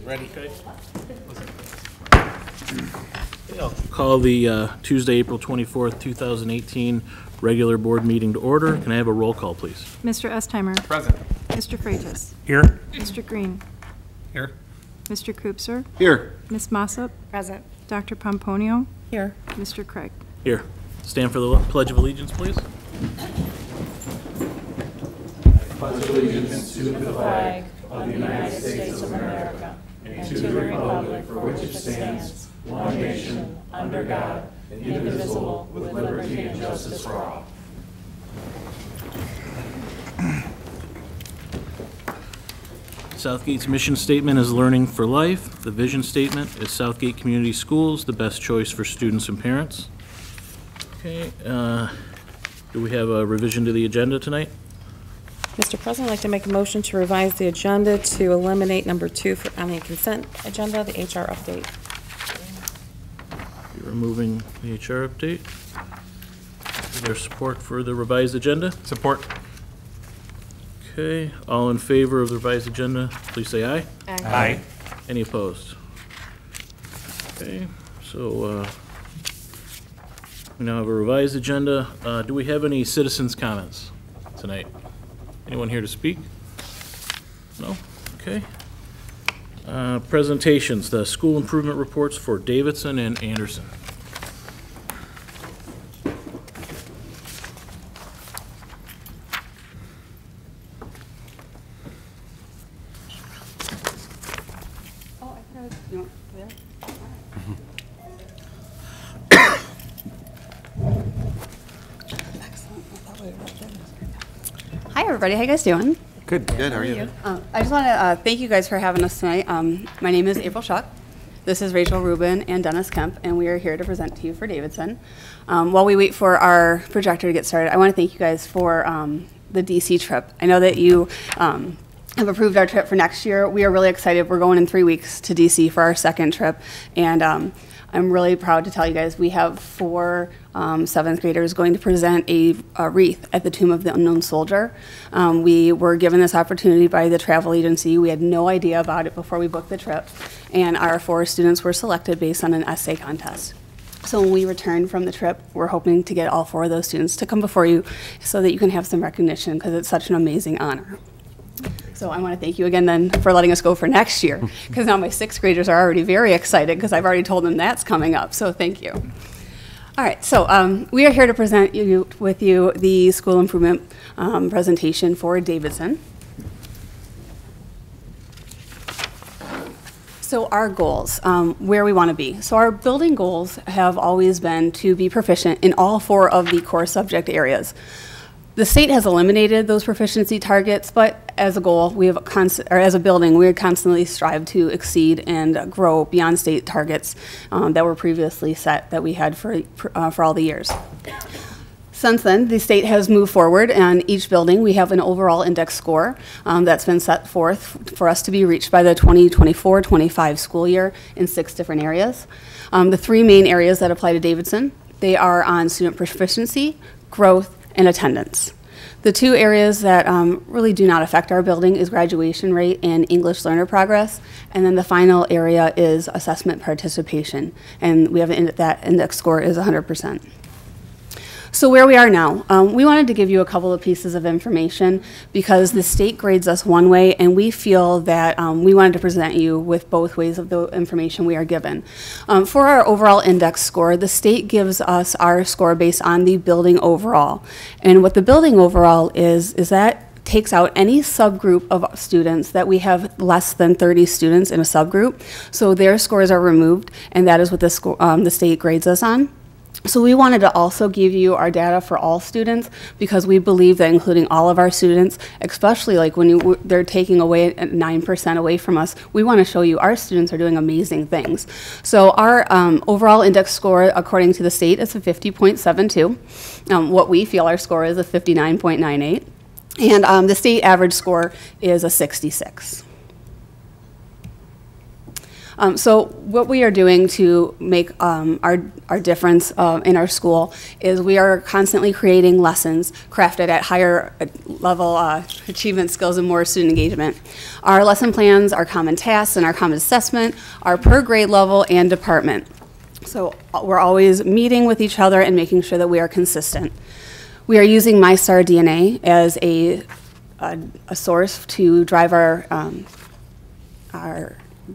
Ready? Okay. I'll call the Tuesday, April 24th, 2018 regular board meeting to order. Can I have a roll call, please? Mr. Estheimer. Present. Mr. Freitas. Here. Mr. Green. Here. Mr. Koopser. Here. Ms. Mossop. Present. Dr. Pomponio. Here. Mr. Craig. Here. Stand for the Pledge of Allegiance, please. Pledge allegiance to the flag of the United States of America and to the republic for which it stands, one nation, under God, indivisible, with liberty and justice for all. Southgate's mission statement is learning for life. The vision statement is Southgate Community Schools, the best choice for students and parents. Okay, do we have a revision to the agenda tonight? Mr. President, I'd like to make a motion to revise the agenda to eliminate number 2 on the consent agenda, the HR update. You're removing the HR update. Is there support for the revised agenda? Support. Okay, all in favor of the revised agenda, please say aye. Aye. Any opposed? Okay, so we now have a revised agenda. Do we have any citizens' comments tonight? Anyone here to speak? No? Okay. Presentations, the school improvement reports for Davidson and Anderson. Hi everybody, how you guys doing? Good. Good, how are you? I just want to thank you guys for having us tonight. My name is April Schuck. This is Rachel Rubin and Dennis Kemp, and we are here to present to you for Davidson. While we wait for our projector to get started, I want to thank you guys for the DC trip. I know that you have approved our trip for next year. We are really excited. We're going in 3 weeks to DC for our second trip, and I'm really proud to tell you guys we have 4 7th graders going to present a wreath at the Tomb of the Unknown Soldier. We were given this opportunity by the travel agency. We had no idea about it before we booked the trip, and our 4 students were selected based on an essay contest. So when we return from the trip, we're hoping to get all 4 of those students to come before you so that you can have some recognition, because it's such an amazing honor. So I want to thank you again then for letting us go for next year, because now my 6th graders are already very excited because I've already told them that's coming up, so thank you. All right, so we are here to present with you the school improvement presentation for Davidson. So our goals, where we want to be. So our building goals have always been to be proficient in all 4 of the core subject areas. The state has eliminated those proficiency targets, but as a goal, we have as a building, we constantly strive to exceed and grow beyond state targets that were previously set that we had for all the years. Since then, the state has moved forward, and each building we have an overall index score that's been set forth for us to be reached by the 2024-25 school year in 6 different areas. The 3 main areas that apply to Davidson, they are on student proficiency, growth, and attendance. The 2 areas that really do not affect our building is graduation rate and English learner progress, and then the final area is assessment participation, and we have that index score is 100%. So where we are now, we wanted to give you a couple of pieces of information because the state grades us one way, and we feel that we wanted to present you with both ways of the information we are given. For our overall index score, the state gives us our score based on the building overall. And what the building overall is that takes out any subgroup of students that we have less than 30 students in a subgroup. So their scores are removed, and that is what the state grades us on. So we wanted to also give you our data for all students because we believe that including all of our students, especially like when they're taking away 9% away from us, we want to show you our students are doing amazing things. So our overall index score, according to the state, is a 50.72. What we feel our score is a 59.98. And the state average score is a 66. So what we are doing to make our difference in our school is we are constantly creating lessons crafted at higher level achievement skills and more student engagement. Our lesson plans, our common tasks, and our common assessment are per grade level and department. So we're always meeting with each other and making sure that we are consistent. We are using MyStar DNA as a source to drive our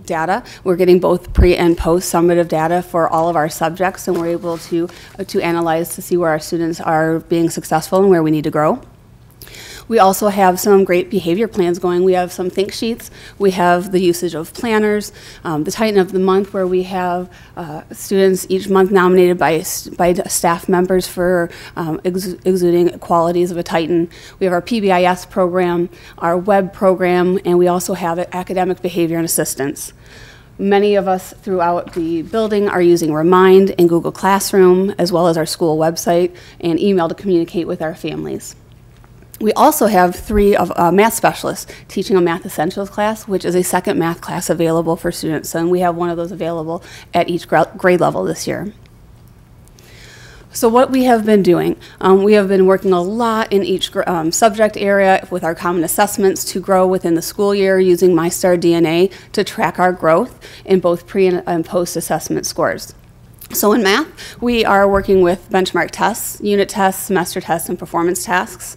data. We're getting both pre and post summative data for all of our subjects, and we're able to analyze to see where our students are being successful and where we need to grow. We also have some great behavior plans going. We have some think sheets. We have the usage of planners, the Titan of the Month, where we have students each month nominated by staff members for exuding qualities of a Titan. We have our PBIS program, our web program, and we also have academic behavior and assistance. Many of us throughout the building are using Remind and Google Classroom, as well as our school website and email to communicate with our families. We also have 3 math specialists teaching a Math Essentials class, which is a second math class available for students, and we have one of those available at each grade level this year. So what we have been doing, we have been working a lot in each subject area with our common assessments to grow within the school year using MyStar DNA to track our growth in both pre and post assessment scores. So in math, we are working with benchmark tests, unit tests, semester tests, and performance tasks.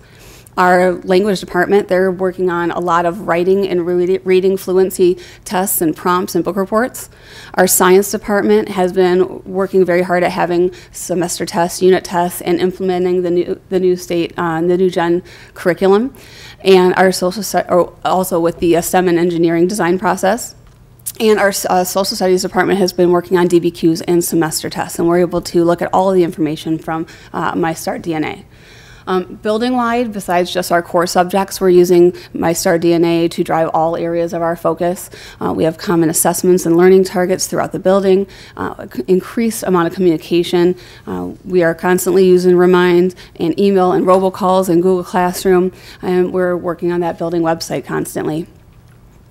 Our language department, they're working on a lot of writing and reading fluency tests and prompts and book reports. Our science department has been working very hard at having semester tests, unit tests, and implementing the new gen curriculum. And our also with the STEM and engineering design process. And our social studies department has been working on DBQs and semester tests, and we're able to look at all of the information from MyStar DNA. Building-wide, besides just our core subjects, we're using MyStar DNA to drive all areas of our focus. We have common assessments and learning targets throughout the building, increased amount of communication. We are constantly using Remind and email and robocalls and Google Classroom, and we're working on that building website constantly.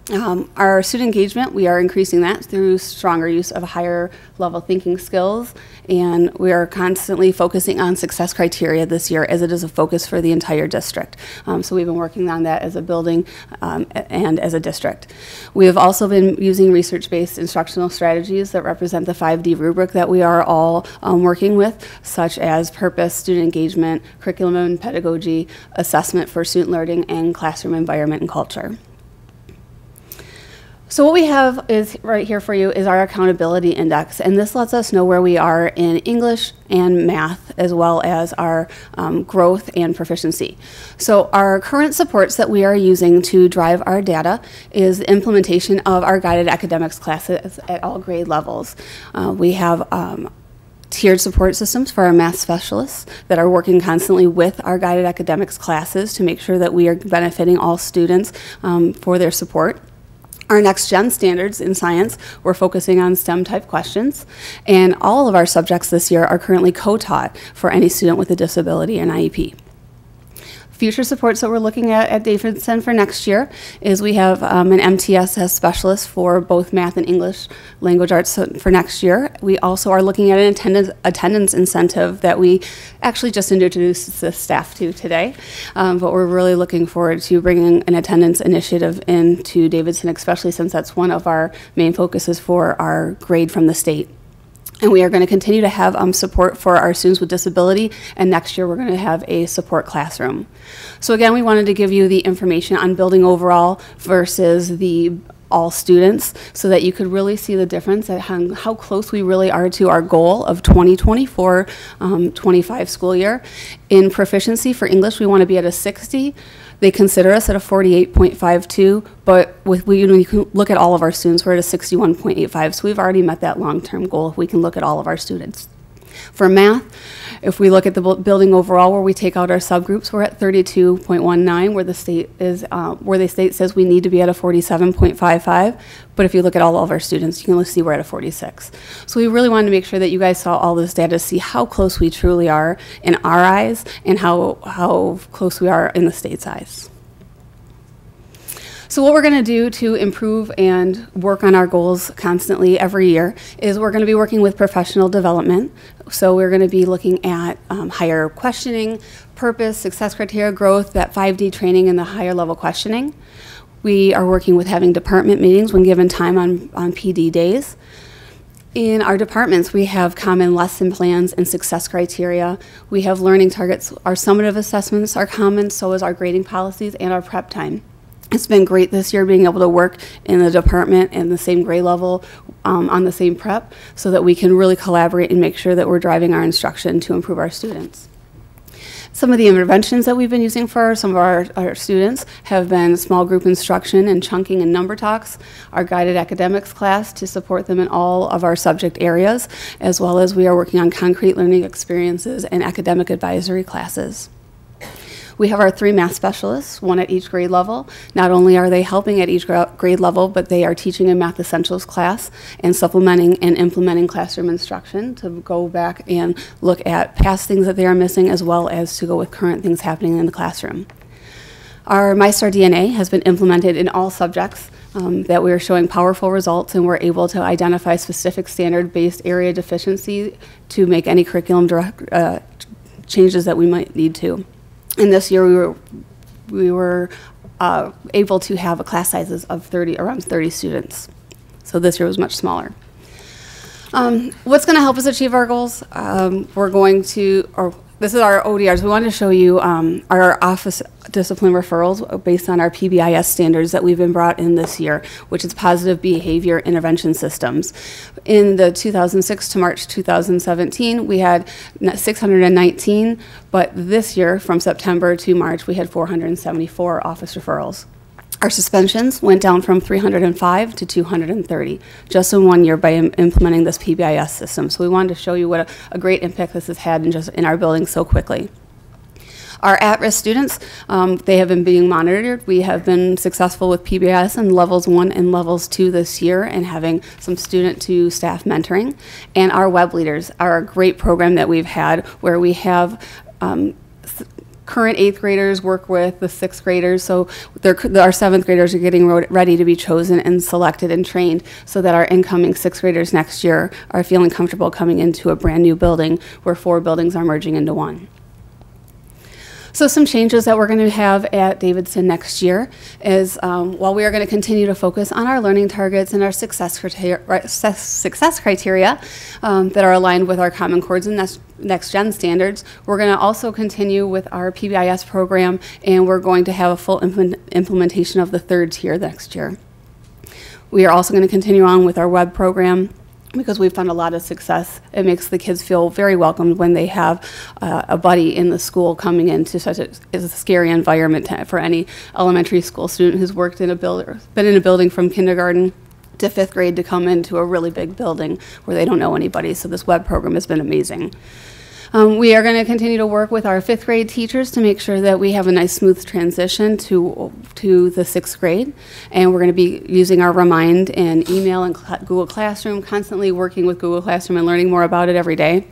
Our student engagement, we are increasing that through stronger use of higher level thinking skills, and we are constantly focusing on success criteria this year as it is a focus for the entire district. So we've been working on that as a building and as a district. We have also been using research-based instructional strategies that represent the 5D rubric that we are all working with, such as purpose, student engagement, curriculum and pedagogy, assessment for student learning, and classroom environment and culture. So what we have is right here for you is our accountability index, and this lets us know where we are in English and math, as well as our growth and proficiency. So our current supports that we are using to drive our data is the implementation of our guided academics classes at all grade levels. We have tiered support systems for our math specialists that are working constantly with our guided academics classes to make sure that we are benefiting all students for their support. Our next gen standards in science, we're focusing on STEM type questions, and all of our subjects this year are currently co-taught for any student with a disability and IEP. Future supports that we're looking at Davidson for next year is we have an MTSS specialist for both math and English language arts for next year. We also are looking at an attendance incentive that we actually just introduced the staff to today, but we're really looking forward to bringing an attendance initiative into Davidson, especially since that's one of our main focuses for our grade from the state. And we are going to continue to have support for our students with disability, and next year we're going to have a support classroom. So again, we wanted to give you the information on building overall versus the all students so that you could really see the difference at how close we really are to our goal of 2024-25 school year. In proficiency for English, we want to be at a 60. They consider us at a 48.52, but when you can look at all of our students, we're at a 61.85, so we've already met that long-term goal if we can look at all of our students. For math, if we look at the building overall where we take out our subgroups, we're at 32.19, where the state is, where the state says we need to be at a 47.55. But if you look at all of our students, you can see we're at a 46. So we really wanted to make sure that you guys saw all this data to see how close we truly are in our eyes and how close we are in the state's eyes. So what we're going to do to improve and work on our goals constantly every year is we're going to be working with professional development. So we're going to be looking at higher questioning, purpose, success criteria, growth, that 5D training, and the higher level questioning. We are working with having department meetings when given time on PD days. In our departments, we have common lesson plans and success criteria. We have learning targets. Our summative assessments are common, so is our grading policies and our prep time. It's been great this year being able to work in the department in the same grade level on the same prep so that we can really collaborate and make sure that we're driving our instruction to improve our students. Some of the interventions that we've been using for some of our students have been small group instruction and chunking and number talks, our guided academics class to support them in all of our subject areas, as well as we are working on concrete learning experiences and academic advisory classes. We have our 3 math specialists, 1 at each grade level. Not only are they helping at each grade level, but they are teaching a math essentials class and supplementing and implementing classroom instruction to go back and look at past things that they are missing, as well as to go with current things happening in the classroom. Our MyStar DNA has been implemented in all subjects that we are showing powerful results, and we're able to identify specific standard-based area deficiency to make any curriculum changes that we might need to. And this year we were able to have a class sizes of around 30 students. So this year was much smaller. What's going to help us achieve our goals? This is our ODRs. We wanted to show you our office discipline referrals based on our PBIS standards that we've been brought in this year, which is positive behavior intervention systems. In the 2006 to March 2017, we had 619, but this year, from September to March, we had 474 office referrals. Our suspensions went down from 305 to 230, just in 1 year by implementing this PBIS system. So we wanted to show you what a great impact this has had in our building so quickly. Our at-risk students, they have been being monitored. We have been successful with PBIS in levels 1 and levels 2 this year, and having some student to staff mentoring. And our web leaders are a great program that we've had where we have current 8th graders work with the 6th graders, so our 7th graders are getting ready to be chosen and selected and trained so that our incoming 6th graders next year are feeling comfortable coming into a brand new building where 4 buildings are merging into 1. So some changes that we're going to have at Davidson next year is while we are going to continue to focus on our learning targets and our success criteria that are aligned with our Common Core and Next Gen standards, we're going to also continue with our PBIS program, and we're going to have a full implementation of the 3rd tier next year. We are also going to continue on with our web program, because we've found a lot of success. It makes the kids feel very welcomed when they have a buddy in the school coming into such a scary environment for any elementary school student who's worked in been in a building from kindergarten to 5th grade to come into a really big building where they don't know anybody. So this web program has been amazing. We are going to continue to work with our 5th grade teachers to make sure that we have a nice smooth transition to the 6th grade. And we're going to be using our Remind and email and Google Classroom, constantly working with Google Classroom and learning more about it every day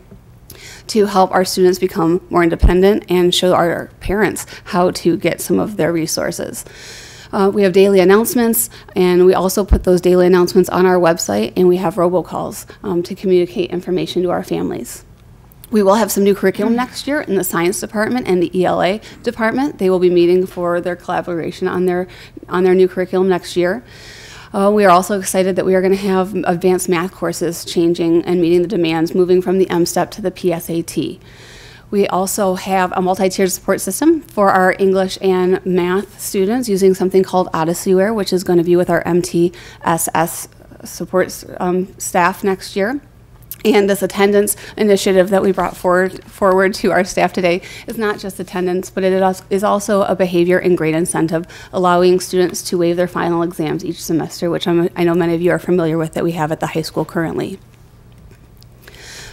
to help our students become more independent and show our parents how to get some of their resources. We have daily announcements, and we also put those daily announcements on our website, and we have robocalls to communicate information to our families. We will have some new curriculum next year in the science department and the ELA department. They will be meeting for their collaboration on their new curriculum next year. We are also excited that we are going to have advanced math courses changing and meeting the demands, moving from the MSTEP to the PSAT. We also have a multi-tiered support system for our English and math students using something called Odysseyware, which is going to be with our MTSS support staff next year. And this attendance initiative that we brought forward to our staff today is not just attendance, but it is also a behavior and grade incentive, allowing students to waive their final exams each semester, which I know many of you are familiar with that we have at the high school currently.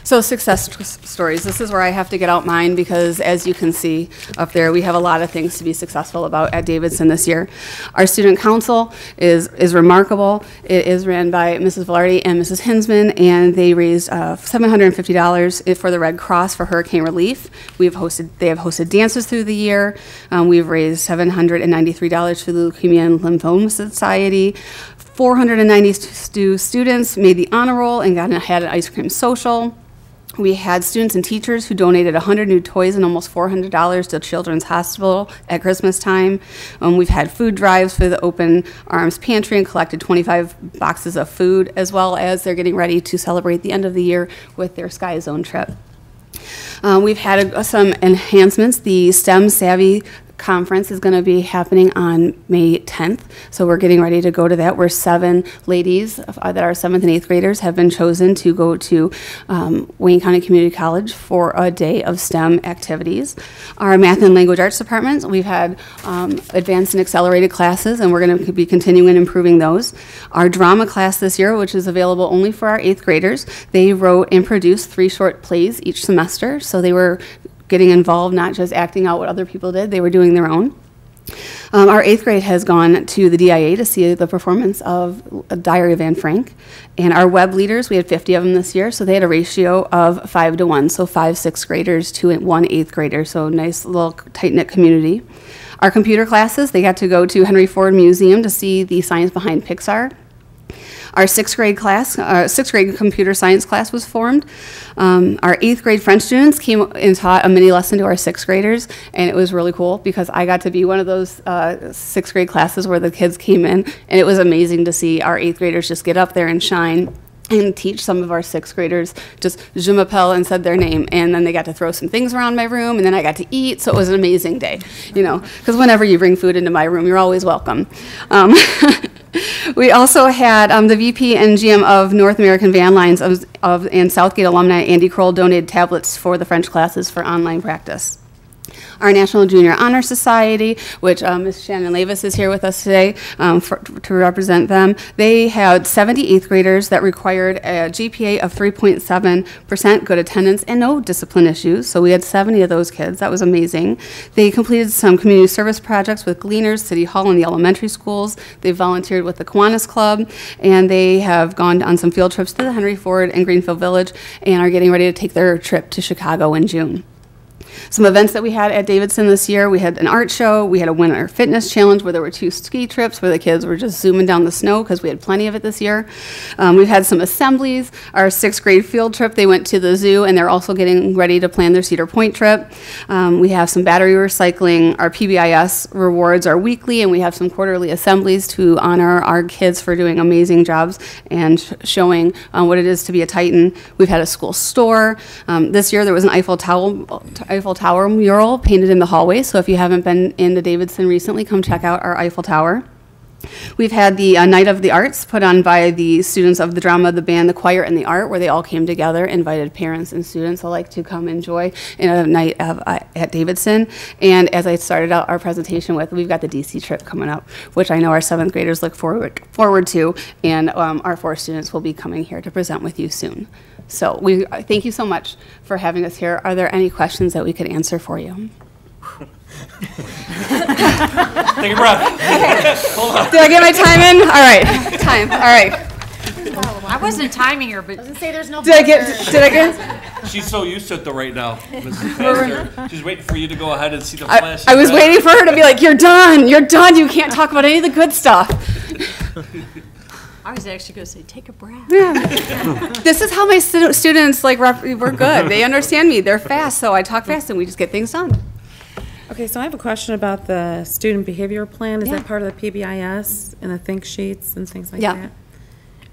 So stories, this is where I have to get out mine because as you can see up there, we have a lot of things to be successful about at Davidson this year. Our student council is remarkable. It is ran by Mrs. Velarde and Mrs. Hinsman, and they raised $750 for the Red Cross for hurricane relief. They have hosted dances through the year. We've raised $793 for the Leukemia and Lymphoma Society. 492 students made the honor roll and had an ice cream social. We had students and teachers who donated 100 new toys and almost $400 to Children's Hospital at Christmas time. We've had food drives for the Open Arms Pantry and collected 25 boxes of food, as well as they're getting ready to celebrate the end of the year with their Sky Zone trip. We've had some enhancements. The STEM Savvy Conference is going to be happening on May 10th, so we're getting ready to go to that, where 7 ladies that are 7th and 8th graders have been chosen to go to Wayne County Community College for a day of STEM activities. Our Math and Language Arts departments, we've had advanced and accelerated classes, and we're going to be continuing improving those. Our drama class this year, which is available only for our 8th graders, they wrote and produced 3 short plays each semester, so they were getting involved, not just acting out what other people did, they were doing their own. Our 8th grade has gone to the DIA to see the performance of Diary of Anne Frank. And our web leaders, we had 50 of them this year, so they had a ratio of 5 to 1, so 5 6th graders to 1 8th grader, so nice little tight-knit community. Our computer classes, they got to go to Henry Ford Museum to see the science behind Pixar. Our 6th grade class, 6th grade computer science class was formed. Our 8th grade French students came and taught a mini lesson to our 6th graders, and it was really cool because I got to be one of those 6th grade classes where the kids came in, and it was amazing to see our 8th graders just get up there and shine and teach some of our 6th graders just je m'appelle and said their name, and then they got to throw some things around my room, and then I got to eat, so it was an amazing day, you know, because whenever you bring food into my room, you're always welcome. We also had the VP and GM of North American Van Lines and Southgate alumni, Andy Kroll, donated tablets for the French classes for online practice. Our National Junior Honor Society, which Ms. Shannon Lavis is here with us today to represent them. They had 70 8th graders that required a GPA of 3.7%, good attendance, and no discipline issues. So we had 70 of those kids. That was amazing. They completed some community service projects with Gleaners, City Hall, and the elementary schools. They volunteered with the Kiwanis Club, and they have gone on some field trips to the Henry Ford and Greenfield Village and are getting ready to take their trip to Chicago in June. Some events that we had at Davidson this year, we had an art show, we had a winter fitness challenge where there were 2 ski trips where the kids were just zooming down the snow because we had plenty of it this year. We've had some assemblies. Our 6th grade field trip, they went to the zoo, and they're also getting ready to plan their Cedar Point trip. We have some battery recycling. Our PBIS rewards are weekly, and we have some quarterly assemblies to honor our kids for doing amazing jobs and showing what it is to be a Titan. We've had a school store. This year there was an Eiffel Tower mural painted in the hallway, so if you haven't been into Davidson recently, come check out our Eiffel Tower. We've had the Night of the Arts put on by the students of the drama, the band, the choir, and the art, where they all came together, invited parents and students alike to come enjoy in a night at Davidson. And as I started out our presentation with, we've got the DC trip coming up, which I know our 7th graders look forward to, and our 4 students will be coming here to present with you soon. So we thank you so much for having us here. Are there any questions that we could answer for you? Take a breath. Hold on. Did I get my time in? All right, time. All right. I wasn't timing her, but say there's no. Did I get? She's so used to it though right now, Mrs. Pastor. She's waiting for you to go ahead and see the flash. I was waiting for her to be like, "You're done. You're done. You can't talk about any of the good stuff." I was actually going to say, take a breath. This is how my students like. We're good. They understand me. They're fast, so I talk fast, and we just get things done. Okay, so I have a question about the student behavior plan. Is Yeah. that part of the PBIS and the think sheets and things like Yeah. that?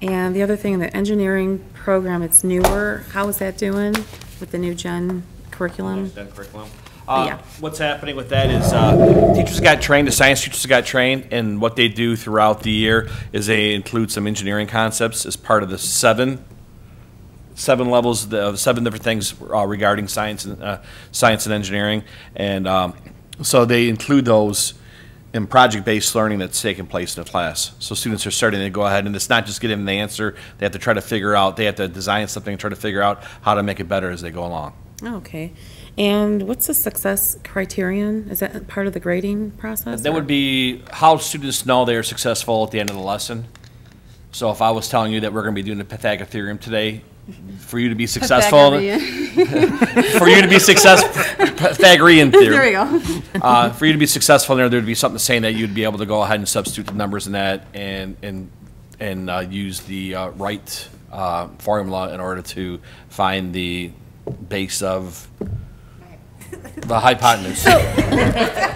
And the other thing, the engineering program, it's newer. How is that doing with the new gen curriculum? Curriculum. Yeah. What's happening with that is teachers got trained, the science teachers got trained, and what they do throughout the year is they include some engineering concepts as part of the seven levels, the 7 different things regarding science and engineering, and so they include those and project-based learning that's taking place in the class. So students are starting to go ahead, and it's not just getting the answer. They have to try to figure out, they have to design something and try to figure out how to make it better as they go along. Okay. And what's the success criterion? Is that part of the grading process? That would be how students know they are successful at the end of the lesson. So if I was telling you that we're going to be doing the Pythagorean theorem today, for you to be successful, for you to be successful, Pythagorean theorem. There we go. For you to be successful there, there'd be something saying that you'd be able to go ahead and substitute the numbers in that and use the right formula in order to find the base of the hypotenuse.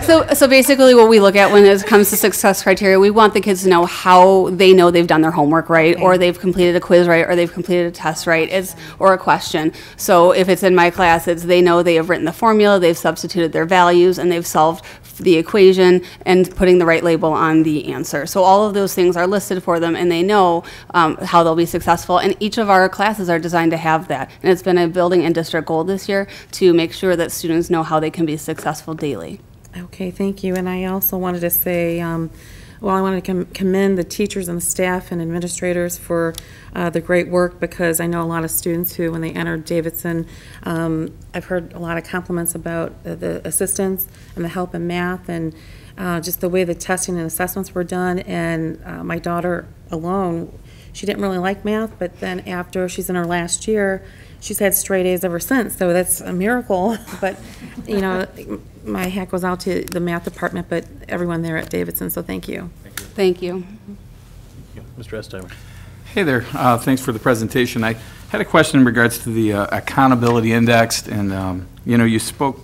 So basically what we look at when it comes to success criteria, we want the kids to know how they know they've done their homework right, or they've completed a quiz right, or they've completed a test right, or a question. So if it's in my class, they know they have written the formula, they've substituted their values, and they've solved the equation and putting the right label on the answer. So all of those things are listed for them, and they know how they'll be successful. And each of our classes are designed to have that. And it's been a building and district goal this year to make sure that students know how they can be successful daily. Okay, thank you. And I also wanted to say, well, I wanted to commend the teachers and the staff and administrators for the great work, because I know a lot of students who, when they entered Davidson, I've heard a lot of compliments about the assistants and the help in math, and just the way the testing and assessments were done. And my daughter alone, she didn't really like math, but then after she's in her last year, she's had straight A's ever since, so that's a miracle. But, you know, my hat goes out to the math department, but everyone there at Davidson, so thank you. Thank you. Mr. Estheimer. Hey there, thanks for the presentation. I had a question in regards to the accountability index, and you spoke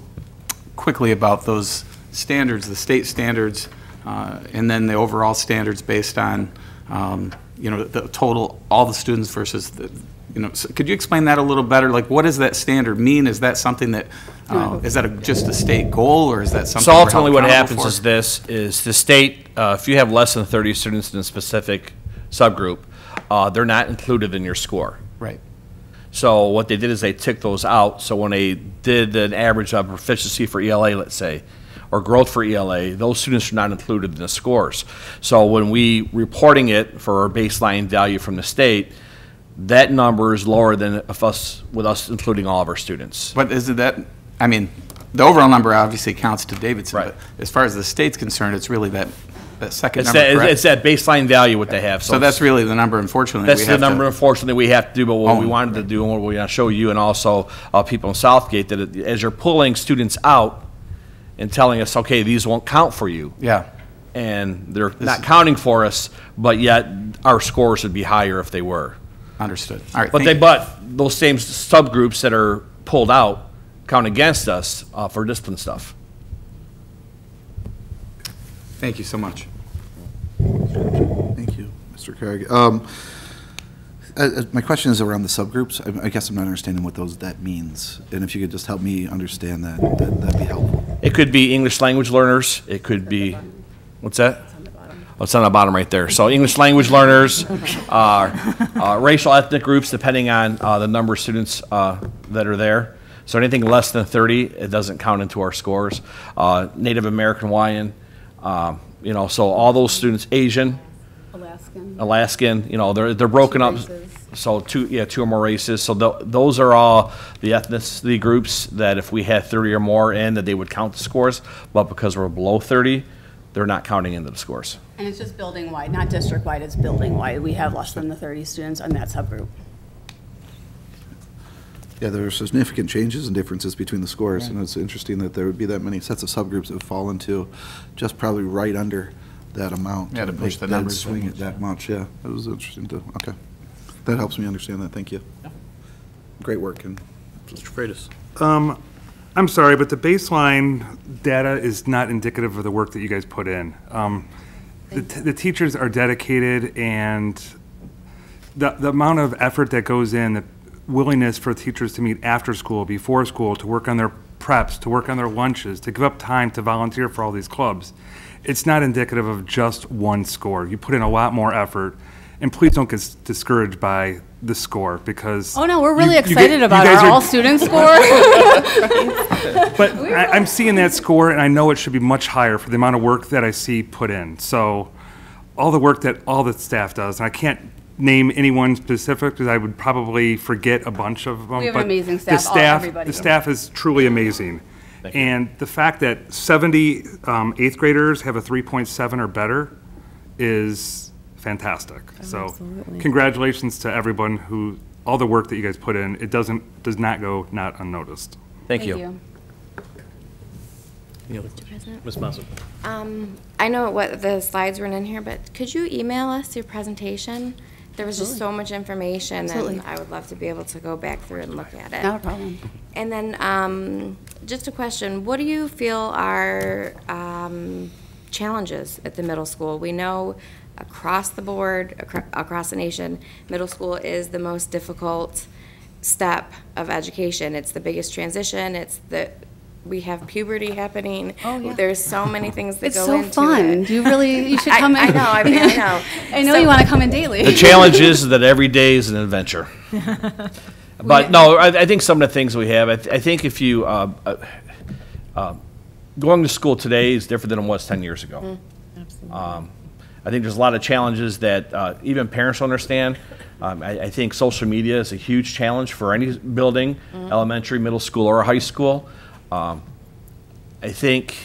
quickly about those standards, the state standards, and then the overall standards based on the total, all the students versus the, so could you explain that a little better? Like, what does that standard mean? Is that something that, is that just a state goal, or is that something? So ultimately what happens for? is this, is the state, if you have less than 30 students in a specific subgroup, they're not included in your score. Right. So what they did is they took those out. So when they did an average of proficiency for ELA, let's say, or growth for ELA, those students are not included in the scores. So when we reporting it for our baseline value from the state, that number is lower than with us including all of our students. But is it that, I mean, the overall number obviously counts to Davidson, Right. but as far as the state's concerned, it's really that second It's number, correct? it's that baseline value what they have. So that's really the number, unfortunately. That's we the have number, to, unfortunately, we have to do, but what we own. wanted to do and what we want to show you and also people in Southgate, that as you're pulling students out and telling us, okay, these won't count for you, Yeah. and they're not counting for us, but yet our scores would be higher if they were. Understood. All right. But thank you. but those same subgroups that are pulled out count against us for discipline stuff. Thank you so much. Thank you, Mr. Craig. My question is around the subgroups. I guess I'm not understanding what that means. And if you could just help me understand that'd be helpful. It could be English language learners. It could be, what's that? Oh, it's on the bottom right there. So English language learners, racial ethnic groups, depending on the number of students that are there. So anything less than 30, it doesn't count into our scores. Native American, Hawaiian, so all those students, Asian, Alaskan, they're broken up. So two or more races. So those are all the ethnicity groups that if we had 30 or more in, that they would count the scores. But because we're below 30, they're not counting into the scores. And it's just building-wide, not district-wide, it's building-wide. We have less than the 30 students on that subgroup. Yeah, there are significant changes and differences between the scores, and it's interesting that there would be that many sets of subgroups that would fall into just probably right under that amount. Yeah, to push make the that numbers swing it that much. Yeah, it was interesting to. Okay, that helps me understand that. Thank you. Great work. And Mr. Freitas. I'm sorry, but the baseline data is not indicative of the work that you guys put in. The teachers are dedicated, and the amount of effort that goes in, the willingness for teachers to meet after school, before school, to work on their preps, to work on their lunches, to give up time to volunteer for all these clubs, it's not indicative of just one score. You put in a lot more effort, And please don't get discouraged by the score, because. Oh, no, we're really you excited you about guys our are- all-student score. But I'm seeing that score, and I know it should be much higher for the amount of work that I see put in. So all the work that all the staff does, and I can't name anyone specific because I would probably forget a bunch of them. We have an but amazing the staff, everybody. The staff is truly amazing. And the fact that 70 eighth graders have a 3.7 or better is fantastic. So absolutely. congratulations to everyone who, all the work that you guys put in. It does not go not unnoticed. Thank you. Mr. President? Ms. Mossop. I know what the slides weren't in here, but could you email us your presentation? There was just so much information, Absolutely. and I would love to be able to go back through and look at it. Not a problem. And then, just a question, what do you feel are challenges at the middle school? We know across the board, across the nation, middle school is the most difficult step of education. It's the biggest transition. We have puberty happening. Oh, yeah. There's so many things that It's go so into fun. it. You should come in. I know, I know. I know So- you want to come in daily. The challenge is that every day is an adventure. But no, I think some of the things we have, I think if you, going to school today is different than it was 10 years ago. I think there's a lot of challenges that even parents don't understand. I think social media is a huge challenge for any building, elementary, middle school, or high school. I think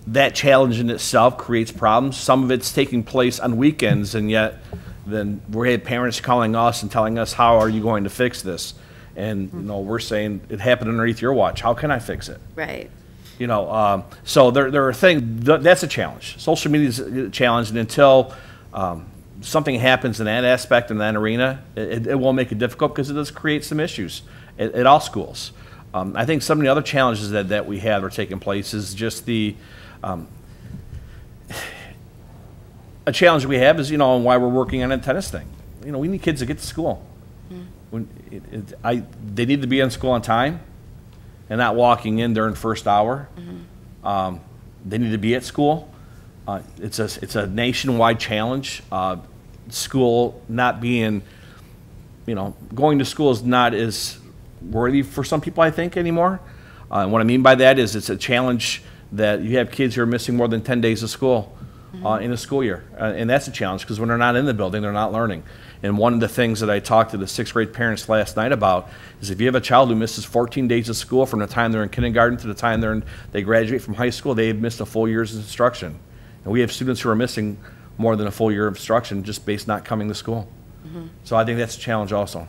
that challenge in itself creates problems. Some of it's taking place on weekends, and yet then we have parents calling us and telling us, how are you going to fix this? And we're saying, it happened underneath your watch. How can I fix it? Right. So there are things, that's a challenge. Social media is a challenge, and until something happens in that aspect, in that arena, it will make it difficult because it does create some issues at all schools. I think some of the other challenges that we have are taking place is just a challenge we have is, and why we're working on a tennis thing. We need kids to get to school. They need to be in school on time and not walking in during first hour. They need to be at school. It's a nationwide challenge. School not being, going to school is not as worthy for some people, I think, anymore. And what I mean by that is it's a challenge that you have kids who are missing more than 10 days of school in a school year. And that's a challenge because when they're not in the building, they're not learning. And one of the things that I talked to the sixth grade parents last night about is if you have a child who misses 14 days of school from the time they're in kindergarten to the time they graduate from high school, they've missed a full year's instruction. And we have students who are missing more than a full year of instruction just based not coming to school. So I think that's a challenge also.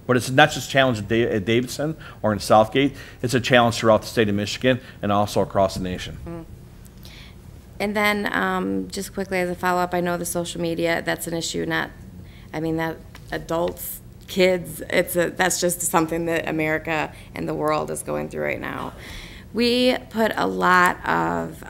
But it's not just a challenge at Davidson or in Southgate, it's a challenge throughout the state of Michigan and also across the nation. And then, just quickly as a follow-up, I know the social media, that's an issue, that adults, kids, that's just something that America and the world is going through right now. We put a lot of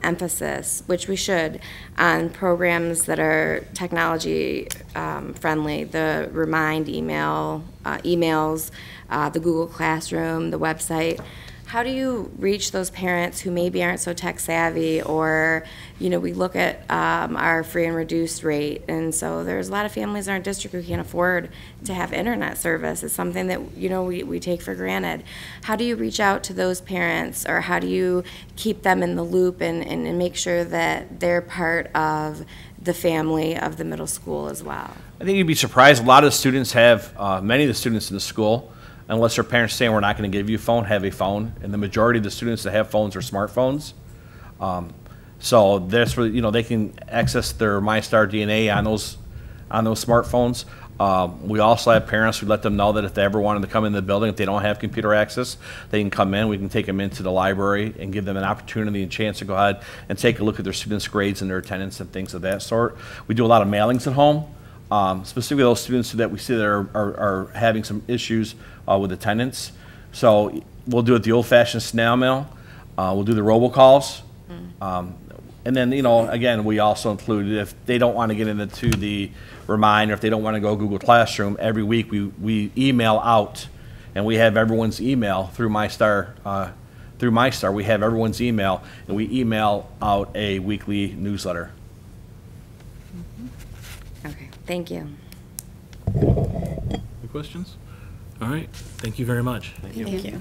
emphasis, which we should, on programs that are technology friendly, the Remind emails, the Google Classroom, the website. How do you reach those parents who maybe aren't so tech savvy, or, we look at our free and reduced rate, and so there's a lot of families in our district who can't afford to have internet service. It's something that, we take for granted. How do you reach out to those parents, or how do you keep them in the loop and make sure that they're part of the family of the middle school as well? I think you'd be surprised. A lot of the students have, many of the students in the school, unless their parents say we're not going to give you a phone, have a phone. And the majority of the students that have phones are smartphones. So that's where, they can access their MyStar DNA on those smartphones. We also have parents who let them know that if they ever wanted to come in the building, if they don't have computer access, they can come in. We can take them into the library and give them an opportunity and chance to go ahead and take a look at their students' grades and their attendance and things of that sort. We do a lot of mailings at home. Specifically those students that we see that are having some issues with attendance. So we'll do it the old-fashioned snail mail. We'll do the robocalls. And then, again, we also include, if they don't want to get into the Remind, or if they don't want to go Google Classroom, every week we email out, and we have everyone's email through MyStar. We have everyone's email, and we email out a weekly newsletter. Okay, thank you. Any questions? All right, thank you very much. Thank you.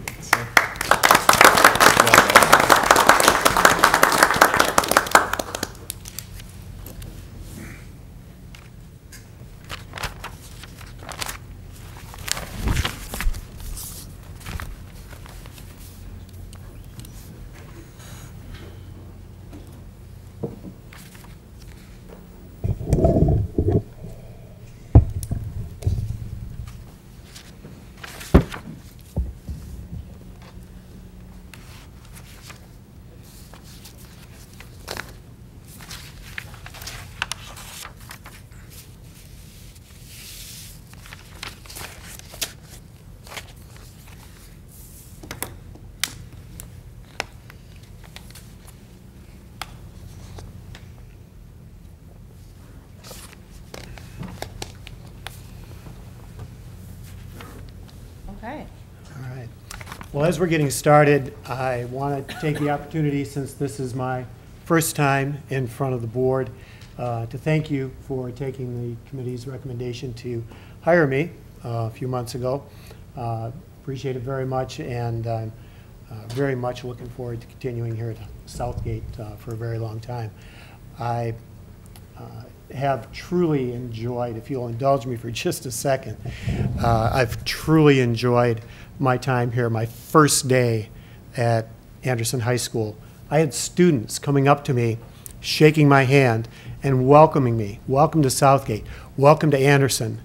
Okay. All right. Well, as we're getting started, I want to take the opportunity, since this is my first time in front of the board, to thank you for taking the committee's recommendation to hire me a few months ago. Appreciate it very much, and I'm very much looking forward to continuing here at Southgate for a very long time. I have truly enjoyed, if you'll indulge me for just a second, I've truly enjoyed my time here, my first day at Anderson High School. I had students coming up to me, shaking my hand, and welcoming me. Welcome to Southgate. Welcome to Anderson.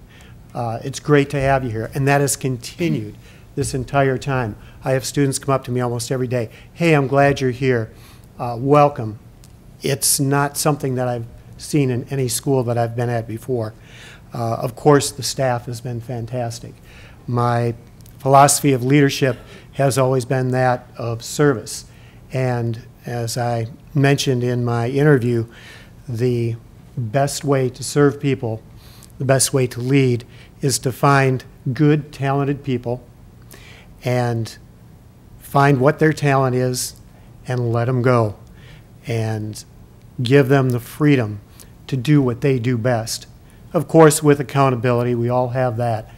It's great to have you here. And that has continued this entire time. I have students come up to me almost every day. Hey, I'm glad you're here. Welcome. It's not something that I've seen in any school that I've been at before. Of course, the staff has been fantastic. My philosophy of leadership has always been that of service. And as I mentioned in my interview, the best way to serve people, the best way to lead, is to find good, talented people and find what their talent is and let them go and give them the freedom to do what they do best. Of course, with accountability, we all have that,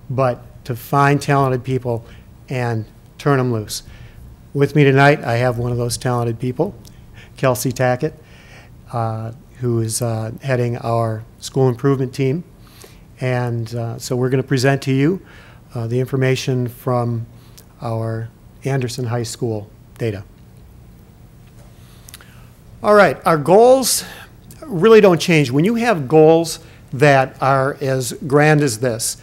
but to find talented people and turn them loose. With me tonight, I have one of those talented people, Kelsey Tackett, who is heading our school improvement team. And so we're going to present to you the information from our Anderson High School data. All right, our goals really don't change. When you have goals that are as grand as this,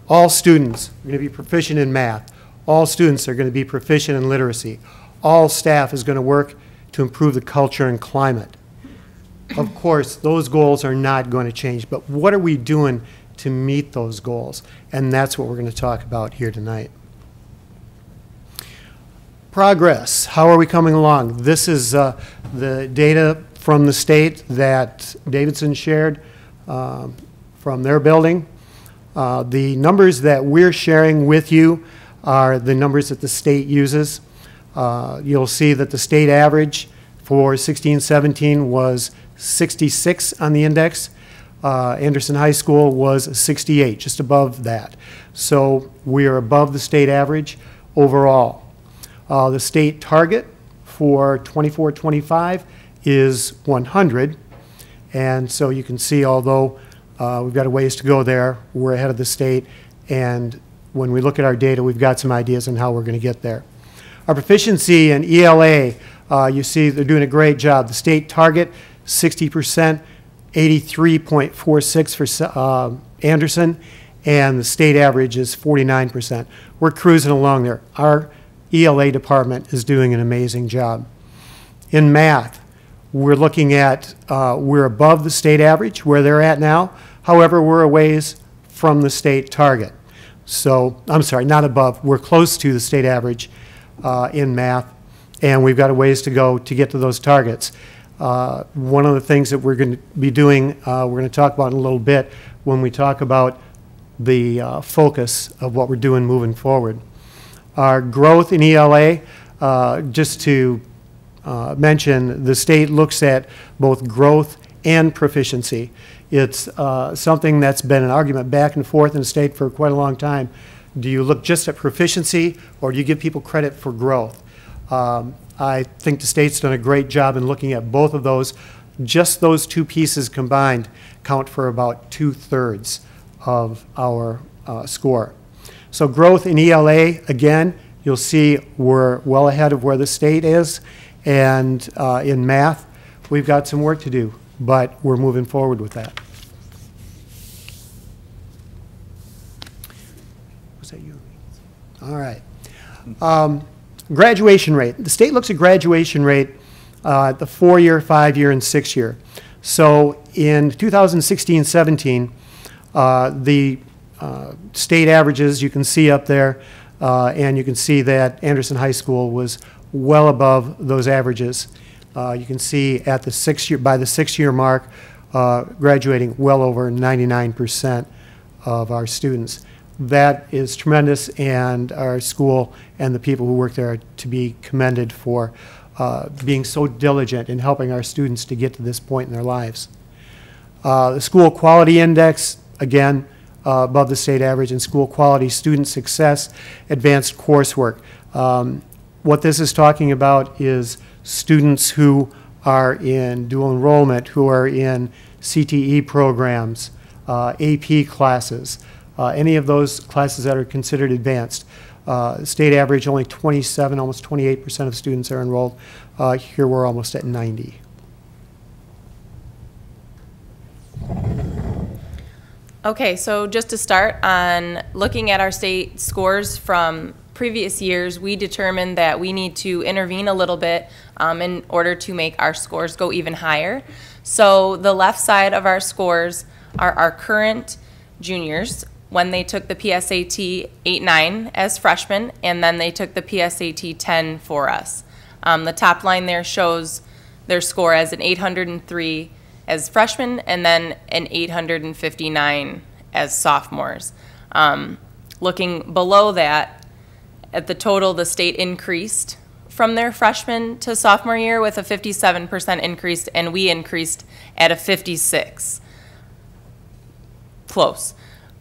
all students are going to be proficient in math. All students are going to be proficient in literacy. All staff is going to work to improve the culture and climate. Of course, those goals are not going to change, but what are we doing to meet those goals? And that's what we're going to talk about here tonight. Progress. How are we coming along? This is the data from the state that Davidson shared from their building. The numbers that we're sharing with you are the numbers that the state uses. You'll see that the state average for 16-17 was 66 on the index. Anderson High School was 68, just above that. So we are above the state average overall. The state target for 24-25 is 100. And so you can see, although we've got a ways to go there, we're ahead of the state. And when we look at our data, we've got some ideas on how we're going to get there. Our proficiency in ELA, you see they're doing a great job. The state target, 60%, 83.46 for Anderson, and the state average is 49%. We're cruising along there. Our ELA department is doing an amazing job. In math, we're looking at, we're above the state average where they're at now. However, we're a ways from the state target. So, I'm sorry, not above. We're close to the state average in math, and we've got a ways to go to get to those targets. One of the things that we're going to be doing, we're going to talk about in a little bit when we talk about the focus of what we're doing moving forward. Our growth in ELA, just to mention, the state looks at both growth and proficiency. It's something that's been an argument back and forth in the state for quite a long time. Do you look just at proficiency, or do you give people credit for growth? I think the state's done a great job in looking at both of those. Just those two pieces combined count for about 2/3 of our score. So growth in ELA, again, you'll see we're well ahead of where the state is. And in math, we've got some work to do, but we're moving forward with that. Was that you? All right. Graduation rate. The state looks at graduation rate at the 4-year, 5-year, and 6-year. So in 2016-17, the state averages you can see up there, and you can see that Anderson High School was well above those averages. You can see at the 6-year, by the 6-year mark, graduating well over 99% of our students. That is tremendous, and our school and the people who work there are to be commended for being so diligent in helping our students to get to this point in their lives. The School Quality Index, again, above the state average, and school quality, student success, advanced coursework. What this is talking about is students who are in dual enrollment, who are in CTE programs, AP classes, any of those classes that are considered advanced. State average, only 27, almost 28% of students are enrolled. Here we're almost at 90. Okay, so just to start on looking at our state scores from previous years, we determined that we need to intervene a little bit in order to make our scores go even higher. So the left side of our scores are our current juniors when they took the PSAT 8-9 as freshmen, and then they took the PSAT 10 for us. The top line there shows their score as an 803 as freshmen, and then an 859 as sophomores. Looking below that, at the total, the state increased from their freshman to sophomore year with a 57% increase, and we increased at a 56. Close.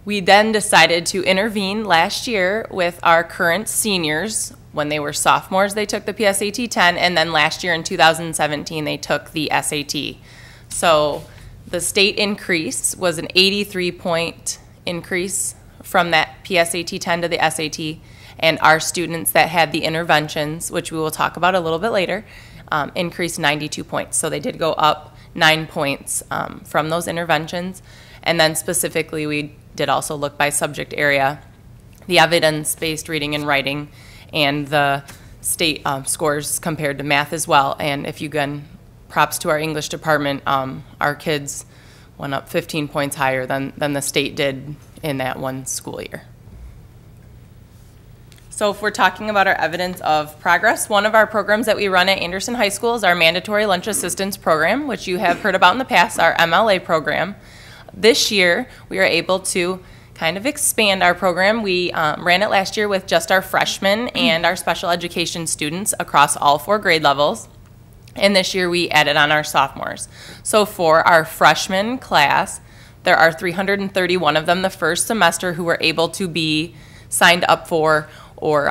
We then decided to intervene last year with our current seniors. When they were sophomores, they took the PSAT 10, and then last year in 2017, they took the SAT. So the state increase was an 83-point increase from that PSAT 10 to the SAT, and our students that had the interventions, which we will talk about a little bit later, increased 92 points. So they did go up 9 points from those interventions. And then specifically, we did also look by subject area, the evidence-based reading and writing, and the state scores compared to math as well. And if you can, props to our English department, our kids went up 15 points higher than the state did in that one school year. So if we're talking about our evidence of progress, one of our programs that we run at Anderson High School is our Mandatory Lunch Assistance Program, which you have heard about in the past, our MLA program. This year, we are able to kind of expand our program. We ran it last year with just our freshmen and our special education students across all 4 grade levels. And this year, we added on our sophomores. So for our freshman class, there are 331 of them the first semester who were able to be signed up for or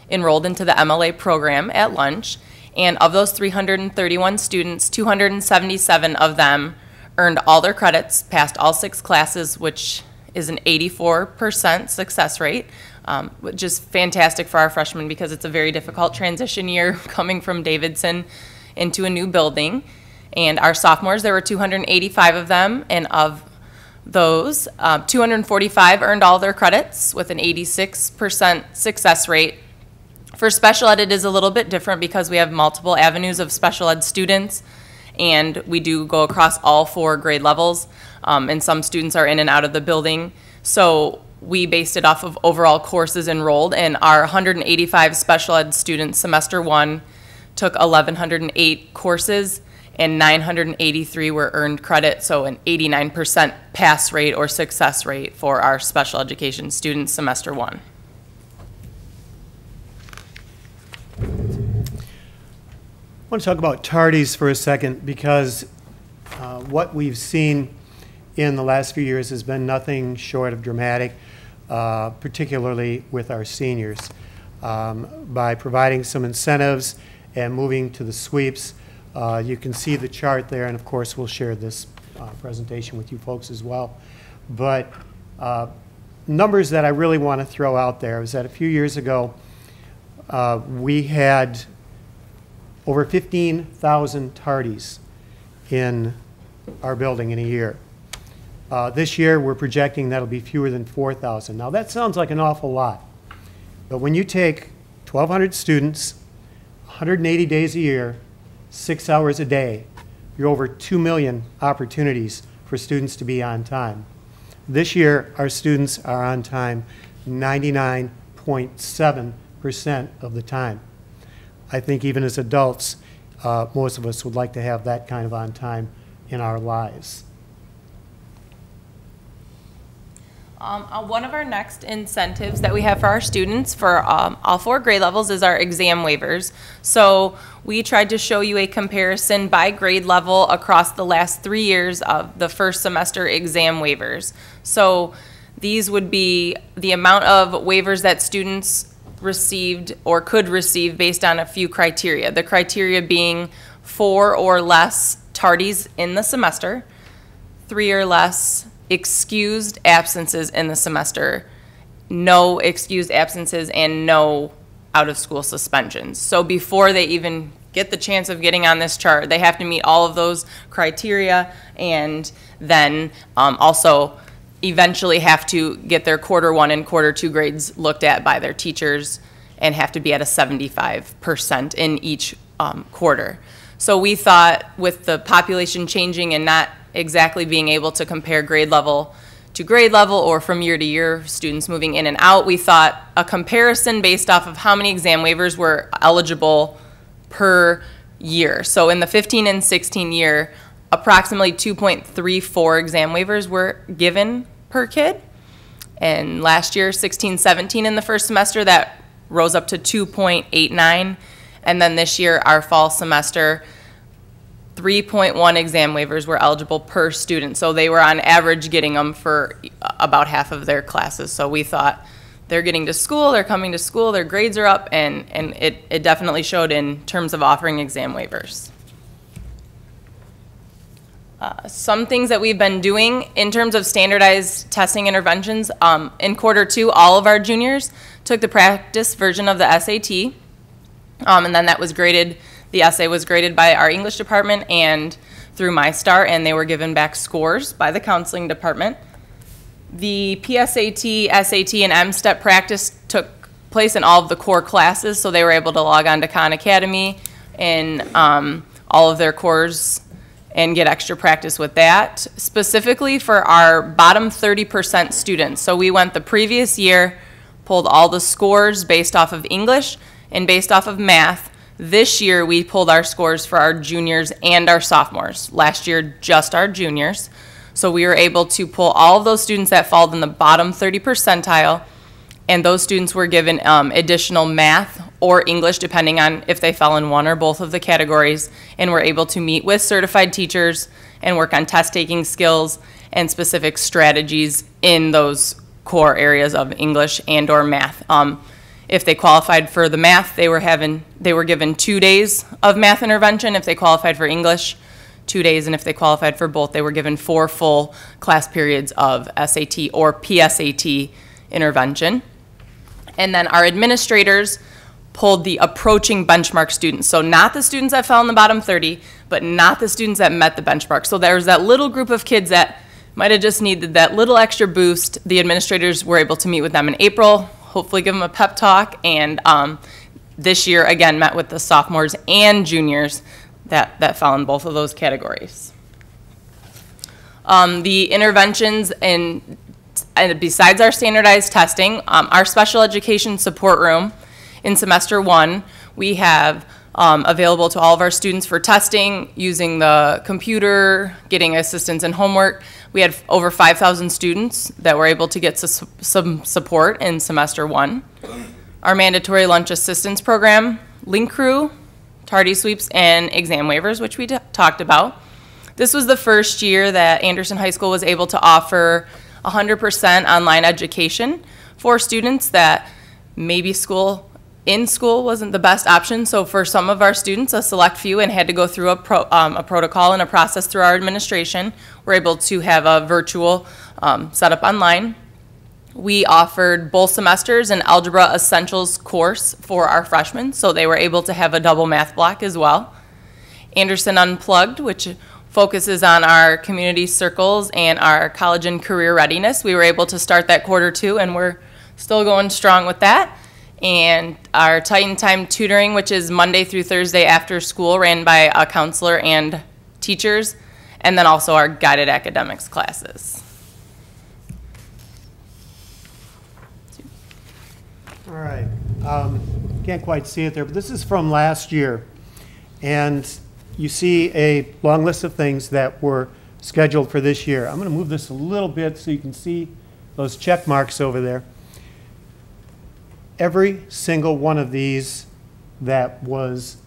enrolled into the MLA program at lunch. And of those 331 students, 277 of them earned all their credits, passed all 6 classes, which is an 84% success rate, which is fantastic for our freshmen because it's a very difficult transition year coming from Davidson into a new building. And our sophomores, there were 285 of them, and of those, 245 earned all their credits with an 86% success rate. For special ed, it is a little bit different because we have multiple avenues of special ed students, and we do go across all 4 grade levels, and some students are in and out of the building. So we based it off of overall courses enrolled, and our 185 special ed students, semester 1, took 1,108 courses, and 983 were earned credit, so an 89% pass rate or success rate for our special education students, semester 1. I want to talk about tardies for a second because What we've seen in the last few years has been nothing short of dramatic, particularly with our seniors. By providing some incentives and moving to the sweeps, you can see the chart there, and of course we'll share this presentation with you folks as well. But numbers that I really want to throw out there is that a few years ago we had over 15,000 tardies in our building in a year. This year we're projecting that'll be fewer than 4,000. Now that sounds like an awful lot, but when you take 1,200 students, 180 days a year, 6 hours a day, you're over 2 million opportunities for students to be on time. This year, our students are on time 99.7% of the time. I think even as adults, most of us would like to have that kind of on time in our lives. One of our next incentives that we have for our students for all 4 grade levels is our exam waivers. So we tried to show you a comparison by grade level across the last 3 years of the first semester exam waivers. So these would be the amount of waivers that students received or could receive based on a few criteria. The criteria being 4 or less tardies in the semester, 3 or less excused absences in the semester, no excused absences, and no out-of-school suspensions. So before they even get the chance of getting on this chart, they have to meet all of those criteria, and then also eventually have to get their quarter 1 and quarter 2 grades looked at by their teachers and have to be at a 75% in each quarter. So we thought with the population changing and not exactly being able to compare grade level to grade level or from year to year, students moving in and out, we thought a comparison based off of how many exam waivers were eligible per year. So in the 15 and 16 year, approximately 2.34 exam waivers were given per kid. And last year, 16-17 in the first semester, that rose up to 2.89. And then this year, our fall semester, 3.1 exam waivers were eligible per student. So they were on average getting them for about half of their classes. So we thought they're getting to school, they're coming to school, their grades are up, and it definitely showed in terms of offering exam waivers. Some things that we've been doing in terms of standardized testing interventions, in quarter 2, all of our juniors took the practice version of the SAT, and then that was graded. The essay was graded by our English department and through MyStar, and they were given back scores by the counseling department. The PSAT, SAT, and M-STEP practice took place in all of the core classes, so they were able to log on to Khan Academy in all of their cores and get extra practice with that, specifically for our bottom 30% students. So we went the previous year, pulled all the scores based off of English and based off of math. This year, we pulled our scores for our juniors and our sophomores. Last year, just our juniors. So we were able to pull all of those students that fall in the bottom 30 percentile, and those students were given additional math or English, depending on if they fell in one or both of the categories, and were able to meet with certified teachers and work on test-taking skills and specific strategies in those core areas of English and or math. If they qualified for the math, they were given 2 days of math intervention. If they qualified for English, 2 days, and if they qualified for both, they were given 4 full class periods of SAT or PSAT intervention. And then our administrators pulled the approaching benchmark students. So not the students that fell in the bottom 30, but not the students that met the benchmark. So there's that little group of kids that might have just needed that little extra boost. The administrators were able to meet with them in April, hopefully give them a pep talk, and this year, again, met with the sophomores and juniors that fell in both of those categories. The interventions and besides our standardized testing, our special education support room in semester 1, we have available to all of our students for testing, using the computer, getting assistance in homework. We had over 5,000 students that were able to get some support in semester 1. Our mandatory lunch assistance program, Link Crew, tardy sweeps, and exam waivers, which we talked about. this was the first year that Anderson High School was able to offer 100% online education for students that maybe in school wasn't the best option. So for some of our students, a select few, and had to go through a protocol and a process through our administration, we're able to have a virtual setup online. We offered both semesters an Algebra Essentials course for our freshmen, so they were able to have a double math block as well. Anderson Unplugged, which focuses on our community circles and our college and career readiness. We were able to start that Q2, and we're still going strong with that. And our Titan Time tutoring, which is Monday through Thursday after school, ran by a counselor and teachers, and then also our guided academics classes. All right. Can't quite see it there, but this is from last year. And you see a long list of things that were scheduled for this year. I'm going to move this a little bit so you can see those check marks over there. Every single one of these that was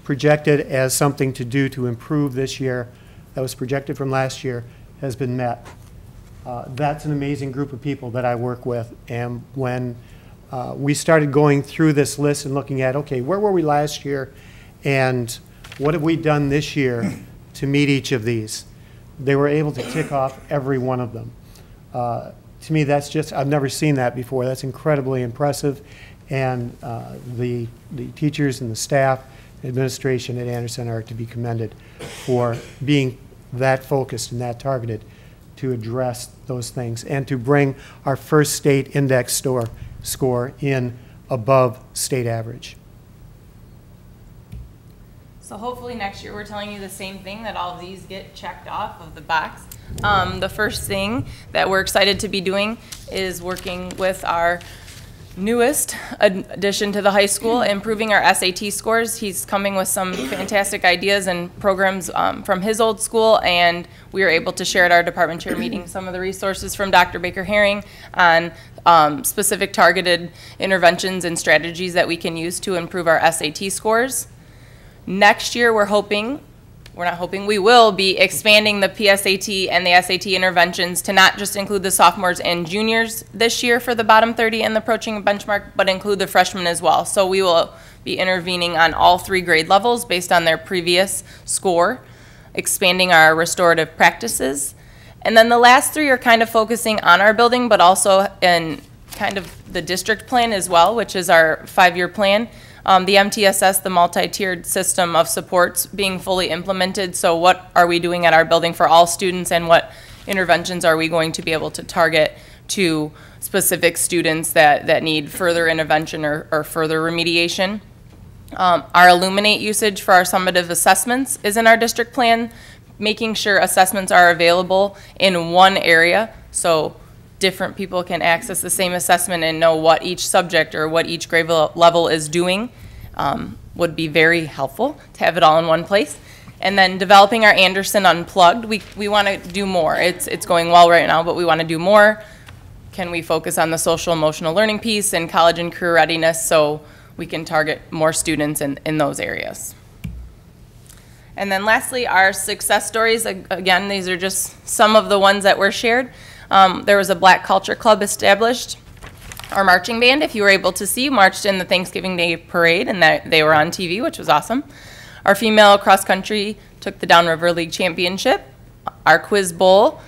projected as something to do to improve this year, that was projected from last year, has been met. That's an amazing group of people that I work with. And when we started going through this list and looking at, okay, where were we last year and what have we done this year to meet each of these? They were able to tick off every one of them. To me, that's just, I've never seen that before. That's incredibly impressive. And the teachers and the staff, administration at Anderson are to be commended for being that focused and that targeted to address those things and to bring our first state index score in above state average. So hopefully next year we're telling you the same thing, that all of these get checked off of the box. The first thing that we're excited to be doing is working with our newest addition to the high school, improving our SAT scores. He's coming with some fantastic ideas and programs from his old school, and we were able to share at our department chair meeting some of the resources from Dr. Baker Herring on specific targeted interventions and strategies that we can use to improve our SAT scores. Next year, we will be expanding the PSAT and the SAT interventions to not just include the sophomores and juniors this year for the bottom 30 and the approaching benchmark, but include the freshmen as well. So we will be intervening on all 3 grade levels based on their previous score, expanding our restorative practices. And then the last 3 are kind of focusing on our building, but also in kind of the district plan as well, which is our 5-year plan. The MTSS, the multi-tiered system of supports, being fully implemented. So what are we doing at our building for all students, and what interventions are we going to be able to target to specific students that need further intervention or further remediation? Our Illuminate usage for our summative assessments is in our district plan, making sure assessments are available in one area so different people can access the same assessment and know what each subject or what each grade level is doing. Would be very helpful to have it all in one place. And then developing our Anderson Unplugged, we want to do more. It's going well right now, but we want to do more. Can we focus on the social emotional learning piece and college and career readiness so we can target more students in those areas? And then lastly, our success stories. Again, these are just some of the ones that were shared. There was a Black Culture Club established. Our marching band, if you were able to see, marched in the Thanksgiving Day Parade, and they were on TV, which was awesome. Our female cross country took the Downriver League Championship. Our Quiz Bowl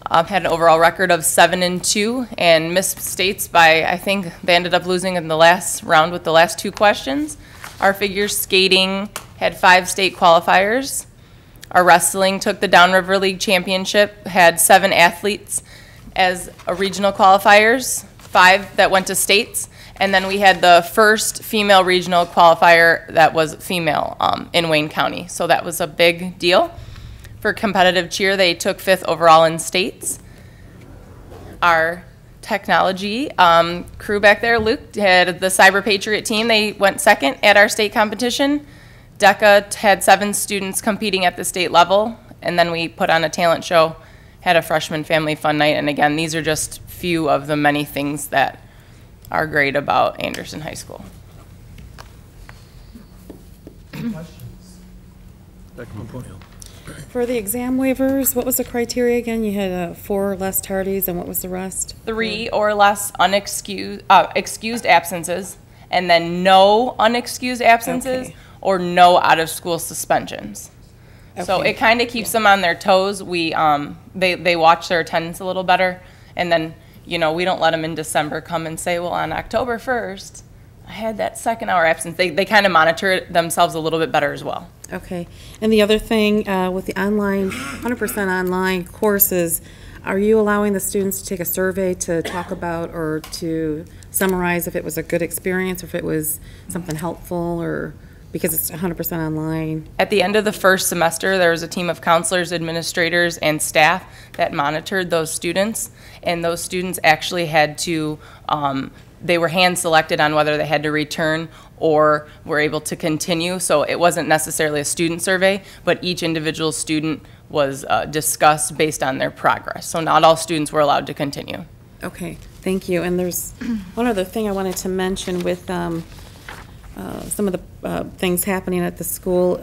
had an overall record of 7-2 and missed states by, I think, they ended up losing in the last round with the last 2 questions. Our figure skating had 5 state qualifiers. Our wrestling took the Downriver League Championship, had 7 athletes as regional qualifiers, 5 that went to states, and then we had the first female regional qualifier that was female in Wayne County. So that was a big deal. For competitive cheer, they took 5th overall in states. Our technology crew back there, Luke, had the Cyber Patriot team. They went 2nd at our state competition. DECA had 7 students competing at the state level, and then we put on a talent show, had a freshman family fun night, and again, these are just few of the many things that are great about Anderson High School. Questions? Dr. Pomponio. For the exam waivers, what was the criteria again? You had 4 less tardies, and what was the rest? 3 or less excused absences, and then no unexcused absences Okay. or no out-of-school suspensions. So Okay. it kind of keeps them on their toes. They watch their attendance a little better, and then, we don't let them in December come and say, well, on October 1st, I had that second hour absence. They kind of monitor it themselves a little bit better as well. Okay. And the other thing, with the online, 100% online courses, are you allowing the students to take a survey to talk about or to summarize if it was a good experience, or if it was something helpful, or because it's 100% online? At the end of the first semester, there was a team of counselors, administrators, and staff that monitored those students, and those students actually had to, they were hand-selected on whether they had to return or were able to continue. So it wasn't necessarily a student survey, but each individual student was discussed based on their progress. So not all students were allowed to continue. Okay, thank you. And there's one other thing I wanted to mention with some of the things happening at the school.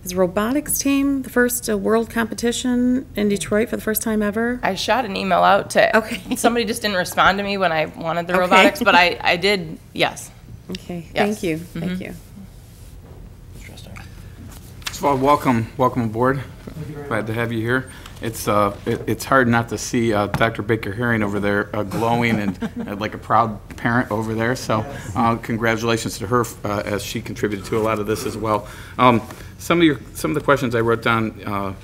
Is robotics team the first world competition in Detroit for the first time ever? I shot an email out to, Okay. somebody just didn't respond to me when I wanted the Okay. robotics, but I did, yes. Okay, Yes. thank you, thank you. First of all, welcome aboard. Glad to have you here. It's hard not to see Dr. Baker Herring over there glowing and like a proud parent over there. So congratulations to her as she contributed to a lot of this as well. Some of the questions I wrote down,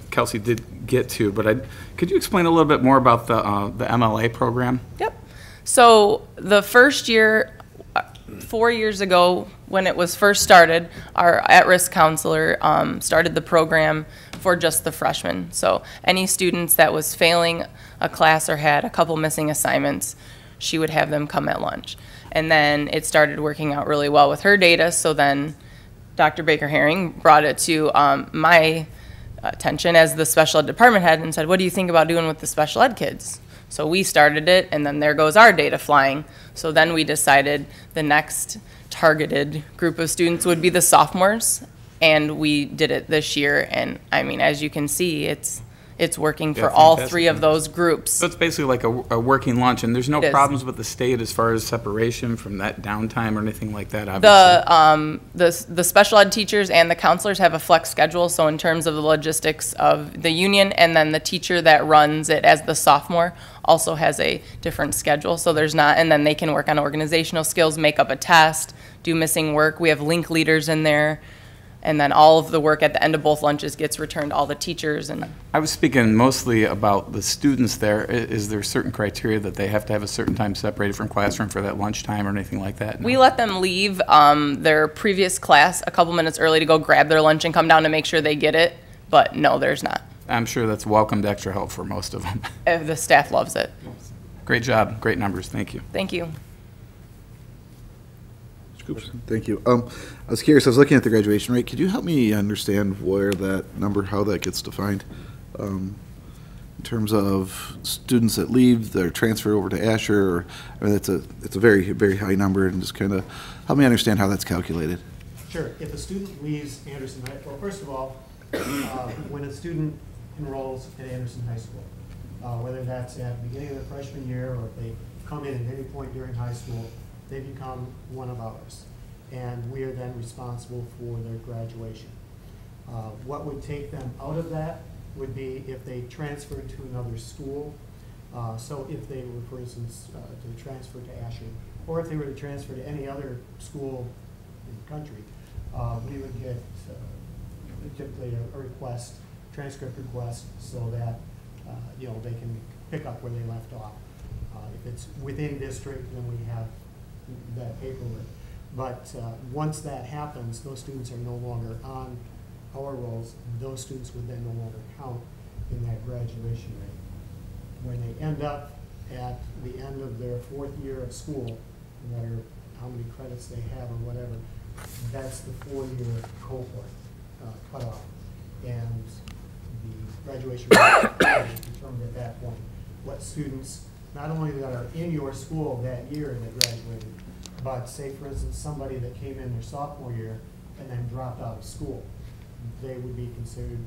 Kelsey did get to, but could you explain a little bit more about the MLA program? Yep. So the first year, 4 years ago, when it was first started, our at-risk counselor started the program for just the freshmen. So any students that was failing a class or had a couple missing assignments, she would have them come at lunch. And then it started working out really well with her data, so then Dr. Baker Herring brought it to my attention as the special ed department head and said, what do you think about doing with the special ed kids? So we started it, and then there goes our data flying. So then we decided the next targeted group of students would be the sophomores, and we did it this year. And I mean, as you can see, it's working for all fantastic. 3 of those groups. So it's basically like a working lunch, and there's no It is. problems with the state as far as separation from that downtime or anything like that, obviously. The special ed teachers and the counselors have a flex schedule, so in terms of the logistics of the union, and then the teacher that runs it as the sophomore also has a different schedule, so there's not, and then they can work on organizational skills, make up a test, do missing work. We have link leaders in there, and then all of the work at the end of both lunches gets returned to all the teachers. And I was speaking mostly about the students there. Is there certain criteria that they have to have a certain time separated from classroom for that lunchtime or anything like that? No? we let them leave their previous class a couple minutes early to go grab their lunch and come down to make sure they get it, but no, there's not. I'm sure that's welcomed extra help for most of them. The staff loves it. Great job, great numbers, thank you. Thank you. Thank you. I was curious, I was looking at the graduation rate. Could you help me understand where that number, how that gets defined? In terms of students that leave, they're transferred over to Asher, or, I mean, it's a very, very high number, and just kind of help me understand how that's calculated. Sure. If a student leaves Anderson High, well, first of all, when a student enrolls at Anderson High School, whether that's at the beginning of their freshman year or if they come in at any point during high school, they become one of ours. And we are then responsible for their graduation. What would take them out of that would be if they transferred to another school. So if they were, for instance, to transfer to Asher, or if they were to transfer to any other school in the country, we would get typically a request, transcript request, so that they can pick up where they left off. If it's within district, then we have that paperwork. But once that happens, those students are no longer on our rolls. Those students would then no longer count in that graduation rate. When they end up at the end of their 4th year of school, no matter how many credits they have or whatever, that's the 4-year cohort cutoff. And the graduation rate is determined at that point. What students, not only that are in your school that year that graduated, but say, for instance, somebody that came in their sophomore year and then dropped out of school. they would be considered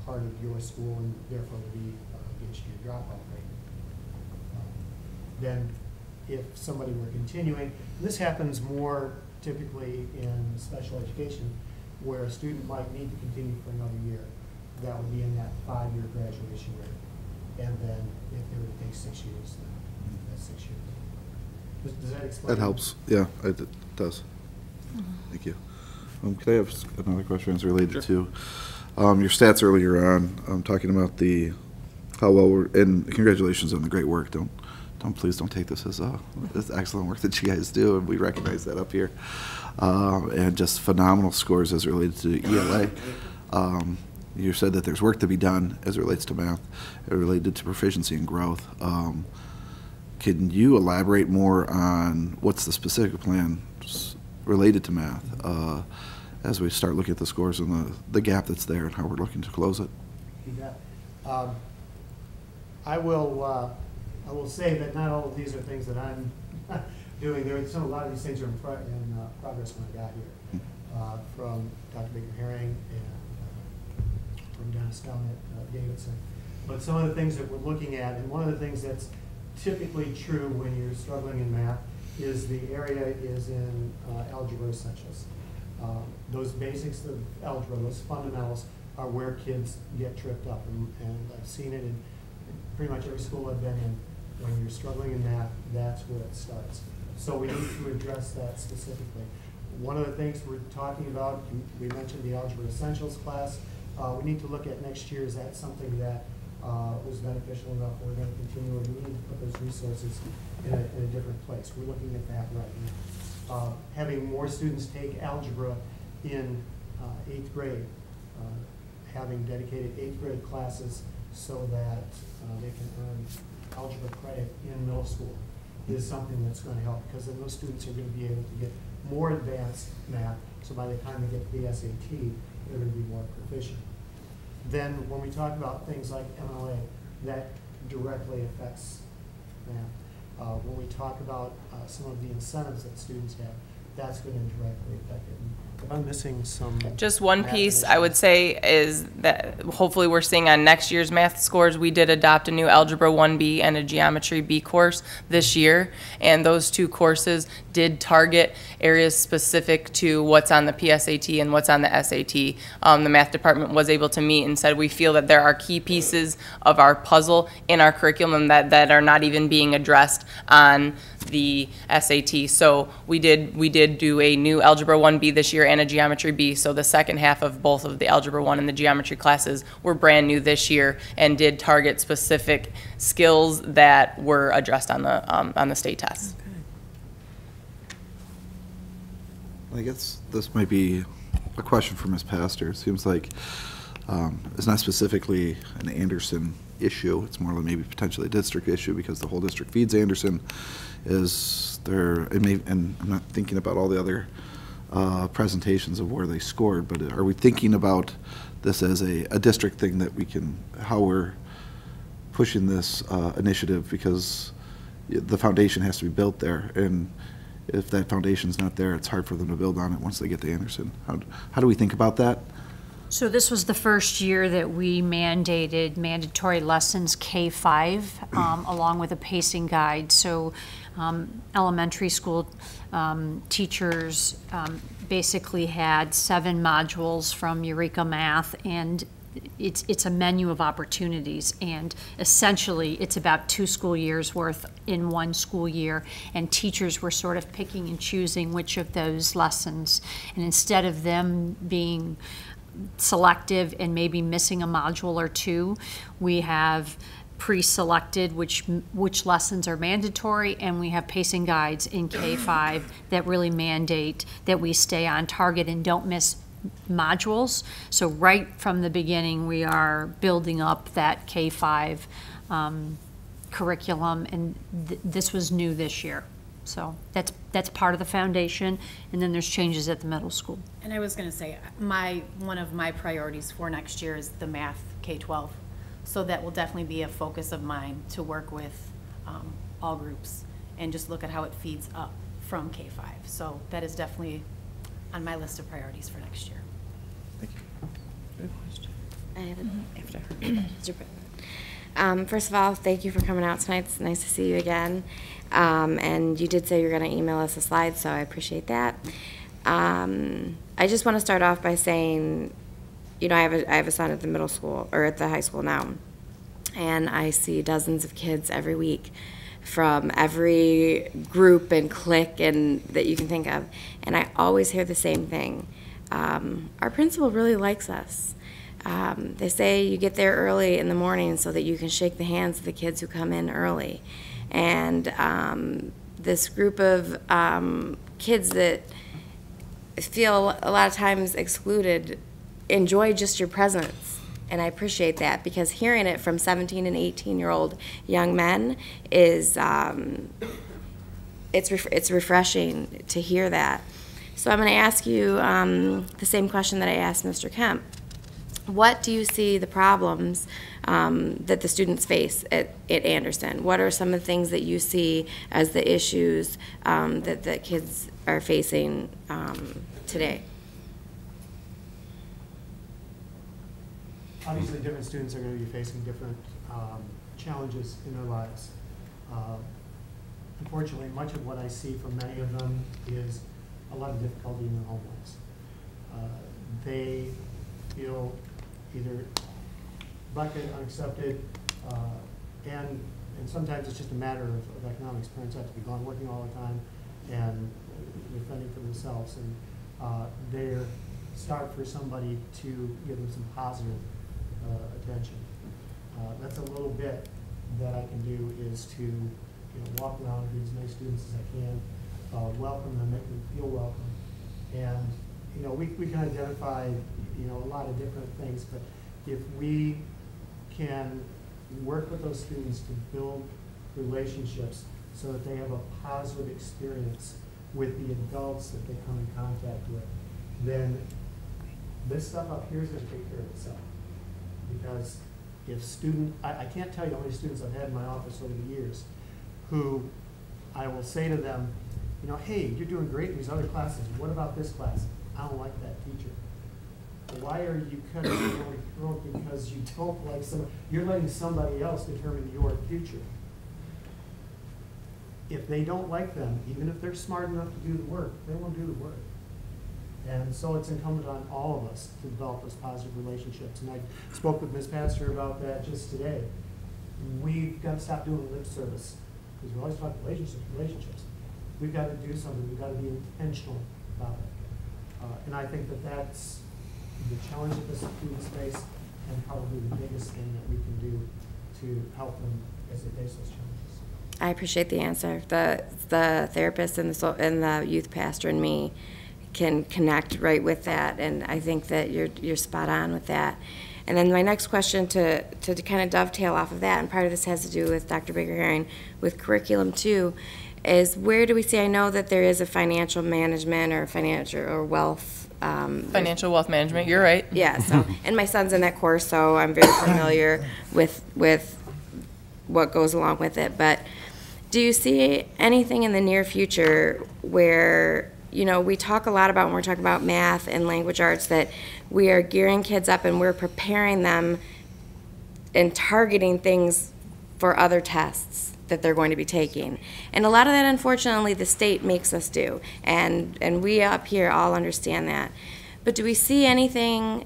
part of your school and therefore would be against your dropout rate. Then if somebody were continuing, this happens more typically in special education, where a student might need to continue for another year. That would be in that 5-year graduation rate. And then if they were to take 6 years, then that's 6 years. Does that explain? That helps. Yeah, it does. Thank you. Could I have another question as related to your stats earlier on, talking about how well we're, and congratulations on the great work. Please don't take this as this excellent work that you guys do, and we recognize that up here. And just phenomenal scores as related to ELA. You said that there's work to be done as it relates to math, related to proficiency and growth. Can you elaborate more on what's the specific plan related to math as we start looking at the scores and the gap that's there and how we're looking to close it? Yeah. I will say that not all of these are things that I'm doing. A lot of these things are in progress when I got here, from Dr. Baker Herring and from Dennis Stone at Davidson. But some of the things that we're looking at, and one of the things that's typically true when you're struggling in math, is the area is in algebra essentials. Those basics of algebra, those fundamentals, are where kids get tripped up, and I've seen it in pretty much every school I've been in. When you're struggling in math, that's where it starts. So we need to address that specifically. One of the things we're talking about, we mentioned the Algebra Essentials class. We need to look at next year, is that something that was beneficial enough we're going to continue, or do we need to put those resources in a different place? We're looking at that right now. Having more students take algebra in 8th grade, having dedicated 8th grade classes so that they can earn algebra credit in middle school is something that's going to help, because then those students are going to be able to get more advanced math, so by the time they get to the SAT, they're going to be more proficient. Then when we talk about things like MLA, that directly affects math. When we talk about some of the incentives that students have, that's going to directly affect it. If I'm missing some... Just one piece I would say is that hopefully we're seeing on next year's math scores, we did adopt a new Algebra 1B and a Geometry B course this year, and those two courses did target areas specific to what's on the PSAT and what's on the SAT. The math department was able to meet and said we feel that there are key pieces of our puzzle in our curriculum that are not even being addressed on the SAT. So we did do a new Algebra 1B this year and a Geometry B. So the second half of both of the Algebra 1 and the Geometry classes were brand new this year and did target specific skills that were addressed on the state tests. I guess this might be a question for Ms. Pastor. It seems like it's not specifically an Anderson issue. It's more like maybe potentially a district issue, because the whole district feeds Anderson. And I'm not thinking about all the other presentations of where they scored, but are we thinking about this as a district thing, that we can, how we're pushing this initiative, because the foundation has to be built there, and if that foundation's not there, it's hard for them to build on it once they get to Anderson. How do we think about that? So this was the first year that we mandated mandatory lessons K-5 along with a pacing guide. So elementary school teachers basically had 7 modules from Eureka Math, and it's a menu of opportunities, and essentially it's about 2 school years worth in 1 school year, and teachers were sort of picking and choosing which of those lessons, and instead of them being selective and maybe missing a module or 2, we have pre-selected which lessons are mandatory, and we have pacing guides in K-5 that really mandate that we stay on target and don't miss modules. So right from the beginning, we are building up that K-5 curriculum, and this was new this year. So that's part of the foundation, and then there's changes at the middle school. And I was going to say, one of my priorities for next year is the math K-12. So that will definitely be a focus of mine, to work with all groups and just look at how it feeds up from K-5. So that is definitely on my list of priorities for next year. Thank you. I have it after her. First of all, thank you for coming out tonight. It's nice to see you again. And you did say you're going to email us a slide, so I appreciate that. I just want to start off by saying, you know, I have a son at the middle school, or at the high school now, and I see dozens of kids every week from every group and clique and that you can think of, and I always hear the same thing. Our principal really likes us. They say you get there early in the morning so that you can shake the hands of the kids who come in early. And this group of kids that feel a lot of times excluded enjoy just your presence. And I appreciate that, because hearing it from 17 and 18-year-old young men is, it's refreshing to hear that. So I'm going to ask you the same question that I asked Mr. Kemp. What do you see the problems that the students face at Anderson? What are some of the things that you see as the issues that the kids are facing today? Obviously, different students are going to be facing different challenges in their lives. Unfortunately, much of what I see from many of them is a lot of difficulty in their home lives. They feel either neglected, unaccepted, and sometimes it's just a matter of economics. Parents have to be gone working all the time, and they're fending for themselves, and they're starved for somebody to give them some positive attention. That's a little bit that I can do, is to walk around with as many students as I can, welcome them, make them feel welcome, and we can identify a lot of different things, but if we can work with those students to build relationships so that they have a positive experience with the adults that they come in contact with, then this stuff up here is going to take care of itself. Because if I can't tell you how many students I've had in my office over the years who I will say to them, hey, you're doing great in these other classes. What about this class? I don't like that teacher. Why are you cutting your own throat because you don't like someone? You're letting somebody else determine your future. If they don't like them, even if they're smart enough to do the work, they won't do the work. And so it's incumbent on all of us to develop those positive relationships. And I spoke with Ms. Pastor about that just today. We've got to stop doing lip service, because we're always talking relationships. We've got to do something. We've got to be intentional about it. And I think that that's the challenge that the students face, and probably the biggest thing that we can do to help them as they face those challenges. I appreciate the answer. The therapist and the youth pastor and me can connect right with that, and I think that you're spot on with that. And then my next question to kind of dovetail off of that, and part of this has to do with Dr. Baker-Herring, with curriculum too, is where do we see, I know that there is a financial management or financial or wealth. Financial wealth management, you're right. Yeah, so, and my son's in that course, so I'm very familiar with what goes along with it. But do you see anything in the near future where, we talk a lot about, when we're talking about math and language arts, that we are gearing kids up and we're preparing them and targeting things for other tests that they're going to be taking. And a lot of that, unfortunately, the state makes us do. And we up here all understand that. But do we see anything,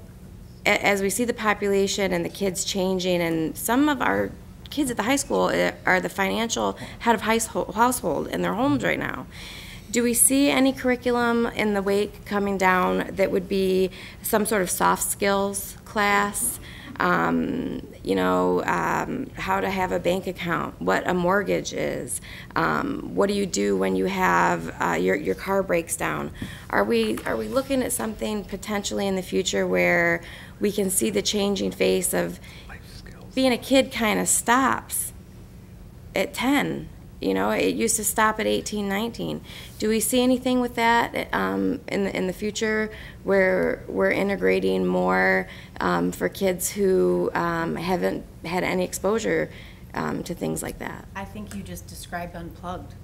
as we see the population and the kids changing, and some of our kids at the high school are the financial head of household in their homes right now. Do we see any curriculum in the wake coming down that would be some sort of soft skills class? How to have a bank account, what a mortgage is, what do you do when you have your car breaks down? Are we looking at something potentially in the future where we can see the changing face of being a kid kind of stops at 10? It used to stop at 18, 19. Do we see anything with that in the future where we're integrating more for kids who haven't had any exposure to things like that? I think you just described unplugged.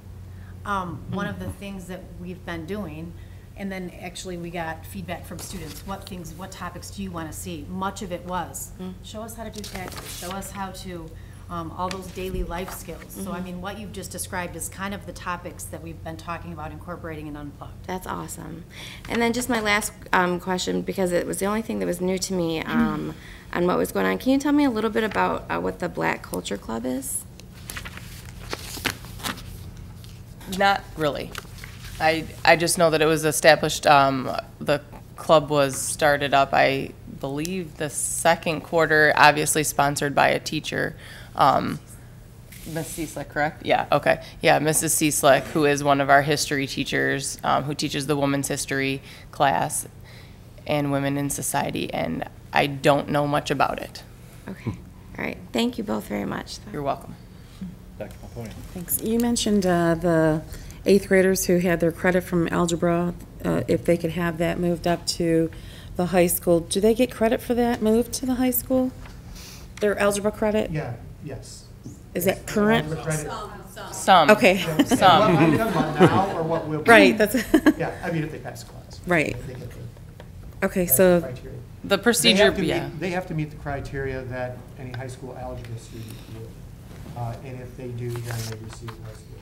One of the things that we've been doing, And then actually we got feedback from students. What topics do you want to see? Much of it was, show us how to do taxes, show us how to, all those daily life skills. So I mean, what you've just described is kind of the topics that we've been talking about incorporating in Unplugged. That's awesome. And then just my last question, because it was the only thing that was new to me on what was going on. Can you tell me a little bit about what the Black Culture Club is? Not really. I just know that it was established, the club was started up, I believe, the second quarter, obviously sponsored by a teacher. Ms. Cieslik, correct? Yeah, okay. Yeah, Mrs. Cieslik, who is one of our history teachers, who teaches the women's history class and women in society, and I don't know much about it. Okay. All right. Thank you both very much. You're welcome. Dr. Pomponio. Thanks. You mentioned the 8th graders who had their credit from algebra, if they could have that moved up to the high school. Do they get credit for that move to the high school? Their algebra credit? Yeah, yes. Is that current? Some. Okay. What I'm Some. talking about now or what will be? Right, that's, Yeah, I mean, if they pass class. Right. If they get okay, the so, criteria. The They procedure, have to meet- yeah. They have to meet the criteria that any high school algebra student would. And if they do, then they receive high school.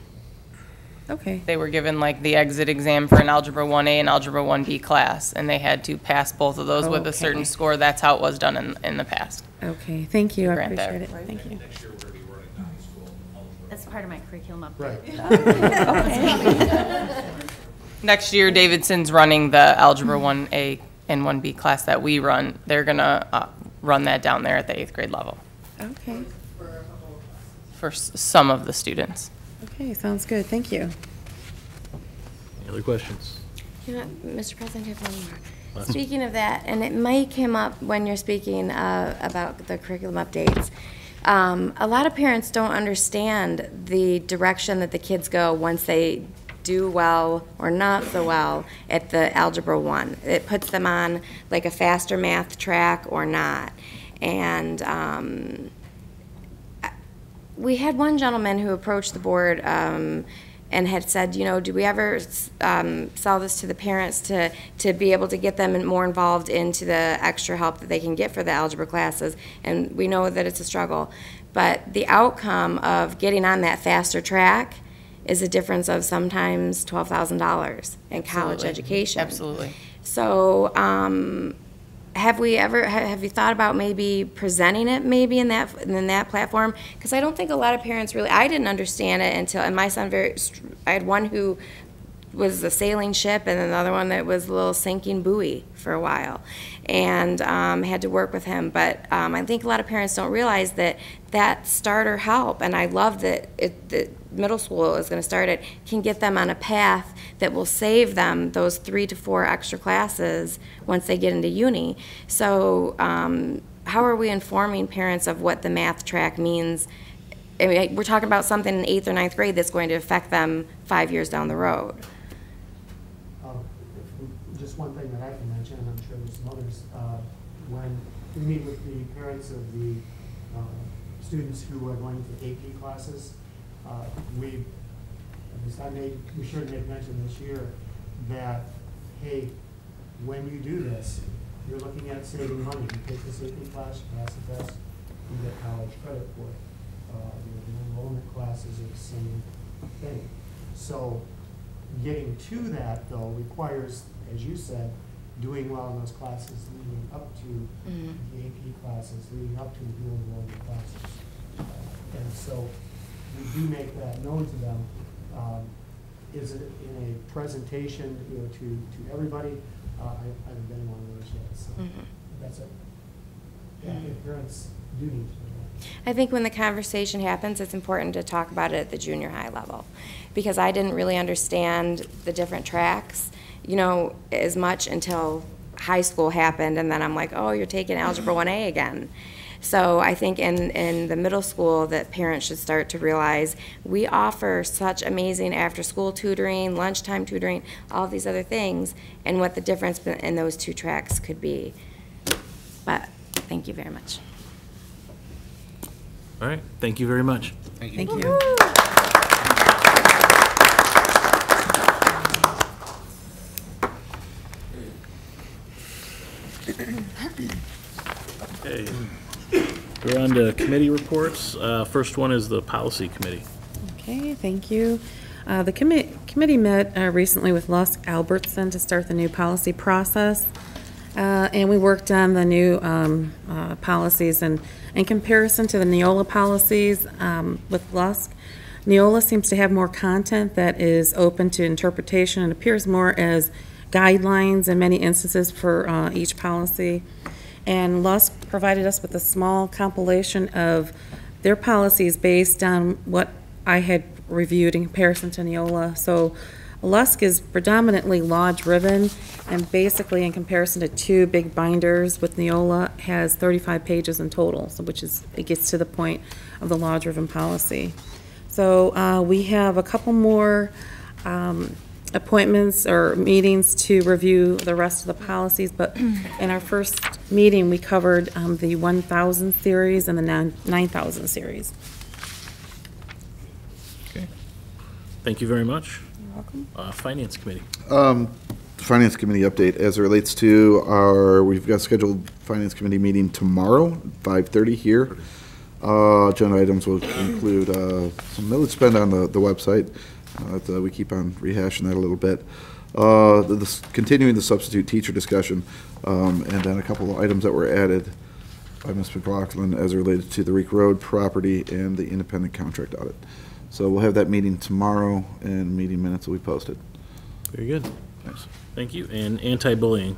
okay. They were given like the exit exam for an Algebra 1A and Algebra 1B class, and they had to pass both of those with a certain Okay. score. That's how it was done in the past. Okay, thank you, I Grant that. appreciate it, thank you. That's part of my curriculum update. Right. Next year, Davidson's running the Algebra 1A and 1B class that we run. They're gonna run that down there at the 8th grade level Okay, for some of the students. okay, sounds good, thank you. Any other questions? You know what, Mr. President, I have one more. Speaking of that, and it might come up when you're speaking about the curriculum updates, a lot of parents don't understand the direction that the kids go once they do well or not so well at the Algebra 1. It puts them on like a faster math track or not. And we had one gentleman who approached the board and had said, you know, do we ever sell this to the parents to be able to get them more involved into the extra help that they can get for the algebra classes? And we know that it's a struggle. But the outcome of getting on that faster track is a difference of sometimes $12,000 in college Absolutely. education. Absolutely. So have you thought about maybe presenting it maybe in that platform? Because I don't think a lot of parents really, I didn't understand it until, and my son I had one who was a sailing ship and another one that was a little sinking buoy for a while, and had to work with him. But I think a lot of parents don't realize that starter help, and I love that the middle school is going to start it, can get them on a path that will save them those 3 to 4 extra classes once they get into uni. So how are we informing parents of what the math track means? I mean, we're talking about something in 8th or 9th grade that's going to affect them 5 years down the road. Just one thing that I can mention, and I'm sure there's some others, when we meet with the parents of the students who are going to AP classes, we should make mention this year that, hey, when you do this, you're looking at saving money. You take this AP class, you pass the test, you get college credit for it. The enrollment classes are the same thing. So getting to that, though, requires, as you said, doing well in those classes leading up to the AP classes, leading up to the dual enrollment classes. And so we do make that known to them. Is it in a presentation, you know, to everybody? I haven't been in one of those yet, so that's it. Yeah, I think parents do need to know that. I think when the conversation happens, it's important to talk about it at the junior high level, because I didn't really understand the different tracks, you know, as much until high school happened, and then I'm like, oh, you're taking Algebra 1A again. So I think in the middle school that parents should start to realize we offer such amazing after-school tutoring, lunchtime tutoring, all these other things, and what the difference in those two tracks could be. But thank you very much. All right, thank you very much. Thank you. Okay. We're on to committee reports. First one is the policy committee. Okay, thank you. The committee met recently with Lusk Albertson to start the new policy process. And we worked on the new policies, and in comparison to the Neola policies with Lusk, Neola seems to have more content that is open to interpretation and appears more as guidelines in many instances for each policy. And Lusk provided us with a small compilation of their policies based on what I had reviewed in comparison to Neola. So Lusk is predominantly law-driven, and basically in comparison to two big binders with Neola has 35 pages in total, so it gets to the point of the law-driven policy. So we have a couple more appointments or meetings to review the rest of the policies, but in our first meeting we covered the 1000 series and the 9000 series. Okay. Thank you very much. You're welcome. Finance committee. Finance committee update as it relates to we've got scheduled finance committee meeting tomorrow, 5:30 here. Agenda items will include some millage spend on the website. We keep on rehashing that a little bit. Continuing the substitute teacher discussion, and then a couple of items that were added by Ms. McLaughlin as it related to the Reek Road property and the independent contract audit. So we'll have that meeting tomorrow, and meeting minutes will be posted. Very good. Thank you. And anti-bullying.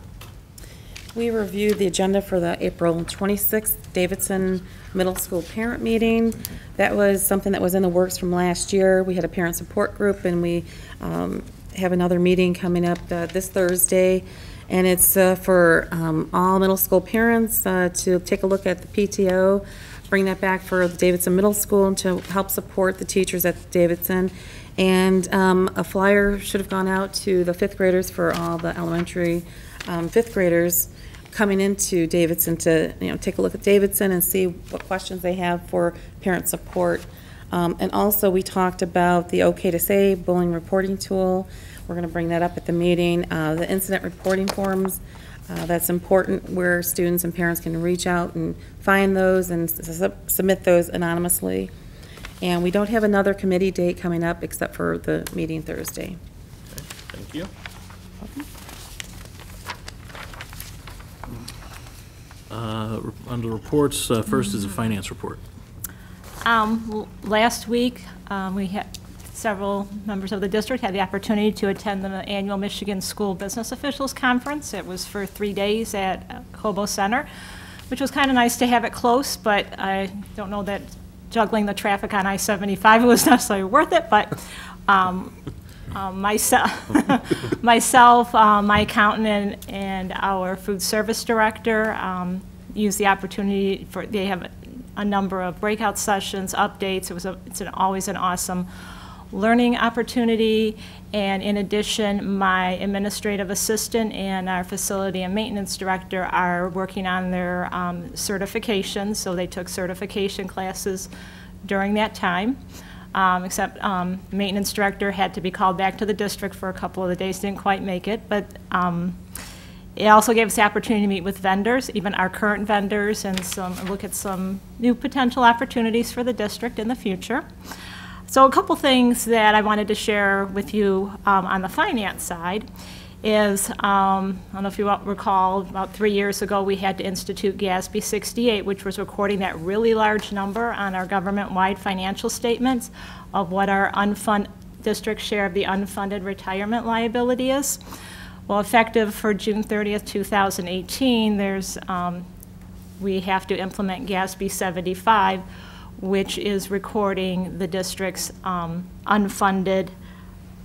We reviewed the agenda for the April 26th Davidson Middle School parent meeting. That was something that was in the works from last year. We had a parent support group, and we have another meeting coming up this Thursday. And it's for all middle school parents to take a look at the PTO, bring that back for the Davidson Middle School, and to help support the teachers at Davidson. And a flyer should have gone out to the fifth graders for all the elementary fifth graders coming into Davidson to take a look at Davidson and see what questions they have for parent support. And also we talked about the OK to Say bullying reporting tool. We're going to bring that up at the meeting. The incident reporting forms, that's important, where students and parents can reach out and find those and submit those anonymously. And we don't have another committee date coming up except for the meeting Thursday. Okay, thank you. Under reports, first is a finance report. Last week, we had several members of the district had the opportunity to attend the annual Michigan School Business Officials Conference. It was for 3 days at Hobo Center, which was kind of nice to have it close, but I don't know that juggling the traffic on I-75 was necessarily worth it, but myself, my accountant, and our food service director used the opportunity they have a number of breakout sessions, updates. It's always an awesome learning opportunity. And in addition, my administrative assistant and our facility and maintenance director are working on their certifications. So they took certification classes during that time. Except maintenance director had to be called back to the district for a couple of the days, didn't quite make it. But it also gave us the opportunity to meet with vendors, even our current vendors, and look at some new potential opportunities for the district in the future. So a couple things that I wanted to share with you on the finance side is, I don't know if you recall, about 3 years ago we had to institute GASB 68, which was recording that really large number on our government-wide financial statements of what our district share of the unfunded retirement liability is. Well, effective for June 30th, 2018, we have to implement GASB 75, which is recording the district's unfunded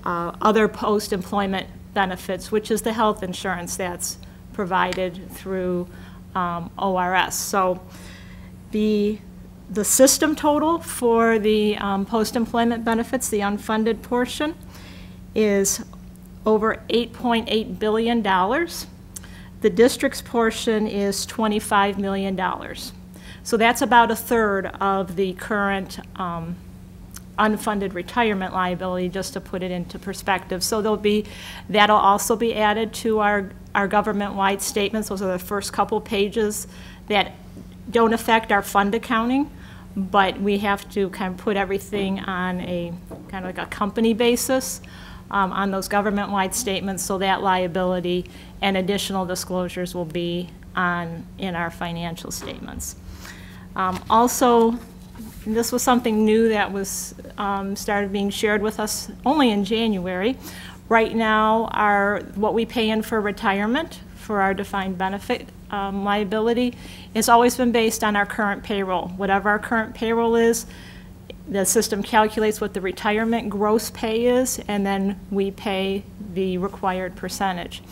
other post-employment benefits, which is the health insurance that's provided through ORS. So the system total for the post-employment benefits, the unfunded portion, is over $8.8 billion. The district's portion is $25 million. So that's about a third of the current unfunded retirement liability, just to put it into perspective. So that'll also be added to our government-wide statements. Those are the first couple pages that don't affect our fund accounting, but we have to kind of put everything on a kind of like a company basis on those government-wide statements, so that liability and additional disclosures will be in our financial statements. Also, this was something new that was started being shared with us only in January. Right now, what we pay in for retirement for our defined benefit liability has always been based on our current payroll. Whatever our current payroll is, the system calculates what the retirement gross pay is, and then we pay the required percentage.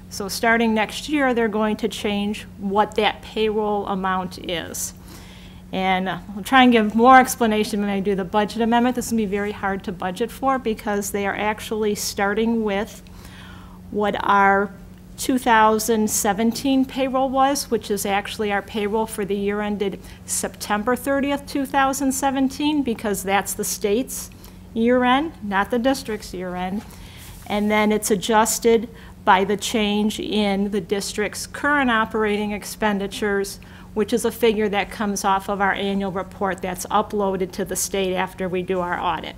So starting next year, they're going to change what that payroll amount is. And I'll try and give more explanation when I do the budget amendment. This will be very hard to budget for because they are actually starting with what our 2017 payroll was, which is actually our payroll for the year ended September 30th, 2017, because that's the state's year end, not the district's year end. And then it's adjusted by the change in the district's current operating expenditures, which is a figure that comes off of our annual report that's uploaded to the state after we do our audit.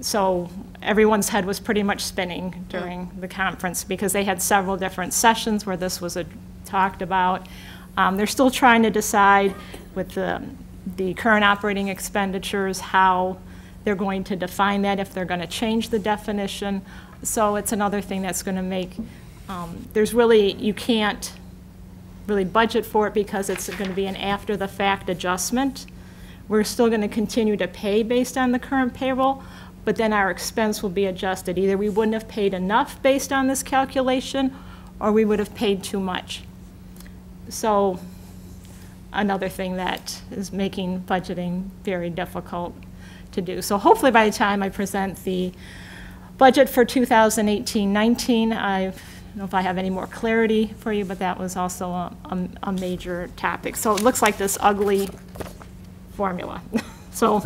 So everyone's head was pretty much spinning during the conference because they had several different sessions where this was talked about. They're still trying to decide with the current operating expenditures how they're going to define that, if they're going to change the definition. So it's another thing that's going to make, you can't really budget for it because it's going to be an after-the-fact adjustment. We're still going to continue to pay based on the current payroll, but then our expense will be adjusted. Either we wouldn't have paid enough based on this calculation, or we would have paid too much. So another thing that is making budgeting very difficult to do. So hopefully by the time I present the budget for 2018-19, I don't know if I have any more clarity for you, but that was also a major topic. So it looks like this ugly formula. So,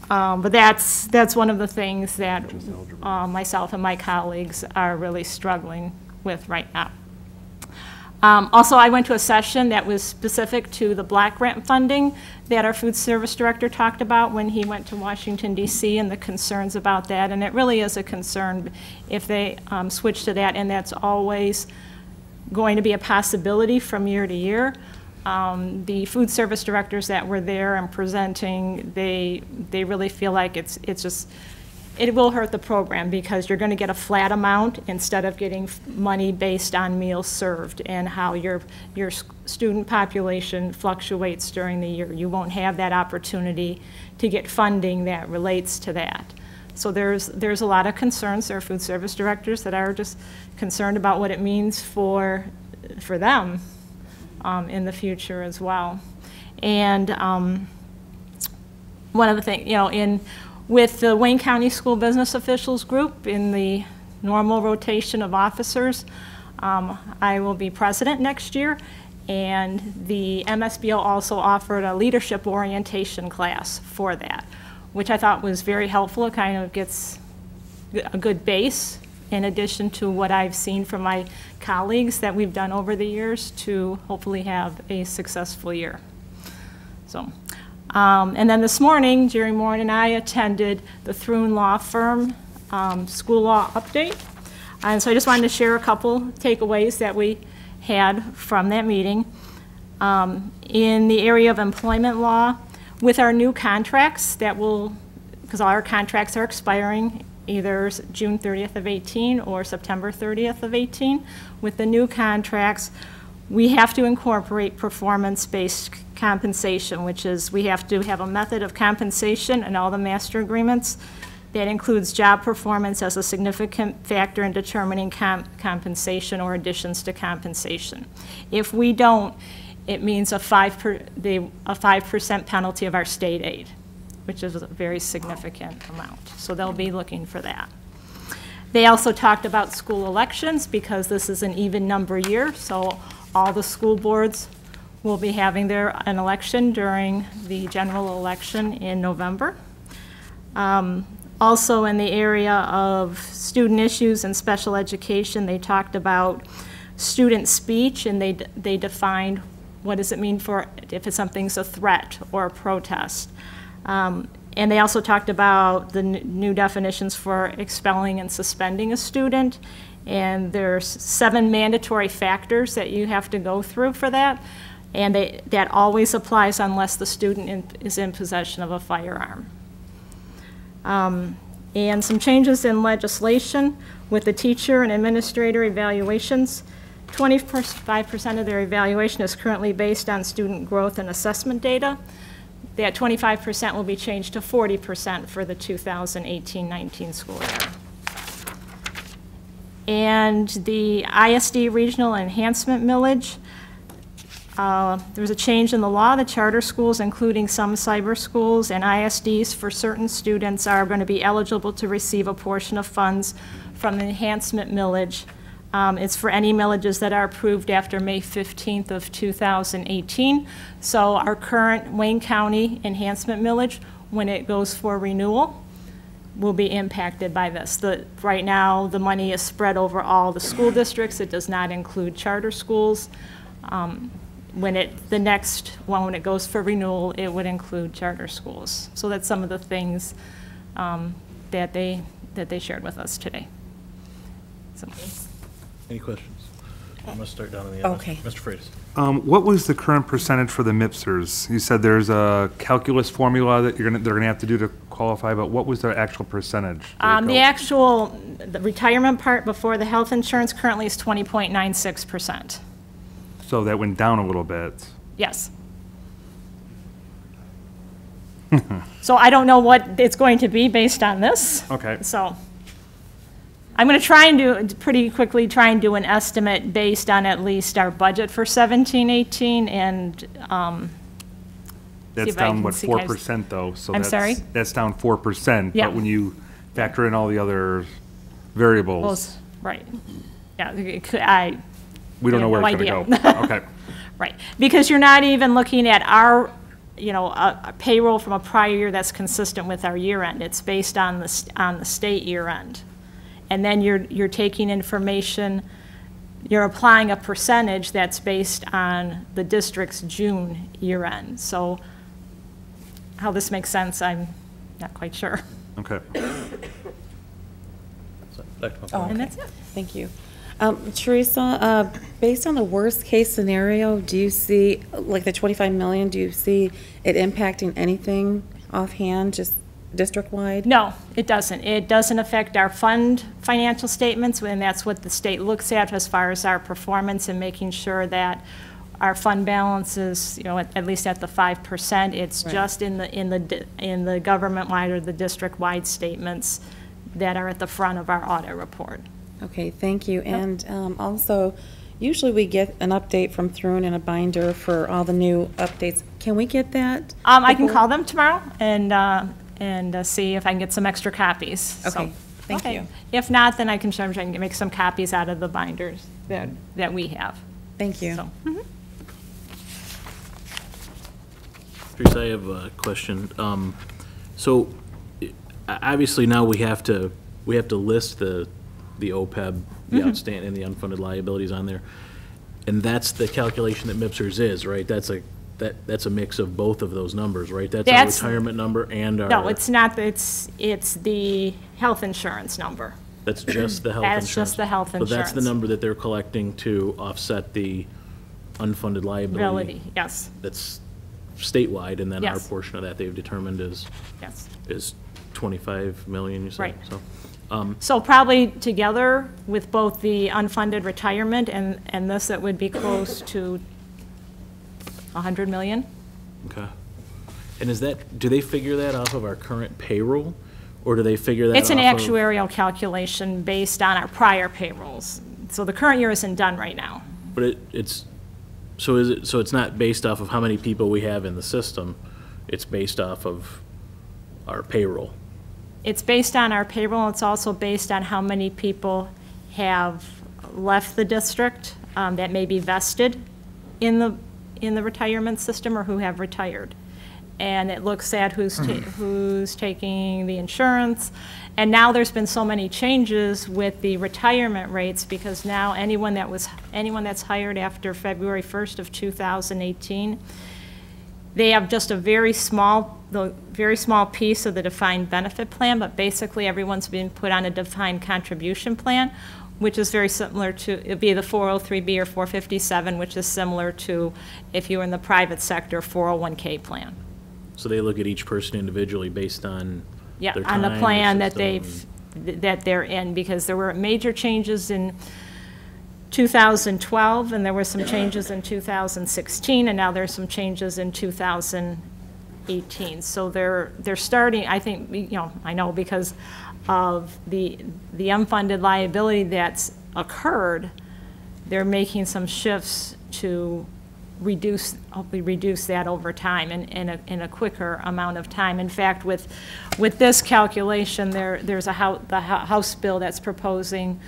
but that's one of the things that myself and my colleagues are really struggling with right now. Also, I went to a session that was specific to the block grant funding that our food service director talked about when he went to Washington, D.C., and the concerns about that. And it really is a concern if they switch to that, and that's always going to be a possibility from year to year. The food service directors that were there and presenting, they really feel like it will hurt the program because you're going to get a flat amount instead of getting money based on meals served and how your student population fluctuates during the year. You won't have that opportunity to get funding that relates to that. So there's a lot of concerns. There are food service directors that are just concerned about what it means for them in the future as well. And one of the things, with the Wayne County School Business Officials Group in the normal rotation of officers, I will be president next year, and the MSBO also offered a leadership orientation class for that, which I thought was very helpful. It kind of gets a good base in addition to what I've seen from my colleagues that we've done over the years to hopefully have a successful year. So. And then this morning, Jerry Moore and I attended the Thrun Law Firm School Law Update. And so I just wanted to share a couple takeaways that we had from that meeting. In the area of employment law, with our new contracts because all our contracts are expiring either June 30th of 18 or September 30th of 18, with the new contracts, we have to incorporate performance-based compensation, which is we have to have a method of compensation in all the master agreements that includes job performance as a significant factor in determining compensation or additions to compensation. If we don't, it means a 5% penalty of our state aid, which is a very significant amount. So they'll be looking for that. They also talked about school elections because this is an even number year, so all the school boards will be having an election during the general election in November. Also in the area of student issues and special education, they talked about student speech, and they defined what does it mean if something's a threat or a protest. And they also talked about the new definitions for expelling and suspending a student. And there's 7 mandatory factors that you have to go through for that. And that always applies unless the student is in possession of a firearm. And some changes in legislation with the teacher and administrator evaluations. 25% of their evaluation is currently based on student growth and assessment data. That 25% will be changed to 40% for the 2018-19 school year. And the ISD regional enhancement millage, there was a change in the law. The charter schools, including some cyber schools and ISDs for certain students, are going to be eligible to receive a portion of funds from the enhancement millage. It's for any millages that are approved after May 15th of 2018. So our current Wayne County enhancement millage, when it goes for renewal, will be impacted by this. Right now, the money is spread over all the school districts. It does not include charter schools. When it goes for renewal, it would include charter schools. So that's some of the things that they shared with us today. So. Any questions? I'm going to start down on the end. Okay. Mr. Freitas. What was the current percentage for the MIPSers? You said there's a calculus formula that they're gonna have to do to qualify, but what was the actual percentage? The retirement part before the health insurance currently is 20.96%. So that went down a little bit. Yes. So I don't know what it's going to be based on this. Okay. So I'm going to try and pretty quickly do an estimate based on at least our budget for 17-18 and that's down, what, 4% though? So I'm sorry? That's down 4%. Yeah. But when you factor in all the other variables. Right. Yeah, we don't know where it's going to go. Okay. Right. Because you're not even looking at our, a payroll from a prior year that's consistent with our year end. It's based on the state year end. And then you're taking information, you're applying a percentage that's based on the district's June year end. So how this makes sense, I'm not quite sure. Okay. And that's it. Thank you. Teresa, based on the worst case scenario, do you see, like the 25 million, do you see it impacting anything offhand, just district-wide? No, it doesn't. It doesn't affect our fund financial statements, and that's what the state looks at as far as our performance and making sure that our fund balance is, at least at the 5%. It's right. Just in the government-wide or the district-wide statements that are at the front of our audit report. Okay, thank you. Yep. And also, usually we get an update from Thrun in a binder for all the new updates. Can we get that? I can call them tomorrow and see if I can get some extra copies. Okay, so, thank you. If not, then I can try and make some copies out of the binders that we have. Thank you. So, Teresa, I have a question. So obviously now we have to list the OPEB, the outstanding and the unfunded liabilities on there, and that's the calculation that MIPSers is, right? That's a mix of both of those numbers, right? That's our retirement number and our. No, it's not. It's the health insurance number. That's just the health insurance. That's just the health insurance. But that's the number that they're collecting to offset the unfunded liability. Yes. That's statewide, and then our yes. portion of that they've determined is yes. is 25 million. You said right. So. So probably together with both the unfunded retirement and this, it would be close to 100 million. Okay. And do they figure that off of our current payroll, or do they figure that It's an off actuarial calculation based on our prior payrolls. So the current year isn't done right now. But so it's not based off of how many people we have in the system, it's based off of our payroll. It's based on our payroll. It's also based on how many people have left the district that may be vested in in the retirement system or who have retired. And it looks at who's taking the insurance. And now there's been so many changes with the retirement rates, because now anyone that's hired after February 1st of 2018, they have just a very small piece of the defined benefit plan, but basically everyone's been put on a defined contribution plan, which is very similar to, it'd be the 403B or 457, which is similar to if you were in the private sector 401K plan. So they look at each person individually based on Yeah, their on the time, plan their that system, that they're in, because there were major changes in 2012, and there were some changes in 2016, and now there's some changes in 2018. So they're starting, I think, I know because of the unfunded liability that's occurred, they're making some shifts to hopefully reduce that over time in a quicker amount of time. In fact, with this calculation, there's the House bill that's proposing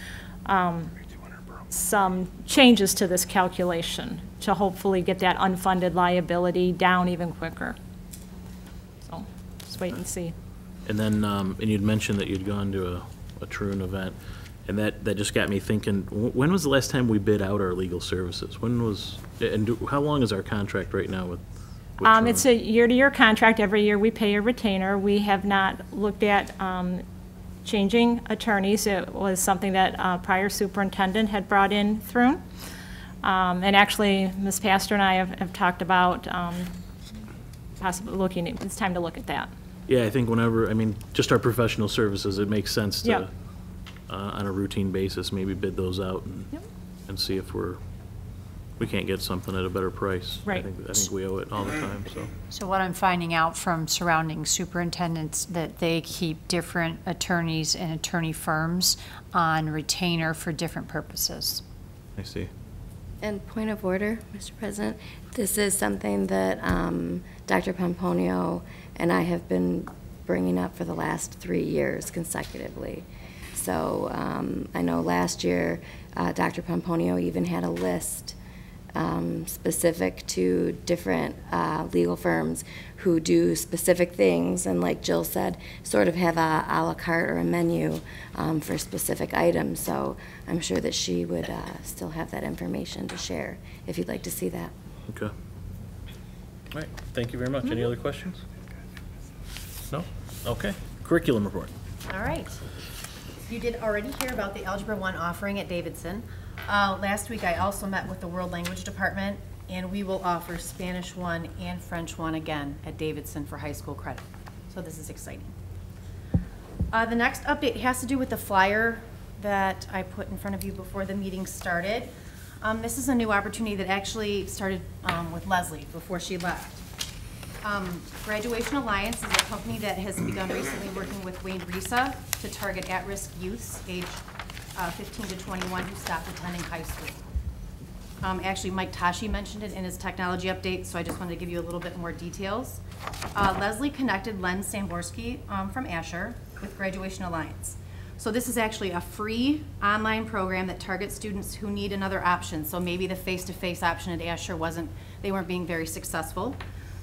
some changes to this calculation to hopefully get that unfunded liability down even quicker. So just wait and see. And then, and you'd mentioned that you'd gone to a Troon event, and that just got me thinking, when was the last time we bid out our legal services? When was, how long is our contract right now with Troon? It's a year-to-year contract. Every year we pay a retainer. We have not looked at changing attorneys. It was something that prior superintendent had brought in through. And actually, Ms. Pastor and I have talked about possibly looking, it's time to look at that. Yeah, I think whenever, just our professional services, it makes sense to, Yep. On a routine basis, maybe bid those out and see if we can't get something at a better price. Right. I think we owe it all the time, so. So what I'm finding out from surrounding superintendents, that they keep different attorneys and attorney firms on retainer for different purposes. I see. And point of order, Mr. President, this is something that Dr. Pomponio and I have been bringing up for the last 3 years consecutively. So I know last year Dr. Pomponio even had a list specific to different legal firms who do specific things, and like Jill said, sort of have a la carte or a menu for specific items. So I'm sure that she would still have that information to share if you'd like to see that. Okay. All right, thank you very much. Any other questions? No? Okay. Curriculum report. All right. You did already hear about the Algebra 1 offering at Davidson. Last week I also met with the World Language Department, and we will offer Spanish 1 and French 1 again at Davidson for high school credit. So this is exciting. The next update has to do with the flyer that I put in front of you before the meeting started. This is a new opportunity that actually started with Leslie before she left. Graduation Alliance is a company that has begun recently working with Wayne Risa to target at-risk youths age 15 to 21 who stopped attending high school. Actually, Mike Tashi mentioned it in his technology update, so I just wanted to give you a little bit more details. Leslie connected Len Samborski from Asher with Graduation Alliance. So this is actually a free online program that targets students who need another option. So maybe the face-to-face option at Asher they weren't being very successful.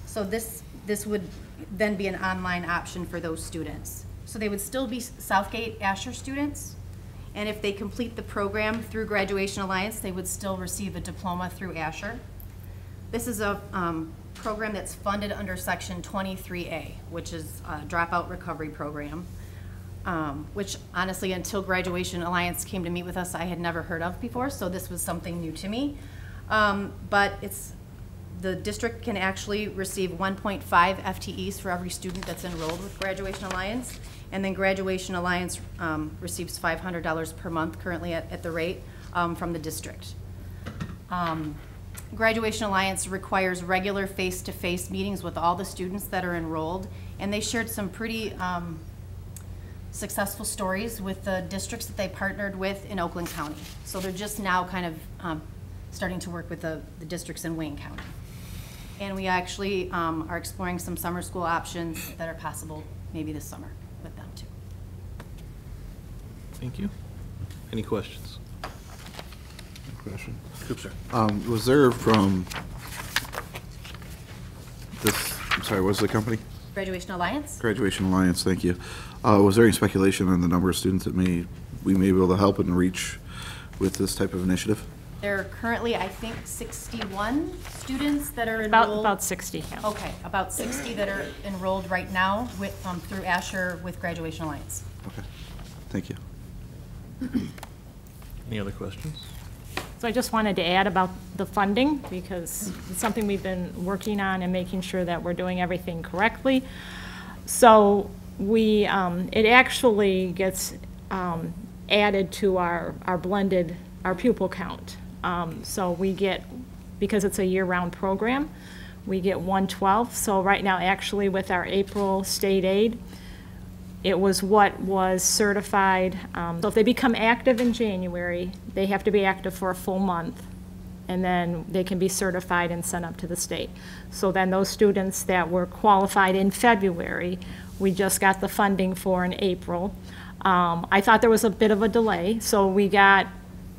So this would then be an online option for those students. So they would still be Southgate Asher students, and if they complete the program through Graduation Alliance, they would still receive a diploma through Asher. This is a program that's funded under Section 23A, which is a dropout recovery program, which honestly, until Graduation Alliance came to meet with us, I had never heard of before, so this was something new to me. But the district can actually receive 1.5 FTEs for every student that's enrolled with Graduation Alliance. And then Graduation Alliance receives $500 per month currently at the rate from the district. Graduation Alliance requires regular face-to-face meetings with all the students that are enrolled, and they shared some pretty successful stories with the districts that they partnered with in Oakland County. So they're just now kind of starting to work with the districts in Wayne County. And we actually are exploring some summer school options that are possible maybe this summer with them too. Thank you. Any questions? Question. Coopser. Was there from sorry, what was the company? Graduation Alliance? Graduation Alliance, thank you. Was there any speculation on the number of students that we may be able to help and reach with this type of initiative? There are currently, I think, 61 students that are About enrolled. 60, yeah. Okay, about 60 that are enrolled right now with, through Asher with Graduation Alliance. Okay, thank you. Any other questions? So I just wanted to add about the funding, because it's something we've been working on and making sure that we're doing everything correctly. So we, it actually gets added to our blended, our pupil count. So we get, because it's a year-round program, we get 1/12. So right now, actually, with our April state aid, it was what was certified. So if they become active in January, they have to be active for a full month, and then they can be certified and sent up to the state. So then those students that were qualified in February, we just got the funding for in April. I thought there was a bit of a delay, so we got,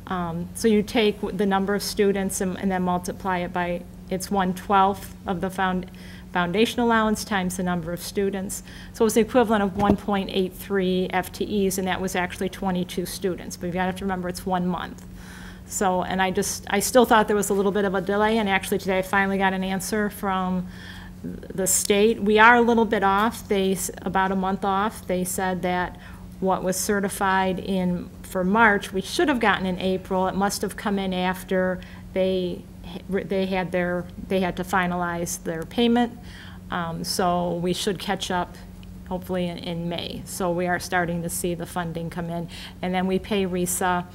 so you take the number of students and then multiply it by, it's 1/12 of the foundation allowance times the number of students. So it was the equivalent of 1.83 FTEs, and that was actually 22 students. But you have to remember, it's 1 month. So, and I still thought there was a little bit of a delay, and actually today I finally got an answer from the state. We are a little bit off. About a month off. They said that what was certified for March, we should have gotten in April. It must have come in after they had to finalize their payment. So we should catch up hopefully in May. So we are starting to see the funding come in. And then we pay RISA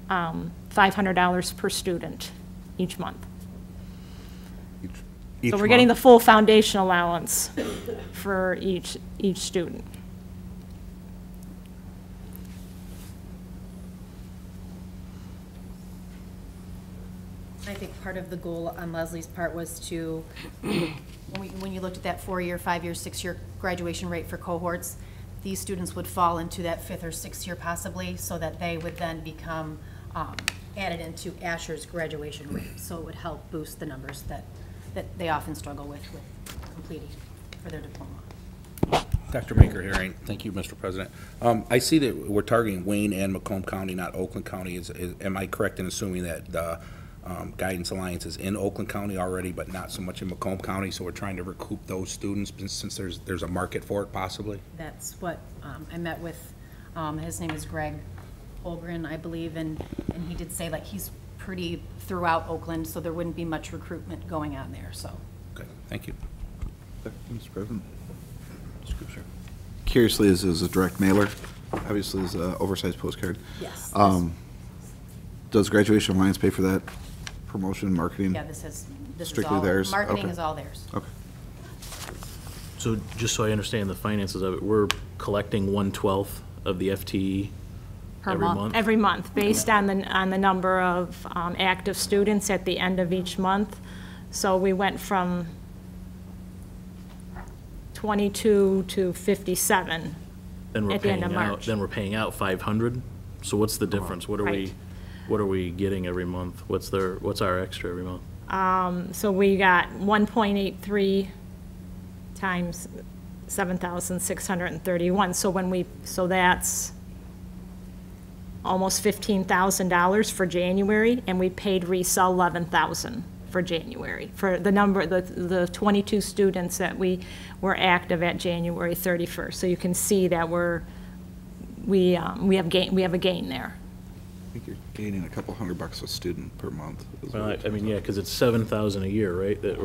$500 per student each month. Each So we're getting the month? full foundation allowance for each student. I think part of the goal on Leslie's part was to, when you looked at that 4-year, 5-year, 6-year graduation rate for cohorts, these students would fall into that 5th or 6th year possibly, so that they would then become added into Asher's graduation rate. So it would help boost the numbers that they often struggle with completing for their diploma. Dr. Baker Herring, thank you, Mr. President. I see that we're targeting Wayne and Macomb County, not Oakland County. Am I correct in assuming that the Guidance Alliance is in Oakland County already, but not so much in Macomb County, so we're trying to recoup those students since there's a market for it possibly? That's what I met with, his name is Greg Holgren, I believe, and he did say like he's pretty throughout Oakland, so there wouldn't be much recruitment going on there, so. Okay, thank you. Mr. President. Curiously, this is a direct mailer. Obviously, it's an oversized postcard. Yes. Does Graduation Alliance pay for that promotion, marketing? Yeah, this is Strictly all, theirs? marketing Okay. is all theirs. Okay. So just so I understand the finances of it, we're collecting 1/12 of the FTE every month? Every month, based on the number of active students at the end of each month. So we went from 22 to 57 Then we're at the end paying of out, March. then we're paying out 500? So what's the difference? Right. What are we getting every month? What's our extra every month? So we got 1.83 times 7,631. So that's almost $15,000 for January, and we paid RISA $11,000 for January, for the 22 students that we were active at January 31st. So you can see that we have a gain there. I think you're gaining a couple $100 a student per month. Well, I mean, yeah, because it's 7,000 a year, right? That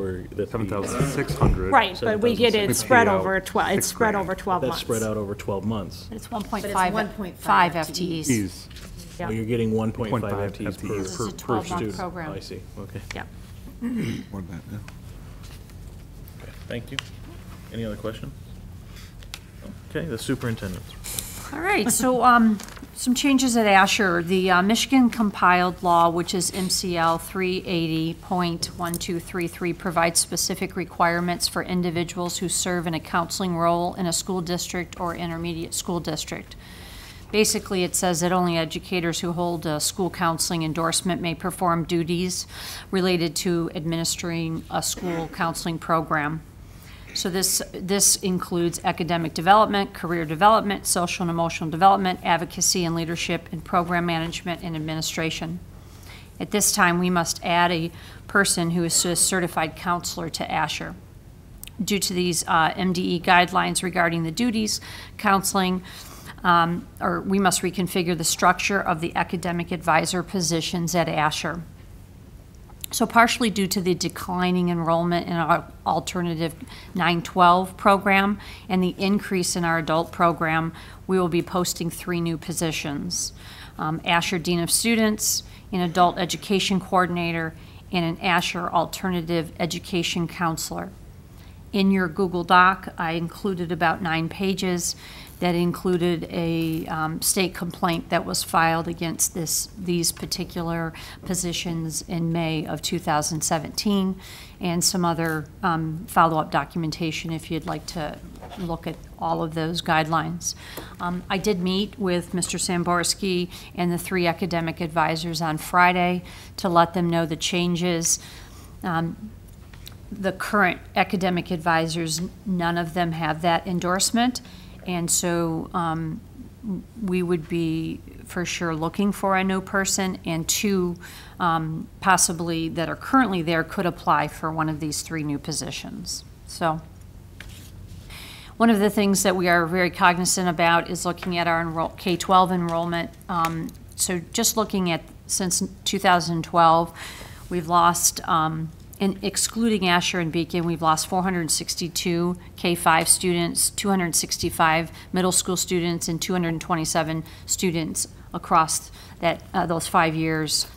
7,600. Right, but we get it spread over 12, it's spread over 12 That's months. spread out over 12 months. It's But it's 1.5 FTEs. Fees. Yeah. Oh, you're getting 1.5 1.5 FTEs per FTEs. This is a per 12-month student. program. Oh, I see, okay. Yeah. More than that, yeah. Okay, thank you. Any other questions? Okay, the superintendent. All right, so some changes at Asher. The Michigan compiled law, which is MCL 380.1233, provides specific requirements for individuals who serve in a counseling role in a school district or intermediate school district. Basically, it says that only educators who hold a school counseling endorsement may perform duties related to administering a school counseling program. So this includes academic development, career development, social and emotional development, advocacy and leadership, and program management and administration. At this time, we must add a person who is a certified counselor to Asher. Due to these MDE guidelines regarding the duties, counseling, or we must reconfigure the structure of the academic advisor positions at Asher. So partially due to the declining enrollment in our alternative 912 program and the increase in our adult program, we will be posting 3 new positions. Asher Dean of Students, an adult education coordinator, and an Asher alternative education counselor. In your Google Doc, I included about 9 pages that included a state complaint that was filed against these particular positions in May of 2017, and some other follow-up documentation if you'd like to look at all of those guidelines. I did meet with Mr. Samborski and the 3 academic advisors on Friday to let them know the changes. The current academic advisors, none of them have that endorsement, and so we would be for sure looking for a new person, and 2 possibly that are currently there could apply for one of these 3 new positions. So one of the things that we are very cognizant about is looking at our K-12 enrollment. So just looking at since 2012, we've lost and excluding Asher and Beacon, we've lost 462 K-5 students, 265 middle school students, and 227 students across those 5 years.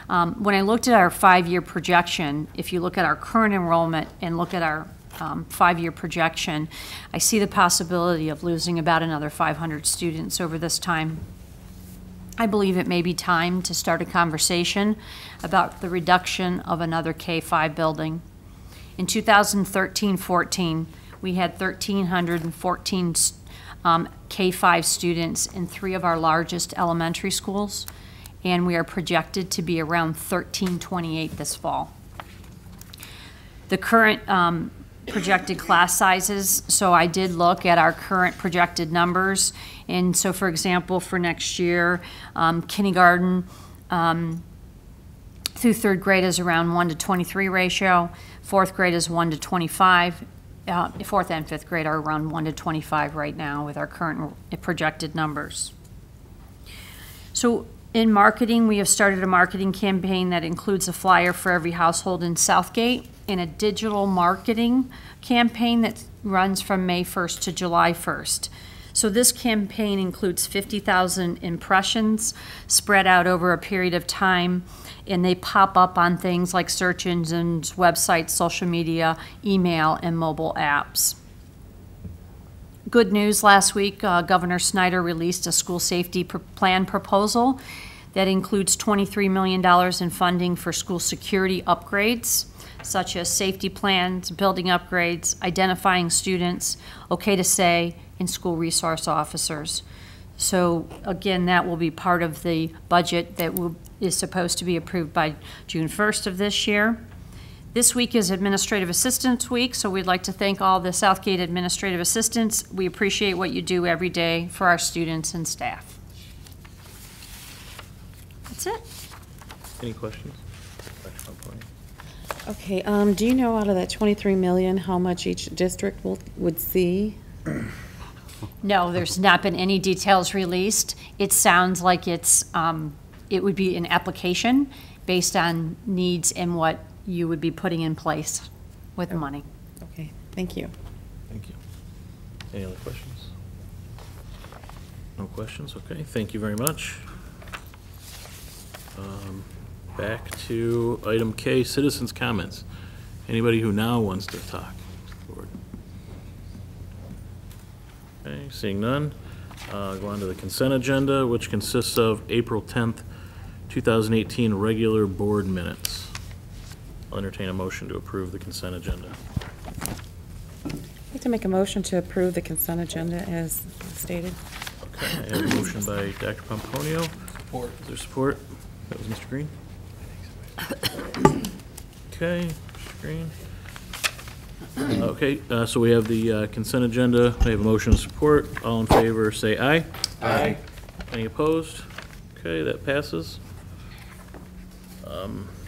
When I looked at our 5-year projection, if you look at our current enrollment and look at our 5-year projection, I see the possibility of losing about another 500 students over this time. I believe it may be time to start a conversation about the reduction of another K-5 building. In 2013-14, we had 1,314 K-5 students in 3 of our largest elementary schools, and we are projected to be around 1,328 this fall. The current projected class sizes, so I did look at our current projected numbers, and so for example, for next year, kindergarten through 3rd grade is around 1 to 23 ratio, 4th grade is 1 to 25, 4th and 5th grade are around 1 to 25 right now with our current projected numbers. So in marketing, we have started a marketing campaign that includes a flyer for every household in Southgate and a digital marketing campaign that runs from May 1st to July 1st. So this campaign includes 50,000 impressions spread out over a period of time, and they pop up on things like search engines, websites, social media, email, and mobile apps. Good news, last week, Governor Snyder released a school safety plan proposal that includes $23 million in funding for school security upgrades, such as safety plans, building upgrades, identifying students, okay to say, and school resource officers. So again, that will be part of the budget that is supposed to be approved by June 1st of this year. This week is Administrative Assistants Week, so we'd like to thank all the Southgate administrative assistants. We appreciate what you do every day for our students and staff. That's it. Any questions? Okay, do you know out of that 23 million, how much each district would see? No, there's not been any details released. It sounds like it would be an application based on needs and what you would be putting in place with money. Okay, thank you. Thank you. Any other questions? No questions? Okay, thank you very much. Back to item K, citizens' comments. Anybody who now wants to talk? Okay, seeing none, go on to the consent agenda, which consists of April 10th, 2018 regular board minutes. I'll entertain a motion to approve the consent agenda. I'd like to make a motion to approve the consent agenda as stated. Okay, I have a motion by Dr. Pomponio. Support. Is there support? That was Mr. Green? Okay, Mr. Green. Okay, so we have the consent agenda. We have a motion of support. All in favor, say aye. Aye. Any opposed? Okay, that passes.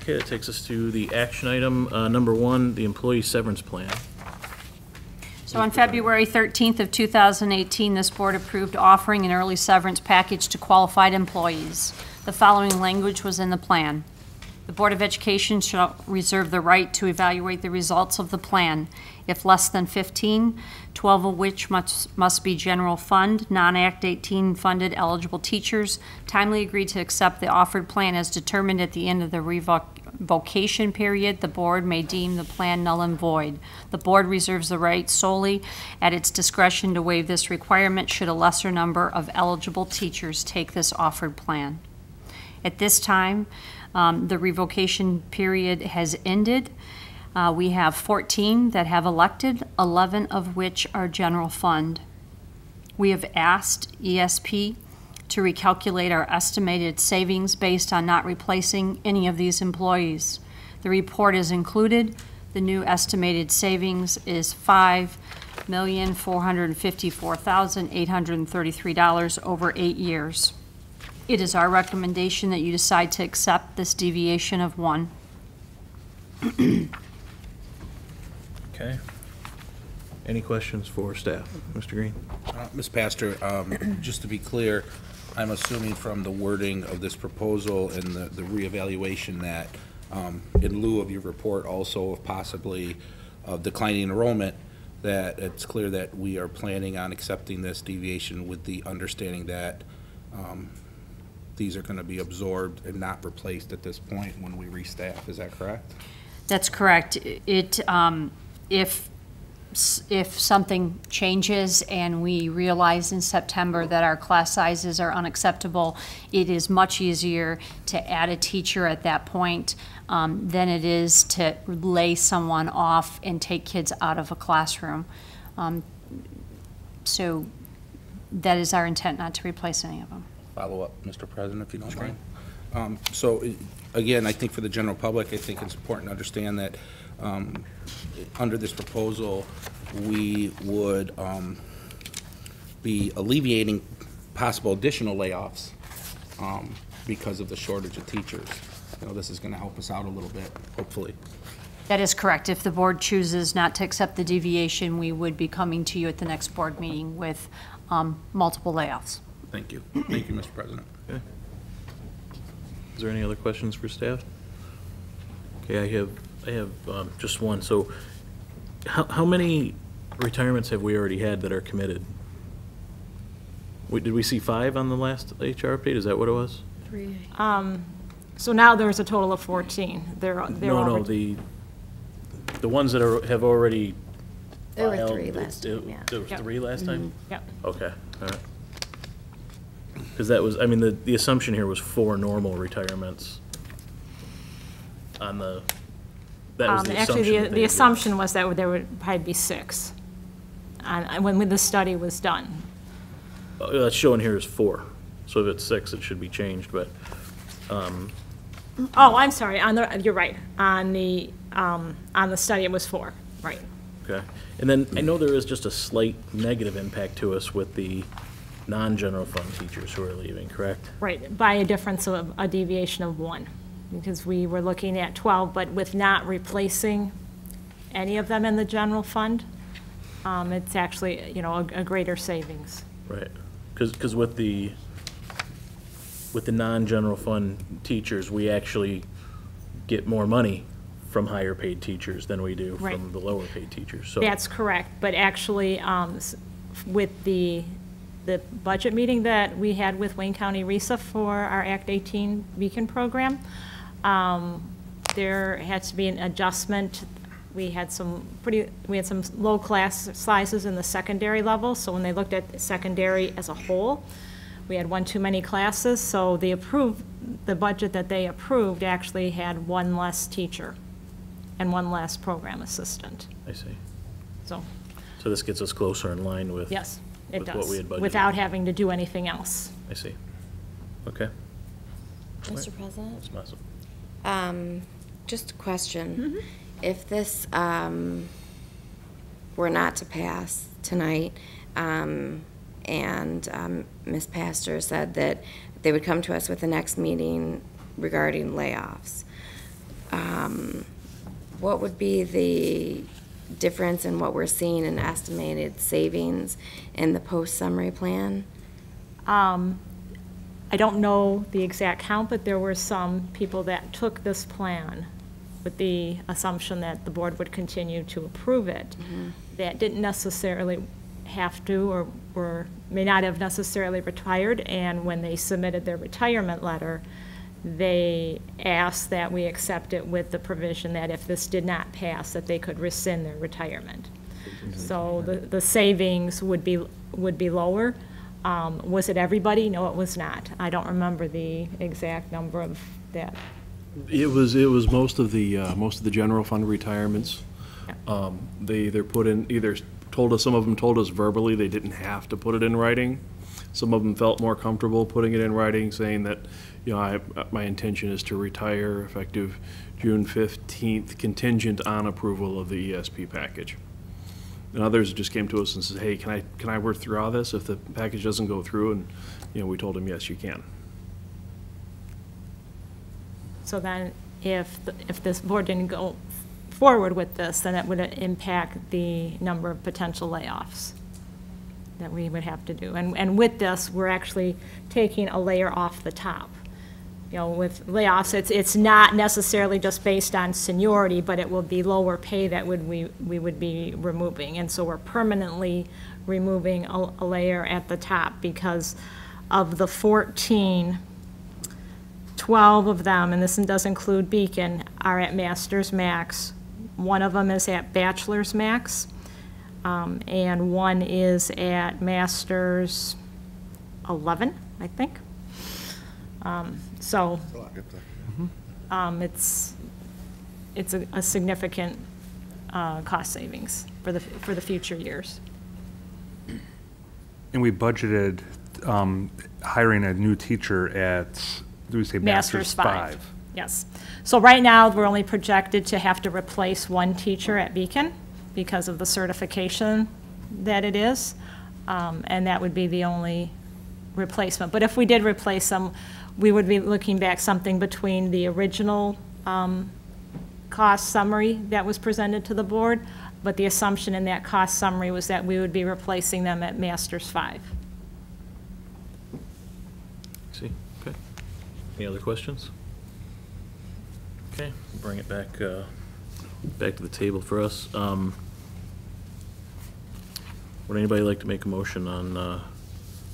Okay, that takes us to the action item, number 1, the employee severance plan. So on February 13th of 2018, this board approved offering an early severance package to qualified employees. The following language was in the plan. The Board of Education shall reserve the right to evaluate the results of the plan. If less than 15, 12 of which must be general fund, non-Act 18 funded eligible teachers, timely agree to accept the offered plan as determined at the end of the revocation period, the board may deem the plan null and void. The board reserves the right solely at its discretion to waive this requirement should a lesser number of eligible teachers take this offered plan. At this time, the revocation period has ended. We have 14 that have elected, 11 of which are general fund. We have asked ESP to recalculate our estimated savings based on not replacing any of these employees. The report is included. The new estimated savings is $5,454,833 over 8 years. It is our recommendation that you decide to accept this deviation of 1. Okay. Any questions for staff? Mr. Green? Ms. Pastor, just to be clear, I'm assuming from the wording of this proposal and the reevaluation that in lieu of your report also of possibly declining enrollment, that it's clear that we are planning on accepting this deviation with the understanding that these are going to be absorbed and not replaced at this point when we restaff. Is that correct? That's correct. If something changes and we realize in September that our class sizes are unacceptable, it is much easier to add a teacher at that point than it is to lay someone off and take kids out of a classroom. So that is our intent, not to replace any of them. Follow up, Mr. President, if you don't mind. So again, I think for the general public, I think it's important to understand that under this proposal, we would be alleviating possible additional layoffs because of the shortage of teachers. You know, this is going to help us out a little bit, hopefully. That is correct. If the board chooses not to accept the deviation, we would be coming to you at the next board meeting with multiple layoffs. Thank you. Thank you, Mr. President. Okay. Is there any other questions for staff? Okay, I have just one. So how many retirements have we already had that are committed? Did we see 5 on the last HR update? Is that what it was? 3. So now there's a total of 14. No, the ones that have already There were filed, 3 last time, yeah. There was Yep. 3 last time? Yep. Okay, all right. Because that was, I mean, the assumption here was 4 normal retirements on the, that was the assumption. Actually, that they the did. assumption was that there would probably be 6 when the study was done. That's showing here is 4. So if it's 6, it should be changed, but, Oh, I'm sorry, you're right. On the study, it was 4, right. okay. And then I know there is just a slight negative impact to us with the non-general fund teachers who are leaving, correct? Right, by a difference of a deviation of 1, because we were looking at 12, but with not replacing any of them in the general fund, it's actually, you know, a greater savings. Right, because with the non-general fund teachers, we actually get more money from higher paid teachers than we do Right. from the lower paid teachers, so. That's correct, but actually, with the budget meeting that we had with Wayne County RESA for our Act 18 Beacon program, there had to be an adjustment. We had some low class sizes in the secondary level, so when they looked at secondary as a whole, we had 1 too many classes, so the budget that they approved actually had 1 less teacher and 1 less program assistant. I see. So, So this gets us closer in line with. yes, it with does. what we had budgeted. Without having to do anything else. I see. Okay. Mr. President? Ms. Masso. Just a question. Mm-hmm. If this were not to pass tonight. Ms. Pastor said that they would come to us with the next meeting regarding layoffs. What would be the difference in what we're seeing in estimated savings in the post-summary plan? I don't know the exact count, but there were some people that took this plan with the assumption that the board would continue to approve it, that didn't necessarily have to or may not have necessarily retired, and when they submitted their retirement letter, they asked that we accept it with the provision that if this did not pass, that they could rescind their retirement. So the savings would be lower. Was it everybody? No, it was not. I don't remember the exact number of that. It was most of the general fund retirements. They either some of them told us verbally they didn't have to put it in writing. Some of them felt more comfortable putting it in writing, saying that, my intention is to retire effective June 15th, contingent on approval of the ESP package. And others just came to us and said, hey, can I work through all this if the package doesn't go through? And, we told them, yes, you can. So then if this board didn't go forward with this, then it would impact the number of potential layoffs that we would have to do. And with this, we're actually taking a layer off the top. With layoffs, it's not necessarily just based on seniority, but it will be lower pay that we would be removing. And so we're permanently removing a layer at the top because of the 14, 12 of them, and this does include Beacon, are at master's max. One of them is at bachelor's max, and one is at master's 11, I think. So it's a significant cost savings for the future years. And we budgeted hiring a new teacher at, do we say Master's 5? Yes. So right now, we're only projected to have to replace one teacher at Beacon because of the certification that it is, and that would be the only replacement. But if we did replace them, we would be looking back something between the original cost summary that was presented to the board, but the assumption in that cost summary was that we would be replacing them at Master's 5. See, okay. Any other questions? Okay, we'll bring it back to the table for us. Would anybody like to make a motion on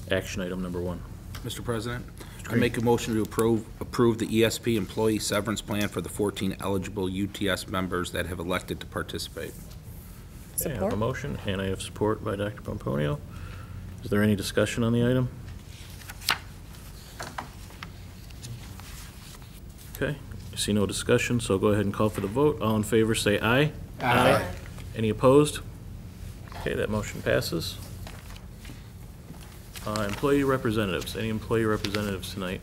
action item number 1? Mr. President, I make a motion to approve the ESP employee severance plan for the 14 eligible UTS members that have elected to participate. Okay, I have a motion, and I have support by Dr. Pomponio. Is there any discussion on the item? Okay, I see no discussion, so go ahead and call for the vote. All in favor, say aye. Aye. Any opposed? Okay, that motion passes. Employee representatives. Any employee representatives tonight?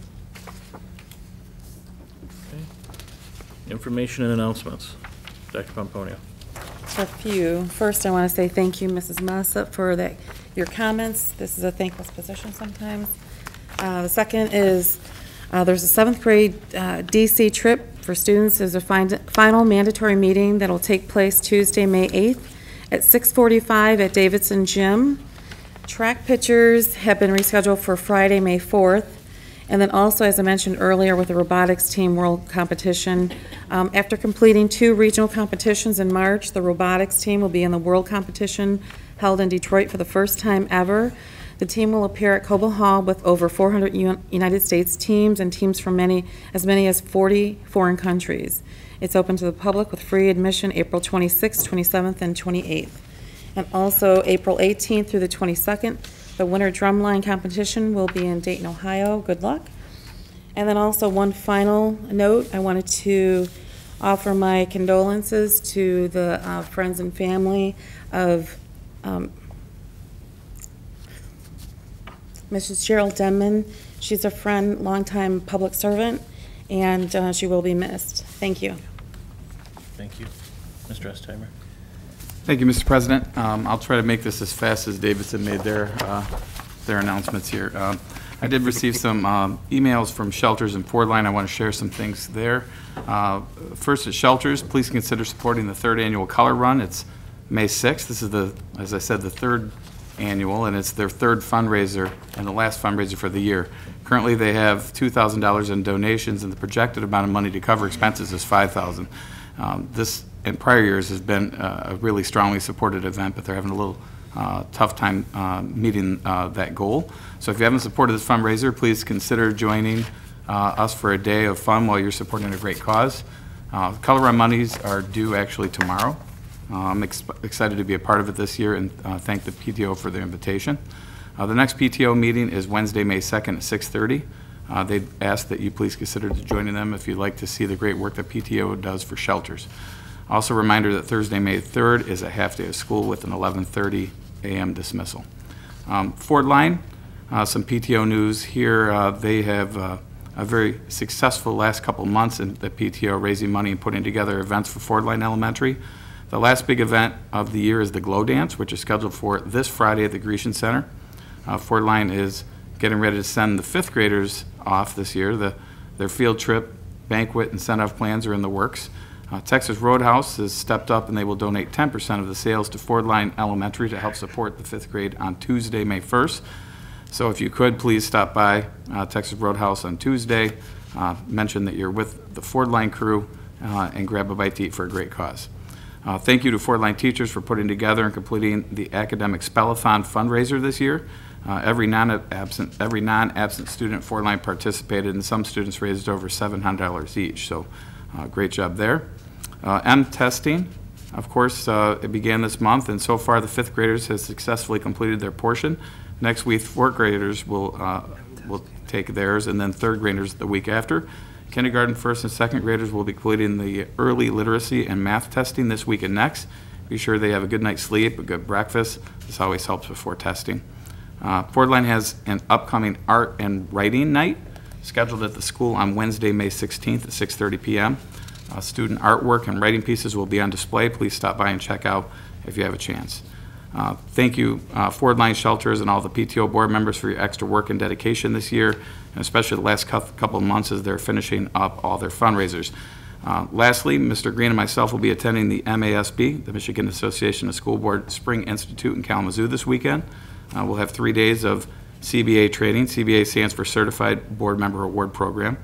Okay. Information and announcements. Dr. Pomponio. A few. First, I want to say thank you, Mrs. Mossop, for your comments. This is a thankless position sometimes. The second is there's a 7th grade DC trip for students. There's a final mandatory meeting that will take place Tuesday, May 8th at 6:45 at Davidson Gym. Track pictures have been rescheduled for Friday, May 4th. And then also, as I mentioned earlier, with the robotics team world competition, after completing 2 regional competitions in March, the robotics team will be in the world competition held in Detroit for the first time ever. The team will appear at Coble Hall with over 400 United States teams and teams from as many as 40 foreign countries. It's open to the public with free admission April 26th, 27th, and 28th. And also April 18th through the 22nd, the winter drumline competition will be in Dayton, Ohio. Good luck. And then also one final note, I wanted to offer my condolences to the friends and family of Mrs. Cheryl Denman. She's a friend, longtime public servant, and she will be missed. Thank you. Thank you. Mr. Estheimer. Thank you, Mr. President. I'll try to make this as fast as Davidson made their announcements here. I did receive some emails from Shelters and Ford Line. I want to share some things there. First, at Shelters, please consider supporting the third annual Color Run. It's May 6th. This is, as I said, the third annual, and it's their third fundraiser and the last fundraiser for the year. Currently, they have $2,000 in donations, and the projected amount of money to cover expenses is $5,000. This, in prior years, has been a really strongly supported event, but they're having a little tough time meeting that goal. So if you haven't supported this fundraiser, please consider joining us for a day of fun while you're supporting a great cause. Color Run monies are due actually tomorrow. I'm excited to be a part of it this year and thank the PTO for their invitation. The next PTO meeting is Wednesday, May 2nd at 6:30. They'd ask that you please consider joining them if you'd like to see the great work that PTO does for Shelters. Also a reminder that Thursday, May 3rd is a half day of school with an 11:30 a.m. dismissal. Ford Line, some PTO news here. They have a very successful last couple months in the PTO raising money and putting together events for Ford Line Elementary. The last big event of the year is the Glow Dance, which is scheduled for this Friday at the Grecian Center. Ford Line is getting ready to send the fifth graders off this year. Their field trip, banquet, and send-off plans are in the works. Texas Roadhouse has stepped up and they will donate 10% of the sales to Ford Line Elementary to help support the fifth grade on Tuesday, May 1st. So if you could, please stop by Texas Roadhouse on Tuesday, mention that you're with the Ford Line crew, and grab a bite to eat for a great cause. Thank you to Ford Line teachers for putting together and completing the Academic Spellathon fundraiser this year. Every non-absent student at Ford Line participated, and some students raised over $700 each, so great job there. M testing, of course, it began this month, and so far the fifth graders have successfully completed their portion. Next week, fourth graders will take theirs, and then third graders the week after. Kindergarten, first, and second graders will be completing the early literacy and math testing this week and next. Be sure they have a good night's sleep, a good breakfast. This always helps before testing. Ford Line has an upcoming art and writing night scheduled at the school on Wednesday, May 16th at 6:30 p.m. Student artwork and writing pieces will be on display. Please stop by and check out if you have a chance. Thank you, Ford Line Shelters and all the PTO board members for your extra work and dedication this year, and especially the last couple of months as they're finishing up all their fundraisers. Lastly, Mr. Green and myself will be attending the MASB, the Michigan Association of School Board Spring Institute in Kalamazoo this weekend. We'll have 3 days of CBA training. CBA stands for Certified Board Member Award Program.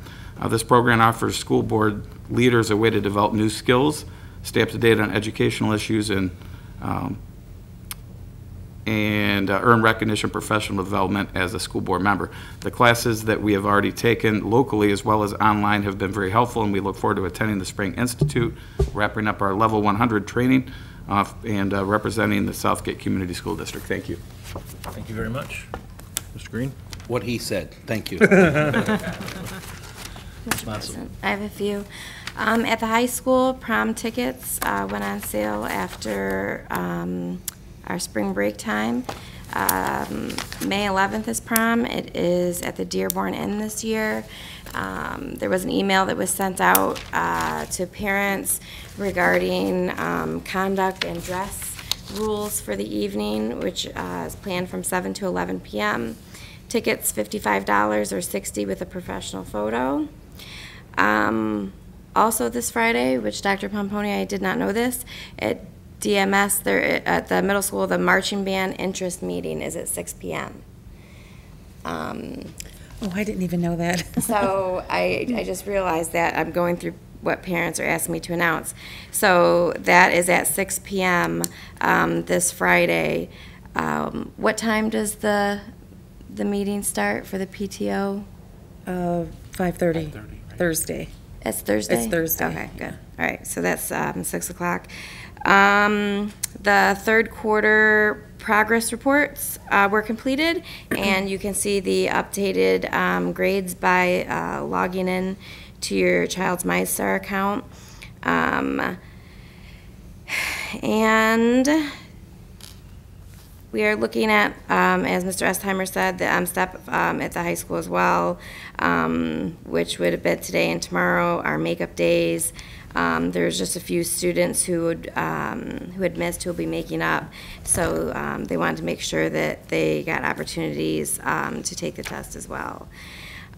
This program offers school board leaders a way to develop new skills, stay up to date on educational issues, and earn recognition professional development as a school board member. The classes that we have already taken locally as well as online have been very helpful, and we look forward to attending the Spring Institute, wrapping up our level 100 training, and representing the Southgate Community School District. Thank you. Thank you very much. Mr. Green? What he said. Thank you. Mr. President, I have a few. At the high school, prom tickets went on sale after our spring break time. May 11th is prom. It is at the Dearborn Inn this year. There was an email that was sent out to parents regarding conduct and dress rules for the evening, which is planned from 7 to 11 p.m. Tickets $55 or $60 with a professional photo. Also this Friday, which Dr. Pomponi, I did not know this, at DMS, there at the middle school, the marching band interest meeting is at 6 p.m. Oh, I didn't even know that. So I just realized that I'm going through what parents are asking me to announce. So that is at 6 p.m. This Friday. What time does the meeting start for the PTO? 5:30. Thursday. It's Thursday? It's Thursday. Okay, good. All right, so that's 6 o'clock. The third quarter progress reports were completed, and you can see the updated grades by logging in to your child's MyStar account. And we are looking at, as Mr. Estheimer said, the STEP at the high school as well, which would have been today and tomorrow, our makeup days. There's just a few students who had missed who will be making up, so they wanted to make sure that they got opportunities to take the test as well.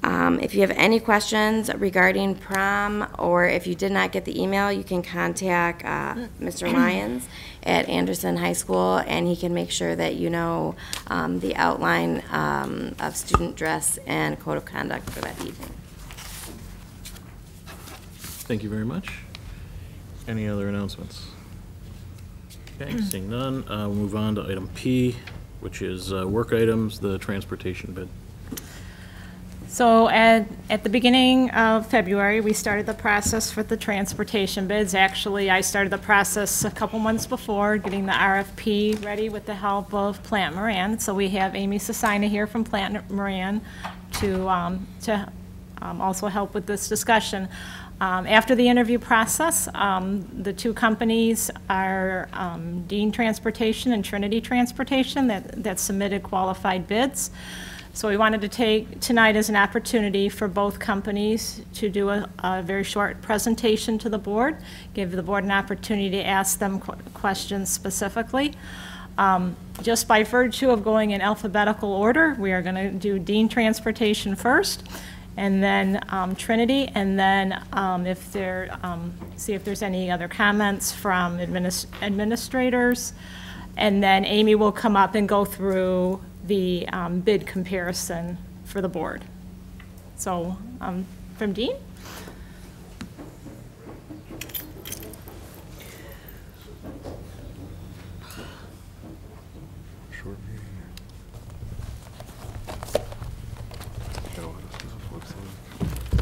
If you have any questions regarding prom, or if you did not get the email, you can contact Mr. Lyons at Anderson High School, and he can make sure that you know the outline of student dress and code of conduct for that evening. Thank you very much. Any other announcements? Okay, seeing none, we'll move on to item P, which is work items, the transportation bid. So at the beginning of February, we started the process for the transportation bids. Actually, I started the process a couple months before, getting the RFP ready with the help of Plant Moran. So we have Amy Sasina here from Plant Moran to also help with this discussion. After the interview process, the two companies are Dean Transportation and Trinity Transportation that submitted qualified bids. So we wanted to take tonight as an opportunity for both companies to do a very short presentation to the board, give the board an opportunity to ask them questions specifically. Just by virtue of going in alphabetical order, we are going to do Dean Transportation first, and then Trinity, and then see if there's any other comments from administrators, and then Amy will come up and go through the bid comparison for the board. So from Dean?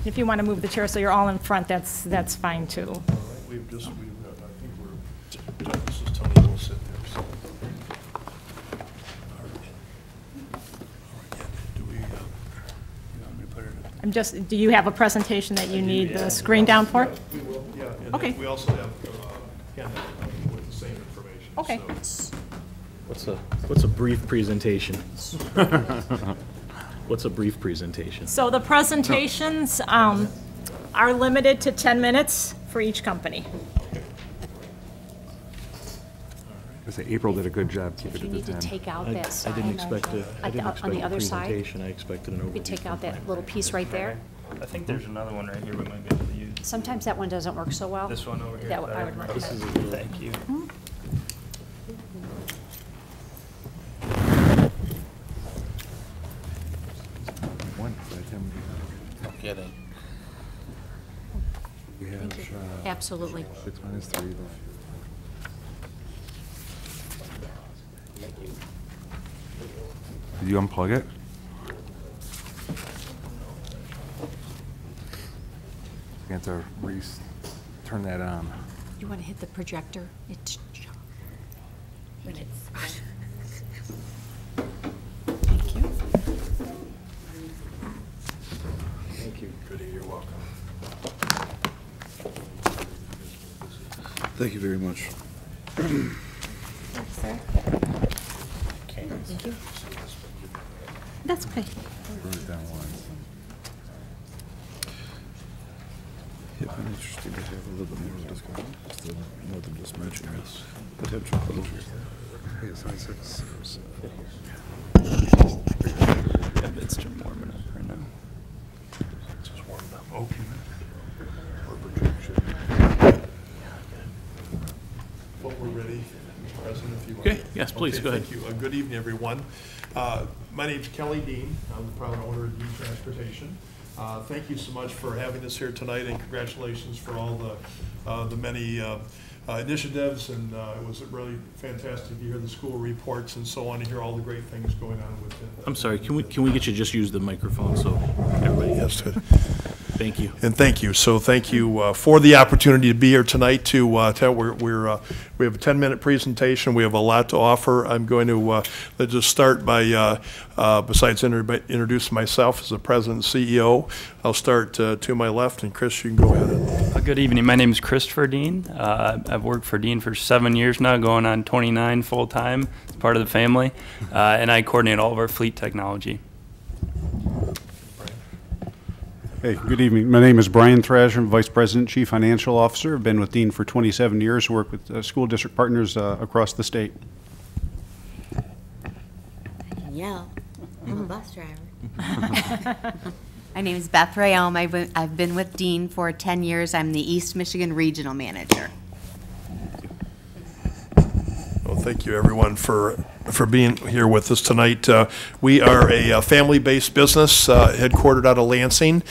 If you want to move the chair so you're all in front, that's fine too. I think this is Tony will sit there. So. Do you have a presentation that you need the screen down for? We will, yeah. And okay. We also have handout with the same information. Okay. So. What's a brief presentation? What's a brief presentation? So the presentations are limited to 10 minutes for each company. I say April did a good job keeping If you it need to to 10. take out that side. I didn't expect a on the other side, presentation. I expected an overview. you could take out that little piece right there. I think there's another one right here we might be able to use. Sometimes that one doesn't work so well. This one over here. That I would recommend. Thank you. No kidding. We have, Absolutely. 6 minus 3. Did you unplug it? You have to turn that on. You want to hit the projector? It's when it's. Thank you. Thank you. Goody, you're welcome. Thank you very much. Thank you. That's okay. Wrote it down once. It'd be interesting to have a little bit more of a discussion, instead of more than just mentioning its potential closures. Yes, I said It's just warming up right now. Just warmed up. Okay. Or projection. Well, we're ready, Mr. President, if you want. Okay, yes, please, go ahead. Thank you. Good evening, everyone. My name's Kelly Dean. I'm the proud owner of Dean Transportation. Thank you so much for having us here tonight, and congratulations for all the many initiatives, and it was really fantastic to hear the school reports and so on, and hear all the great things going on within. I'm sorry, can we get you to just use the microphone so everybody Yes, Thank you. And thank you. So thank you for the opportunity to be here tonight to tell. We have a 10-minute presentation. We have a lot to offer. I'm going to let's just start by besides introduce myself as the president and CEO. I'll start to my left, and Chris, you can go ahead. Good evening. My name is Christopher Dean. I've worked for Dean for 7 years now, going on 29 full-time. It's part of the family. And I coordinate all of our fleet technology. Hey, good evening. My name is Brian Thrasher, I'm Vice President, Chief Financial Officer. I've been with Dean for 27 years, work with school district partners across the state. I can yell. I'm a bus driver. My name is Beth Rayelm. I've been with Dean for 10 years. I'm the East Michigan Regional Manager. Well, thank you, everyone, for being here with us tonight. We are a family-based business headquartered out of Lansing.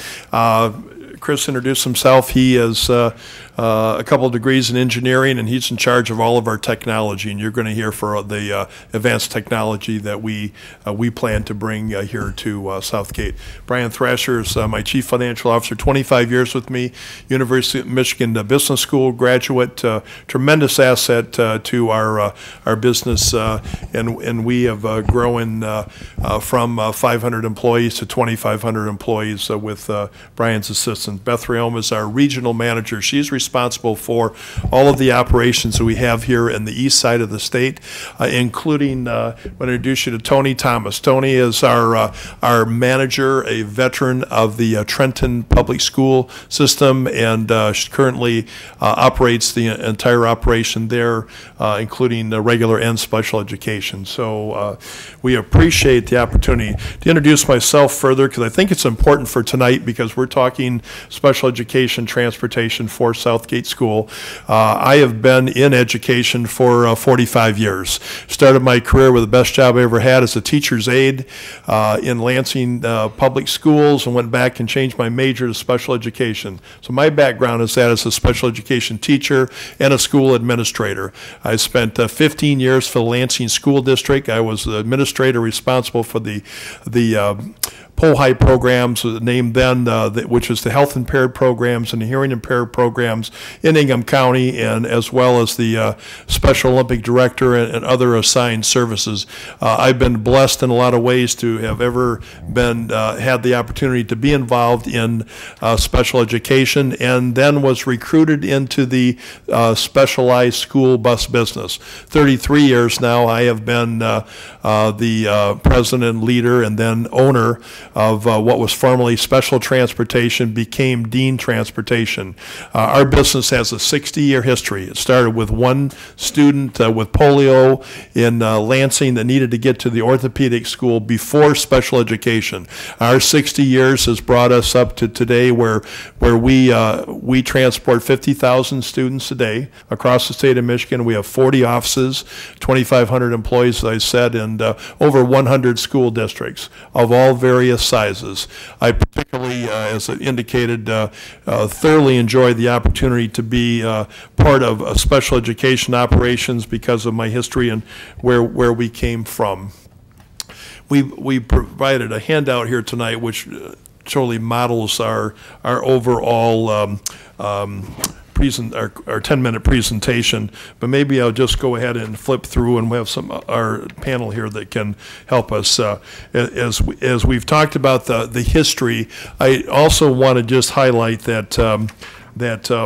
Chris introduced himself. He has a couple of degrees in engineering, and he's in charge of all of our technology. And you're going to hear for the advanced technology that we plan to bring here to Southgate. Brian Thrasher is my Chief Financial Officer, 25 years with me, University of Michigan Business School graduate, tremendous asset to our business, and we have grown from 500 employees to 2,500 employees with Brian's assistance. Beth Rayelm is our regional manager. She's responsible for all of the operations that we have here in the east side of the state, including, I'm going to introduce you to Tony Thomas. Tony is our manager, a veteran of the Trenton Public School System, and she currently operates the entire operation there, including regular and special education. So we appreciate the opportunity to introduce myself further, because I think it's important for tonight, because we're talking special education transportation for Southgate School. I have been in education for 45 years. Started my career with the best job I ever had as a teacher's aide in Lansing public schools, and went back and changed my major to special education. So my background is that as a special education teacher and a school administrator. I spent 15 years for the Lansing School District. I was the administrator responsible for the POHI programs, named then, which is the health impaired programs and the hearing impaired programs in Ingham County, and as well as the Special Olympic Director and other assigned services. I've been blessed in a lot of ways to have ever been, had the opportunity to be involved in special education, and then was recruited into the specialized school bus business. 33 years now, I have been the president, leader, and then owner of what was formerly Special Transportation, became Dean Transportation. Our business has a 60-year history. It started with one student with polio in Lansing that needed to get to the orthopedic school before special education. Our 60 years has brought us up to today where we transport 50,000 students a day across the state of Michigan. We have 40 offices, 2,500 employees, as I said, and over 100 school districts of all various sizes. I particularly, as I indicated, thoroughly enjoyed the opportunity to be part of special education operations because of my history and where we came from. We provided a handout here tonight which totally models our overall our 10-minute presentation, but maybe I'll just go ahead and flip through, and we have our panel here that can help us. As we've talked about the history, I also want to just highlight that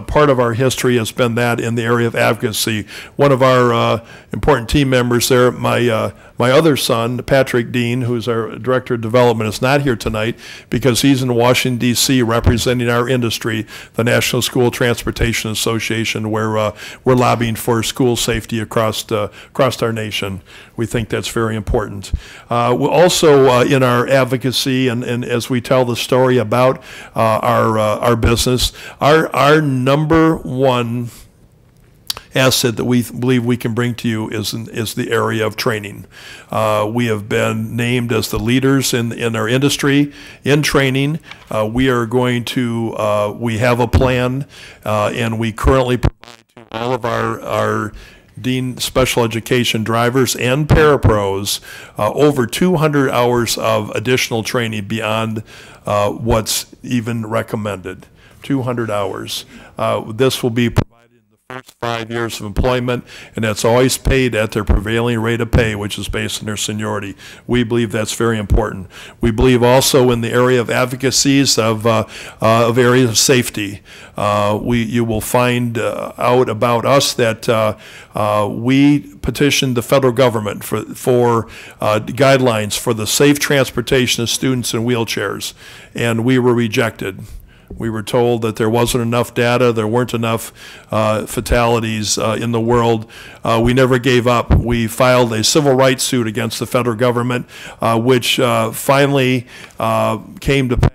part of our history has been that in the area of advocacy. One of our important team members there, my other son, Patrick Dean, who's our Director of Development, is not here tonight because he's in Washington, D.C. representing our industry, the National School Transportation Association, where we're lobbying for school safety across our nation. We think that's very important. We're also in our advocacy, and as we tell the story about our business, our number one asset that we believe we can bring to you is the area of training. We have been named as the leaders in our industry in training. We are going to, we have a plan, and we currently provide to all of our Dean special education drivers and parapros over 200 hours of additional training beyond what's even recommended. 200 hours. This will be first 5 years of employment, and that's always paid at their prevailing rate of pay, which is based on their seniority. We believe that's very important. We believe also in the area of advocacies of areas of safety. You will find out about us that we petitioned the federal government for guidelines for the safe transportation of students in wheelchairs, and we were rejected. We were told that there wasn't enough data, there weren't enough fatalities in the world. We never gave up. We filed a civil rights suit against the federal government, which finally came to pass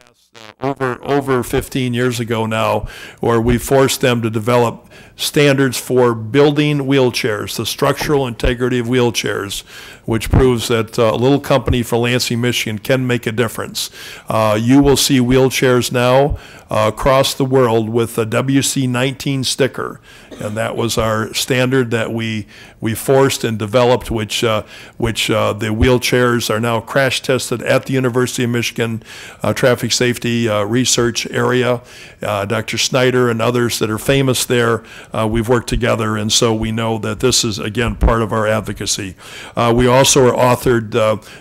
over 15 years ago now, where we forced them to develop standards for building wheelchairs, the structural integrity of wheelchairs, which proves that a little company from Lansing, Michigan can make a difference. You will see wheelchairs now across the world with a WC19 sticker, and that was our standard that we forced and developed, which the wheelchairs are now crash tested at the University of Michigan Traffic Safety Research Area. Dr. Snyder and others that are famous there, we've worked together, and so we know that this is, again, part of our advocacy. We also authored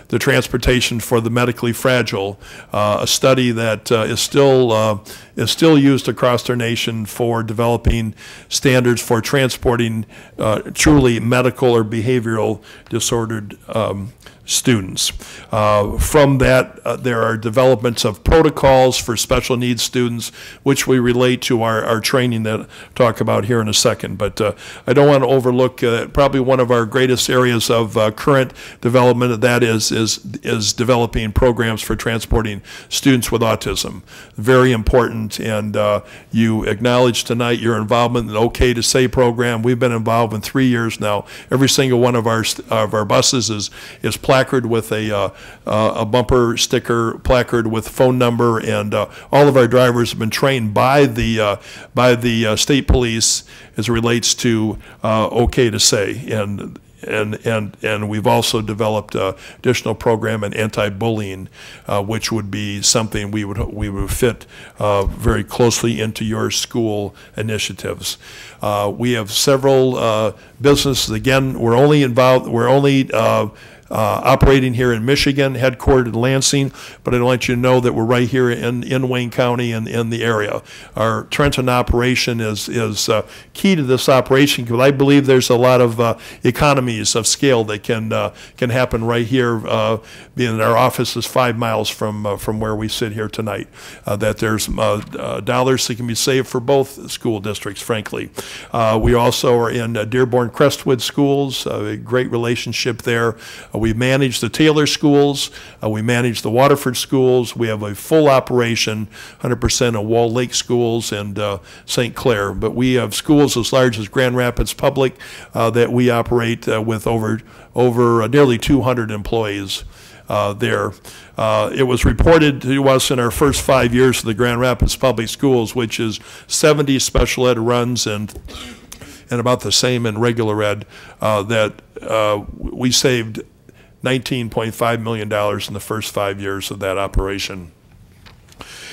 the Transportation for the Medically Fragile, a study that is still used across our nation for developing standards for transporting truly medical or behavioral disordered students. From that, there are developments of protocols for special needs students, which we relate to our training that I'll talk about here in a second. But I don't want to overlook probably one of our greatest areas of current development, that is developing programs for transporting students with autism. Very important, and you acknowledged tonight your involvement in the OK to Say program. We've been involved in 3 years now. Every single one of our buses is placard with a bumper sticker placard with phone number, and all of our drivers have been trained by the state police as it relates to OK to Say, and we've also developed additional program in anti-bullying, which would be something we would fit very closely into your school initiatives. We have several businesses. Again, we're only operating here in Michigan, headquartered in Lansing, but I'd like you to know that we're right here in Wayne County and in the area. Our Trenton operation is key to this operation, because I believe there's a lot of economies of scale that can happen right here, being our office is 5 miles from where we sit here tonight, that there's dollars that can be saved for both school districts, frankly. We also are in Dearborn Crestwood schools, a great relationship there. We manage the Taylor schools. We manage the Waterford schools. We have a full operation, 100% of Wall Lake schools and St. Clair. But we have schools as large as Grand Rapids Public that we operate with over nearly 200 employees there. It was reported to us in our first 5 years of the Grand Rapids Public Schools, which is 70 special ed runs and about the same in regular ed, that we saved $19.5 million in the first 5 years of that operation.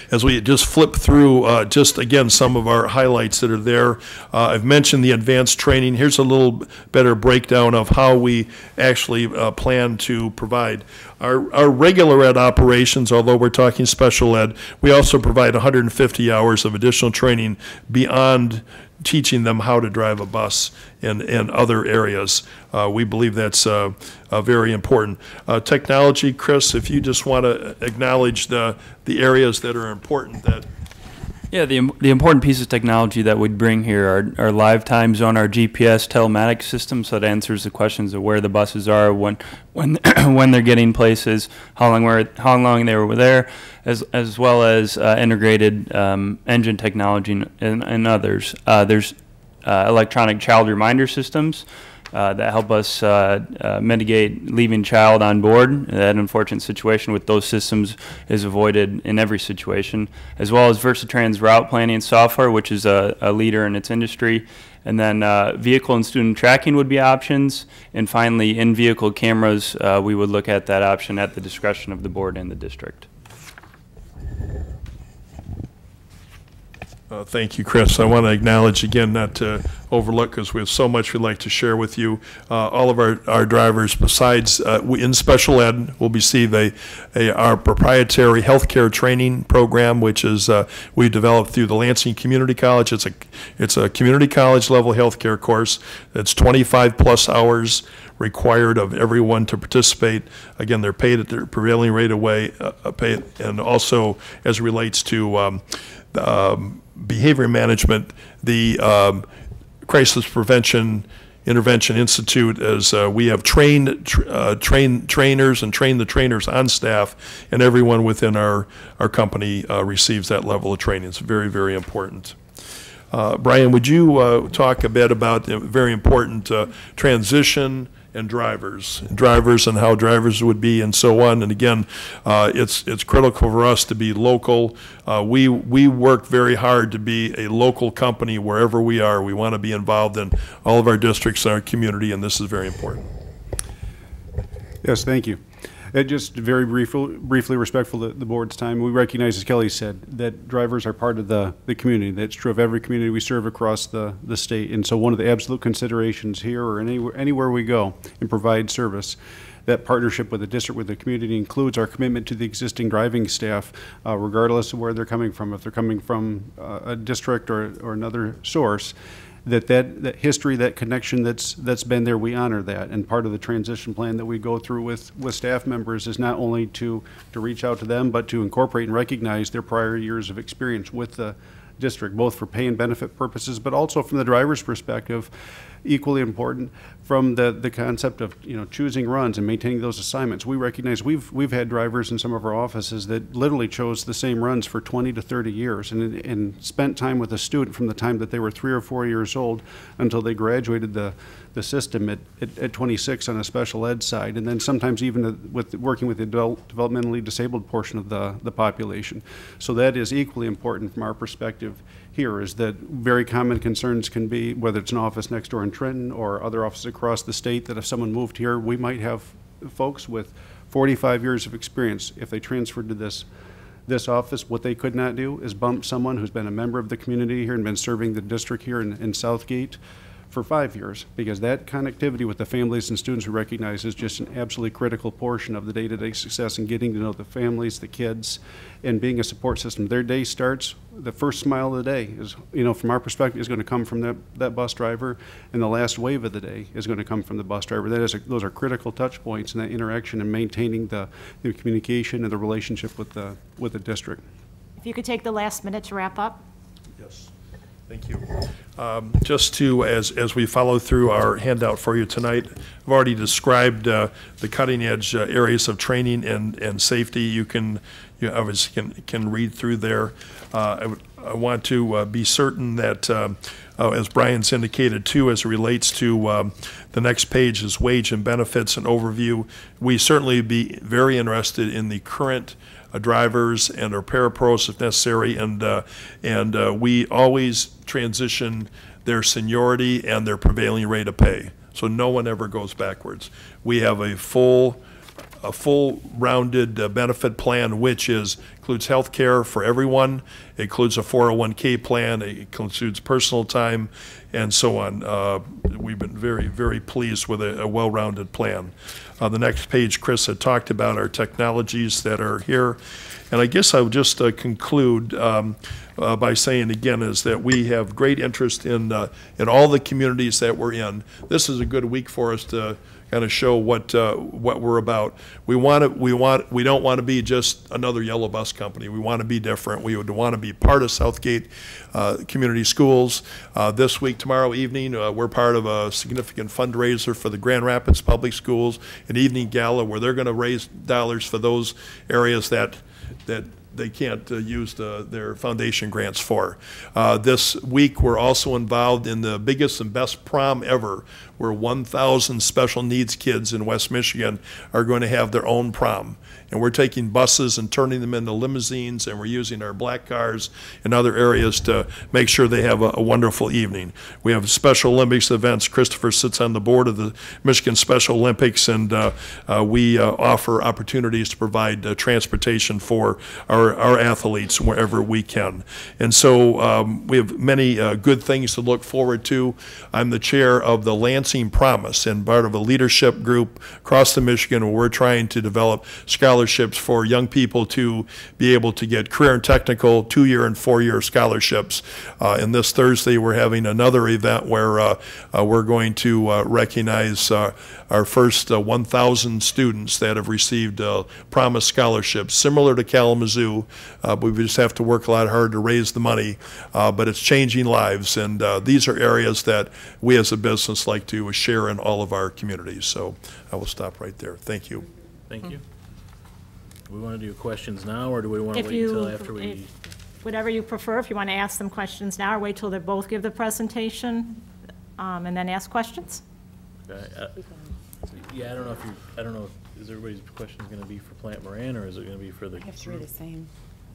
As we just flip through, just again, some of our highlights that are there. I've mentioned the advanced training. Here's a little better breakdown of how we actually plan to provide. Our regular ed operations, although we're talking special ed, we also provide 150 hours of additional training beyond teaching them how to drive a bus in other areas. We believe that's very important. Technology, Chris, if you just want to acknowledge the areas that are important that. Yeah, the important piece of technology that we'd bring here are live time zone, our GPS telematics system, so it answers the questions of where the buses are, when they're getting places, how long they were there, as well as integrated engine technology and others. There's electronic child reminder systems that help us mitigate leaving child on board. That unfortunate situation with those systems is avoided in every situation, as well as Versatrans route planning software, which is a leader in its industry. And then vehicle and student tracking would be options. And finally, in-vehicle cameras, we would look at that option at the discretion of the board and the district. Thank you, Chris. I want to acknowledge again, not to overlook, because we have so much we'd like to share with you. All of our drivers, besides in special ed, will receive our proprietary healthcare training program, which is we developed through the Lansing Community College. It's a community college level healthcare course. It's 25 plus hours required of everyone to participate. Again, they're paid at their prevailing rate of pay, and also as it relates to behavior management, the Crisis Prevention Intervention Institute, as we have trained trainers and trained the trainers on staff, and everyone within our company receives that level of training. It's very, very important. Brian, would you talk a bit about the very important transition and drivers and how drivers would be and so on? And again, it's critical for us to be local. We work very hard to be a local company wherever we are. We want to be involved in all of our districts and our community, and this is very important. Yes, thank you. Just very briefly respectful to the board's time, we recognize, as Kelly said, that drivers are part of the community. That's true of every community we serve across the state. And so one of the absolute considerations here or anywhere we go and provide service, that partnership with the district, with the community, includes our commitment to the existing driving staff, regardless of where they're coming from. If they're coming from a district or another source, that history, that connection that's been there, we honor that. And part of the transition plan that we go through with staff members is not only to reach out to them, but to incorporate and recognize their prior years of experience with the district, both for pay and benefit purposes, but also from the driver's perspective, equally important from the concept of choosing runs and maintaining those assignments. We recognize we've had drivers in some of our offices that literally chose the same runs for 20 to 30 years and spent time with a student from the time that they were 3 or 4 years old until they graduated the system at 26 on a special ed side, and then sometimes even with working with the developmentally disabled portion of the population. So that is equally important from our perspective here, is that very common concerns can be, whether it's an office next door in Trenton or other offices across the state, that if someone moved here, we might have folks with 45 years of experience. If they transferred to this office, what they could not do is bump someone who's been a member of the community here and been serving the district here in Southgate for 5 years, because that connectivity with the families and students we recognize is just an absolutely critical portion of the day-to-day success and getting to know the families, the kids, and being a support system. Their day starts, the first smile of the day is, from our perspective, is going to come from that bus driver, and the last wave of the day is going to come from the bus driver. Those are critical touch points in that interaction and maintaining the communication and the relationship with the district. If you could take the last minute to wrap up. Yes. Thank you. Just to, as we follow through our handout for you tonight, I've already described the cutting edge areas of training and safety. You obviously can read through there. I want to be certain that, as Brian's indicated too, as it relates to the next page is wage and benefits and overview. We certainly be very interested in the current drivers and our parapros if necessary, and we always transition their seniority and their prevailing rate of pay, so no one ever goes backwards. We have a full rounded benefit plan, which includes health care for everyone. It includes a 401k plan. It includes personal time, and so on. We've been very, very pleased with a well-rounded plan. The next page, Chris had talked about our technologies that are here. And I guess I would just conclude by saying again is that we have great interest in all the communities that we're in. This is a good week for us to kind of show what we're about. We don't want to be just another yellow bus company. We want to be different. We would want to be part of Southgate Community Schools. This week, tomorrow evening, we're part of a significant fundraiser for the Grand Rapids Public Schools, an evening gala where they're going to raise dollars for those areas that they can't use their foundation grants for. This week, we're also involved in the biggest and best prom ever, where 1,000 special needs kids in West Michigan are going to have their own prom. And we're taking buses and turning them into limousines, and we're using our black cars in other areas to make sure they have a wonderful evening. We have Special Olympics events. Christopher sits on the board of the Michigan Special Olympics, and we offer opportunities to provide transportation for our our athletes wherever we can. And so we have many good things to look forward to. I'm the chair of the Lansing Promise and part of a leadership group across the Michigan where we're trying to develop scholarships for young people to be able to get career and technical 2-year and 4-year scholarships. And this Thursday we're having another event where we're going to recognize our first 1,000 students that have received Promise scholarships, similar to Kalamazoo, but we just have to work a lot harder to raise the money, but it's changing lives, and these are areas that we as a business like to share in all of our communities. So I will stop right there. Thank you. Thank you. Do we want to do questions now, or do we want to wait until after we? Whatever you prefer, if you want to ask them questions now, or wait till they both give the presentation, and then ask questions. Okay, yeah, I don't know, is everybody's questions going to be for Plant Moran, or is it going to be for the? I have to read the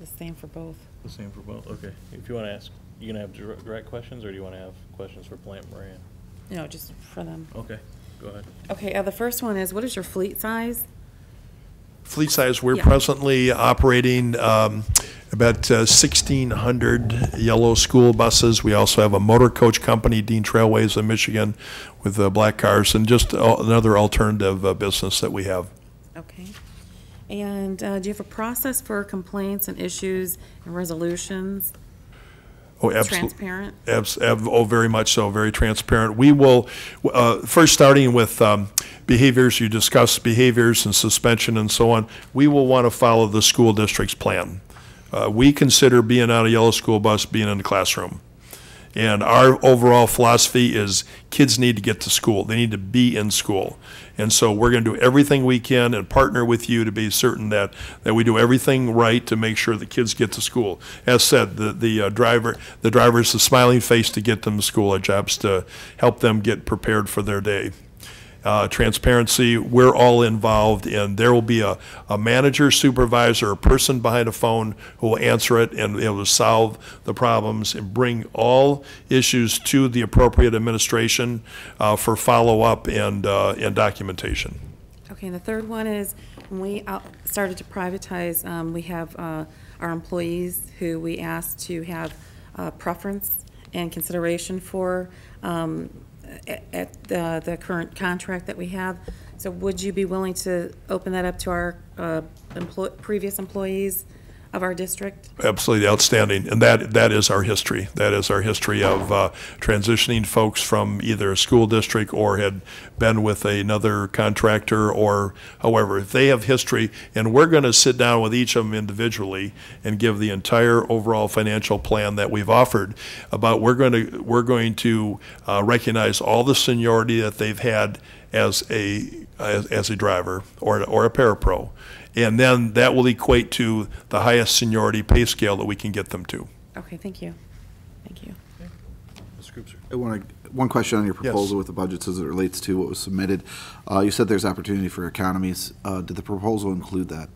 same for both. The same for both, okay. If you want to ask, you going to have direct questions, or do you want to have questions for Plant Moran? No, just for them. Okay, go ahead. Okay, the first one is, what is your fleet size? Fleet size, we're Yeah. presently operating about 1,600 yellow school buses. We also have a motor coach company, Dean Trailways of Michigan, with black cars, and just another alternative business that we have. Okay. And do you have a process for complaints and issues and resolutions? Oh, absolutely. Transparent? Oh, very much so, very transparent. We will, first starting with behaviors, you discussed behaviors and suspension and so on, we will want to follow the school district's plan. We consider being on a yellow school bus being in the classroom. And our overall philosophy is kids need to get to school. They need to be in school. And so we're going to do everything we can and partner with you to be certain that we do everything right to make sure the kids get to school. As said, the driver's the smiling face to get them to school. Our job's to help them get prepared for their day. Transparency, we're all involved, and there will be a manager, supervisor, a person behind a phone who will answer it and be able to solve the problems and bring all issues to the appropriate administration for follow-up and documentation. Okay, and the third one is, when we started to privatize, we have our employees who we asked to have preference and consideration for at the current contract that we have. So would you be willing to open that up to our previous employees of our district? Absolutely outstanding, and that is our history. That is our history of transitioning folks from either a school district or had been with another contractor or however. If they have history, and we're going to sit down with each of them individually and give the entire overall financial plan that we've offered. About we're going to recognize all the seniority that they've had as a driver or a parapro. And then that will equate to the highest seniority pay scale that we can get them to. Okay, thank you. Thank you. Mr. Cooper. I want one question on your proposal with the budgets as it relates to what was submitted. You said there's opportunity for economies. Did the proposal include that?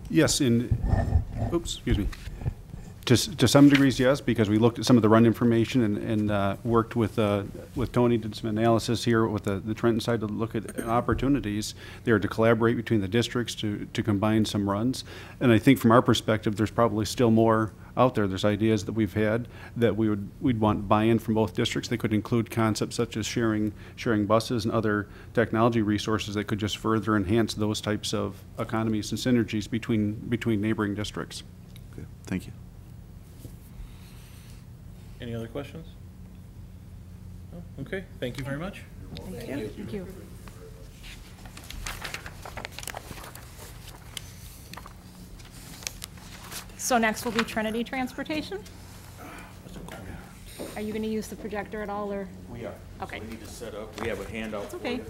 Yes, excuse me. To some degrees, yes, because we looked at some of the run information and worked with Tony, did some analysis here with the Trenton side to look at opportunities there to collaborate between the districts to combine some runs. And I think from our perspective, there's probably still more out there. There's ideas that we've had that we'd want buy-in from both districts. They could include concepts such as sharing buses and other technology resources that could just further enhance those types of economies and synergies between neighboring districts. Okay, thank you. Any other questions? No? Okay, thank you very much. Thank you. Thank you. So next will be Trinity Transportation. Are you going to use the projector at all, or? We are. Okay. So we need to set up. We have a handout. It's okay.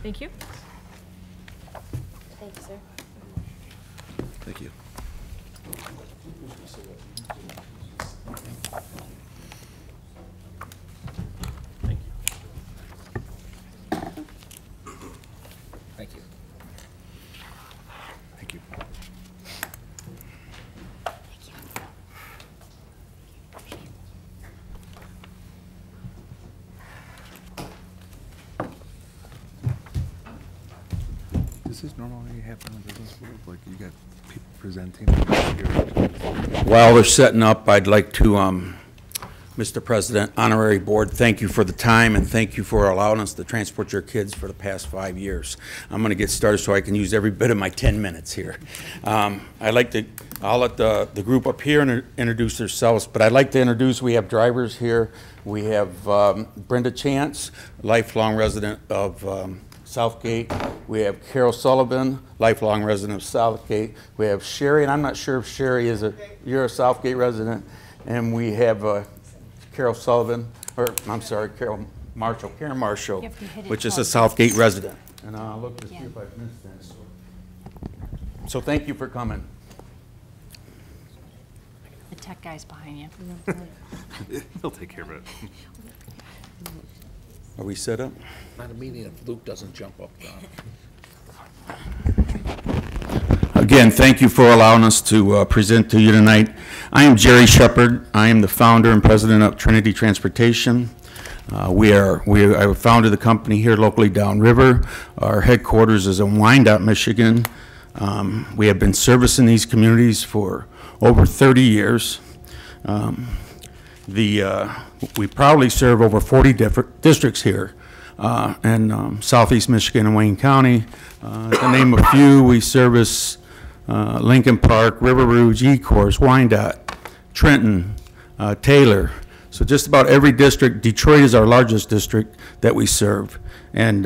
Thank you. Thank you, sir. Thank you. Thank you. Thank you. This is normally happen in business world, like you got people presenting. While they're setting up, I'd like to, Mr. President, honorary board, thank you for the time and thank you for allowing us to transport your kids for the past 5 years. I'm going to get started so I can use every bit of my 10 minutes here. I'll let the group up here introduce themselves, but I'd like to introduce, we have drivers here. We have Brenda Chance, lifelong resident of Southgate. We have Carol Sullivan, lifelong resident of Southgate. We have Sherry, and I'm not sure if Sherry is you're a Southgate resident. And we have Carol Sullivan, or I'm sorry, Karen Marshall, which is a Southgate resident. And I'll look to see if I've missed that. So thank you for coming. The tech guy's behind you. He'll take care of it. Are we set up? Not a meeting if Luke doesn't jump up. Again, thank you for allowing us to present to you tonight. I am Jerry Shepard. I am the founder and president of Trinity Transportation. I founded the company here locally downriver. Our headquarters is in Wyandotte, Michigan. We have been servicing these communities for over 30 years. We proudly serve over 40 different districts here in Southeast Michigan and Wayne County. To name a few, we service Lincoln Park, River Rouge, Ecorse, Wyandotte, Trenton, Taylor. So just about every district. Detroit is our largest district that we serve. And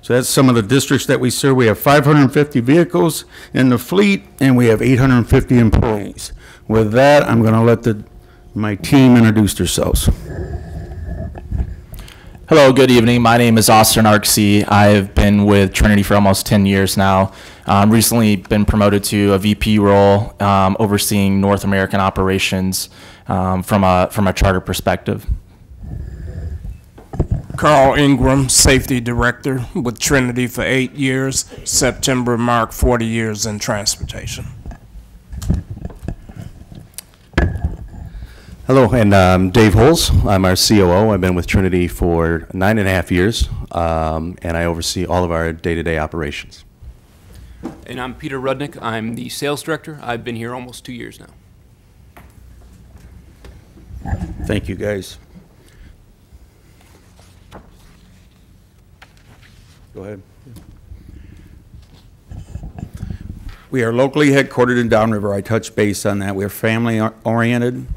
so that's some of the districts that we serve. We have 550 vehicles in the fleet, and we have 850 employees. With that, I'm going to let my team introduce themselves. Hello, good evening. My name is Austin Arksey. I've been with Trinity for almost 10 years now. Recently been promoted to a VP role, overseeing North American operations from a charter perspective. Carl Ingram, Safety Director with Trinity for 8 years. September marked 40 years in transportation. Hello, and I'm Dave Holes. I'm our COO. I've been with Trinity for 9.5 years, and I oversee all of our day-to-day operations. And I'm Peter Rudnick. I'm the sales director. I've been here almost 2 years now. Thank you, guys. Go ahead. We are locally headquartered in Downriver. I touched base on that. We're family-oriented.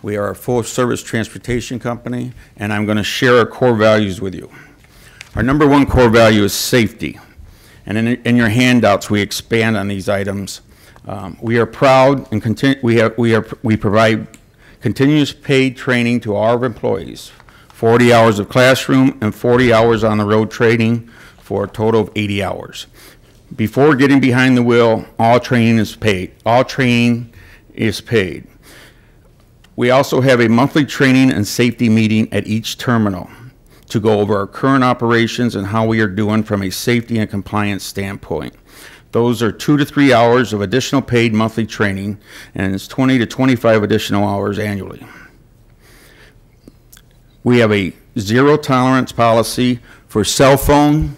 We are a full-service transportation company, and I'm going to share our core values with you. Our number one core value is safety. And in your handouts, we expand on these items. We are proud and we provide continuous paid training to all our employees, 40 hours of classroom and 40 hours on the road training for a total of 80 hours. Before getting behind the wheel, all training is paid. All training is paid. We also have a monthly training and safety meeting at each terminal to go over our current operations and how we are doing from a safety and compliance standpoint. Those are 2 to 3 hours of additional paid monthly training, and it's 20 to 25 additional hours annually. We have a zero tolerance policy for cell phone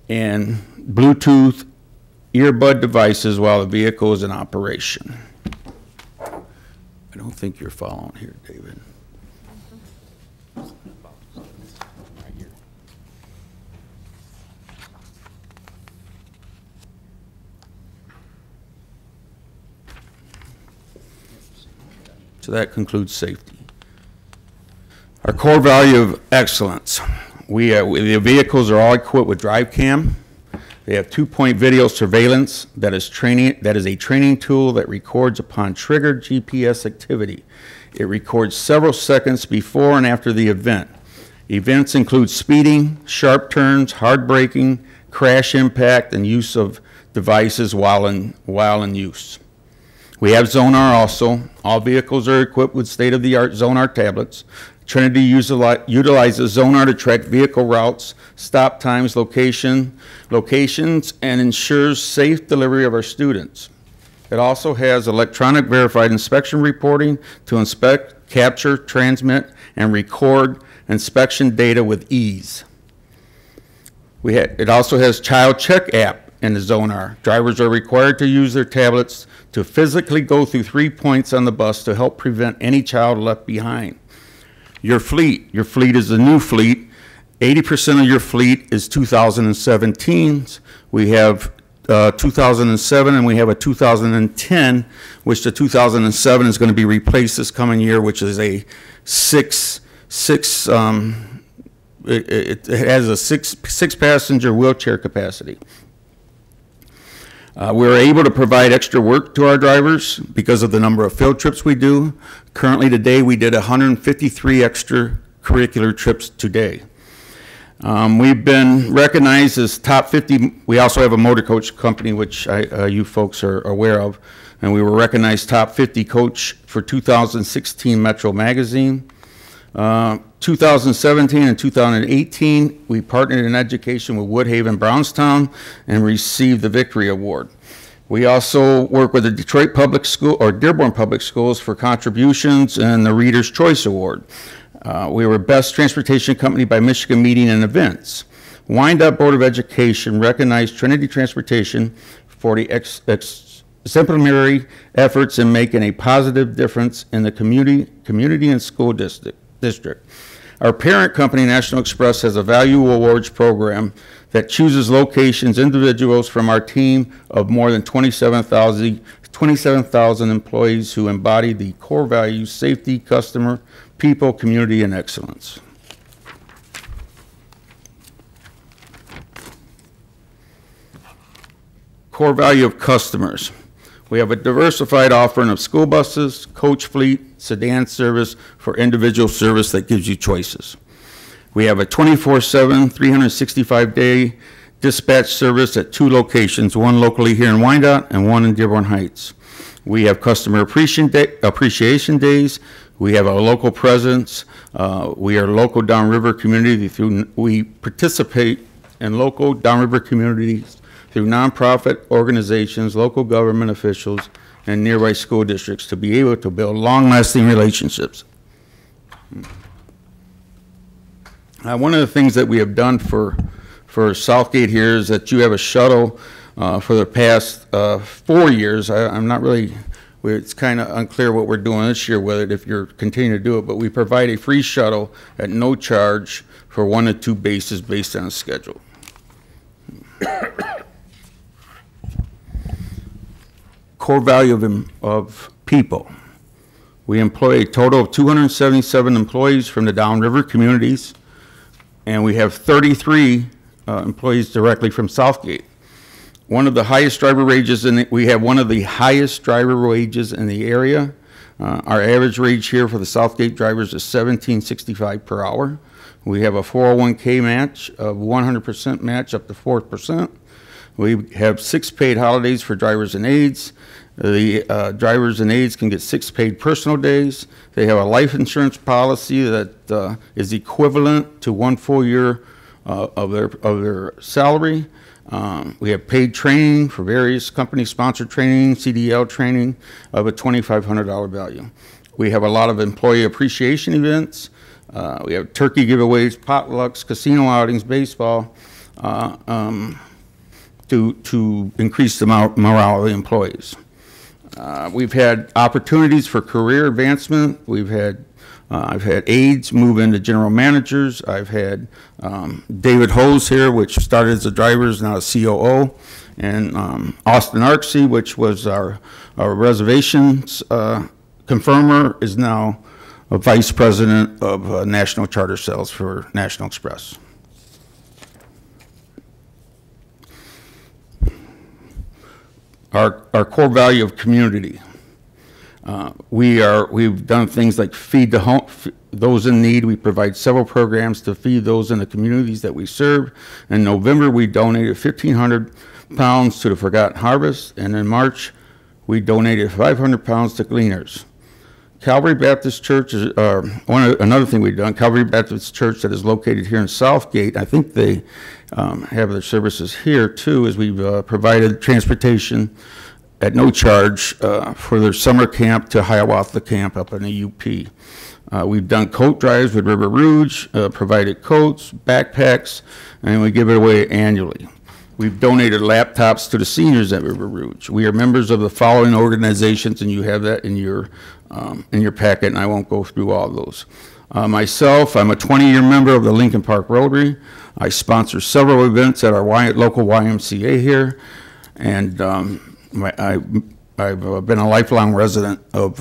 and Bluetooth earbud devices while the vehicle is in operation. I don't think you're following here, David. So that concludes safety. Our core value of excellence. The vehicles are all equipped with drive cam. They have 2-point video surveillance that is a training tool that records upon triggered GPS activity. It records several seconds before and after the event. Events include speeding, sharp turns, hard braking, crash impact, and use of devices while in use. We have Zonar also. All vehicles are equipped with state-of-the-art Zonar tablets. Trinity utilizes Zonar to track vehicle routes, stop times, locations, and ensures safe delivery of our students. It also has electronic verified inspection reporting to inspect, capture, transmit, and record inspection data with ease. It also has Child Check app in the Zone R. Drivers are required to use their tablets to physically go through 3 points on the bus to help prevent any child left behind. Your fleet is a new fleet. 80% of your fleet is 2017s. We have 2007 and we have a 2010, which the 2007 is going to be replaced this coming year, which is a it has a six passenger wheelchair capacity. We're able to provide extra work to our drivers because of the number of field trips we do. Currently today, we did 153 extracurricular trips today. We've been recognized as top 50. We also have a motor coach company, which you folks are aware of, and we were recognized top 50 coach for 2016 Metro Magazine. 2017 and 2018, we partnered in education with Woodhaven Brownstown and received the Victory Award. We also work with the Detroit Public School or Dearborn Public Schools for contributions and the Reader's Choice Award. We were Best Transportation Company by Michigan Meeting and Events. Wyandotte Board of Education recognized Trinity Transportation for the exemplary efforts in making a positive difference in the community and school district. Our parent company, National Express, has a value awards program that chooses locations, individuals from our team of more than 27,000 employees who embody the core values: safety, customer, people, community, and excellence. Core value of customers. We have a diversified offering of school buses, coach fleet, sedan service for individual service that gives you choices. We have a 24/7, 365-day dispatch service at 2 locations, one locally here in Wyandotte and one in Dearborn Heights. We have customer appreciation days. We have a local presence. We are local downriver community. We participate in local downriver communities through nonprofit organizations, local government officials, and nearby school districts to be able to build long-lasting relationships. One of the things that we have done for Southgate here is that you have a shuttle for the past 4 years. I'm not really, it's kind of unclear what we're doing this year with it, if you're continuing to do it, but we provide a free shuttle at no charge for 1 to 2 bases based on a schedule. Core value of people. We employ a total of 277 employees from the downriver communities, and we have 33 employees directly from Southgate. One of the highest driver wages, we have one of the highest driver wages in the area. Our average wage here for the Southgate drivers is $17.65 per hour. We have a 401k match of 100% match up to 4%. We have 6 paid holidays for drivers and aides. The drivers and aides can get 6 paid personal days. They have a life insurance policy that is equivalent to 1 full year of their salary. We have paid training for various company-sponsored training, CDL training of a $2,500 value. We have a lot of employee appreciation events. We have turkey giveaways, potlucks, casino outings, baseball, to increase the morale of the employees. We've had opportunities for career advancement. I've had aides move into general managers. I've had David Hose here, which started as a driver, is now a COO, and Austin Arksey, which was our reservations confirmer, is now a vice president of national charter sales for National Express. Our core value of community. We've done things like feed the home, those in need. We provide several programs to feed those in the communities that we serve. In November, we donated 1,500 pounds to the Forgotten Harvest, and in March, we donated 500 pounds to Gleaners. Calvary Baptist Church is another thing we've done. Calvary Baptist Church that is located here in Southgate. I think they have their services here too, as we've provided transportation at no charge for their summer camp to Hiawatha Camp up in the UP. We've done coat drives with River Rouge, provided coats, backpacks, and we give it away annually. We've donated laptops to the seniors at River Rouge. We are members of the following organizations, and you have that in your packet, and I won't go through all those. Myself, I'm a 20-year member of the Lincoln Park Rotary. I sponsor several events at our local YMCA here, and I've been a lifelong resident of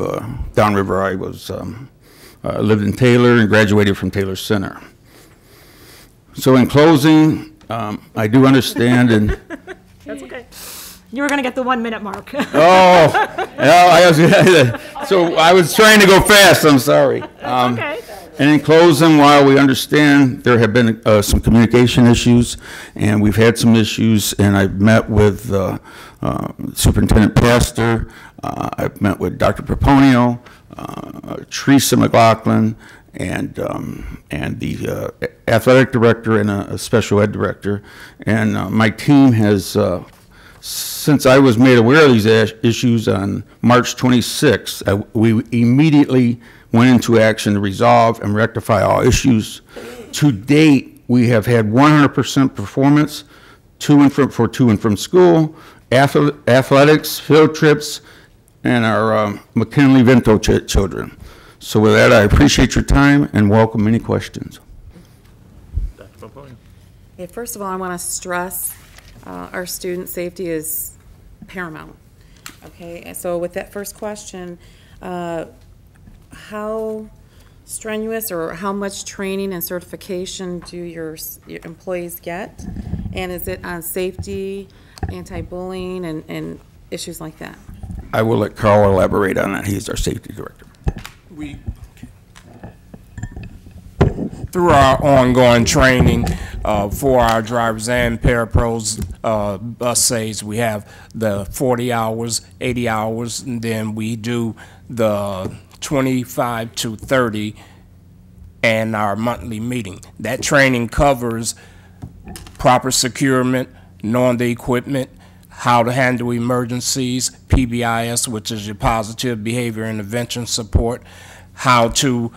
Downriver. I lived in Taylor and graduated from Taylor Center. So in closing, I do understand and... That's okay. You were going to get the 1 minute mark. So I was trying to go fast, I'm sorry. That's okay. And in closing, while we understand there have been some communication issues, and we've had some issues, and I've met with Superintendent Pastor, I've met with Dr. Proponio, Teresa McLaughlin, and the athletic director and a special ed director. And my team has, since I was made aware of these issues on March 26th, we immediately went into action to resolve and rectify all issues. To date, we have had 100% performance to and from school, athletics, field trips, and our McKinley-Vento children. So with that, I appreciate your time and welcome any questions. Okay, first of all, I want to stress our student safety is paramount. Okay, and so with that first question, how strenuous or how much training and certification do your employees get? And is it on safety, anti-bullying, and issues like that? I will let Carl elaborate on that. He's our safety director. Through our ongoing training for our drivers and parapros bus saves, we have the 40 hours, 80 hours, and then we do the 25 to 30 and our monthly meeting. That training covers proper securement, knowing the equipment, how to handle emergencies, PBIS, which is your positive behavior intervention support, how to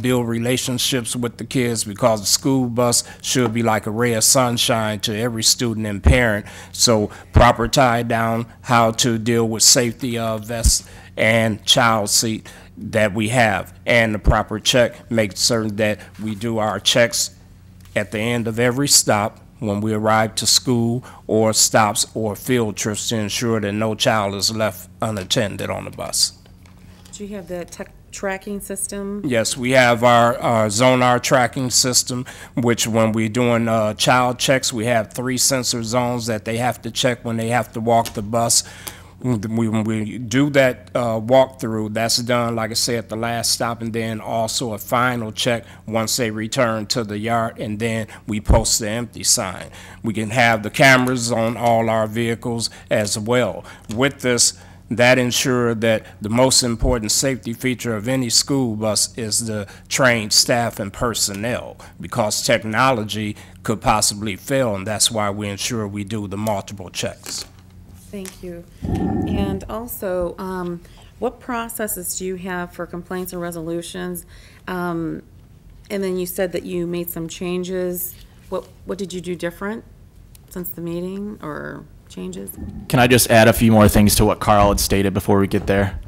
build relationships with the kids, because the school bus should be like a ray of sunshine to every student and parent. So proper tie down, how to deal with safety vests and child seat that we have, and the proper check, make certain that we do our checks at the end of every stop when we arrive to school or stops or field trips to ensure that no child is left unattended on the bus. Do you have the tracking system? Yes, we have our Zonar tracking system, which when we're doing child checks, we have 3 sensor zones that they have to check when they have to walk the bus. When we do that walkthrough, that's done, like I said, at the last stop, and then also a final check once they return to the yard, and then we post the empty sign. We can have the cameras on all our vehicles as well. With this, that ensures that the most important safety feature of any school bus is the trained staff and personnel, because technology could possibly fail, and that's why we ensure we do the multiple checks. Thank you. And also, what processes do you have for complaints and resolutions? And then you said that you made some changes. What did you do different since the meeting, or changes? Can I just add a few more things to what Carl had stated before we get there?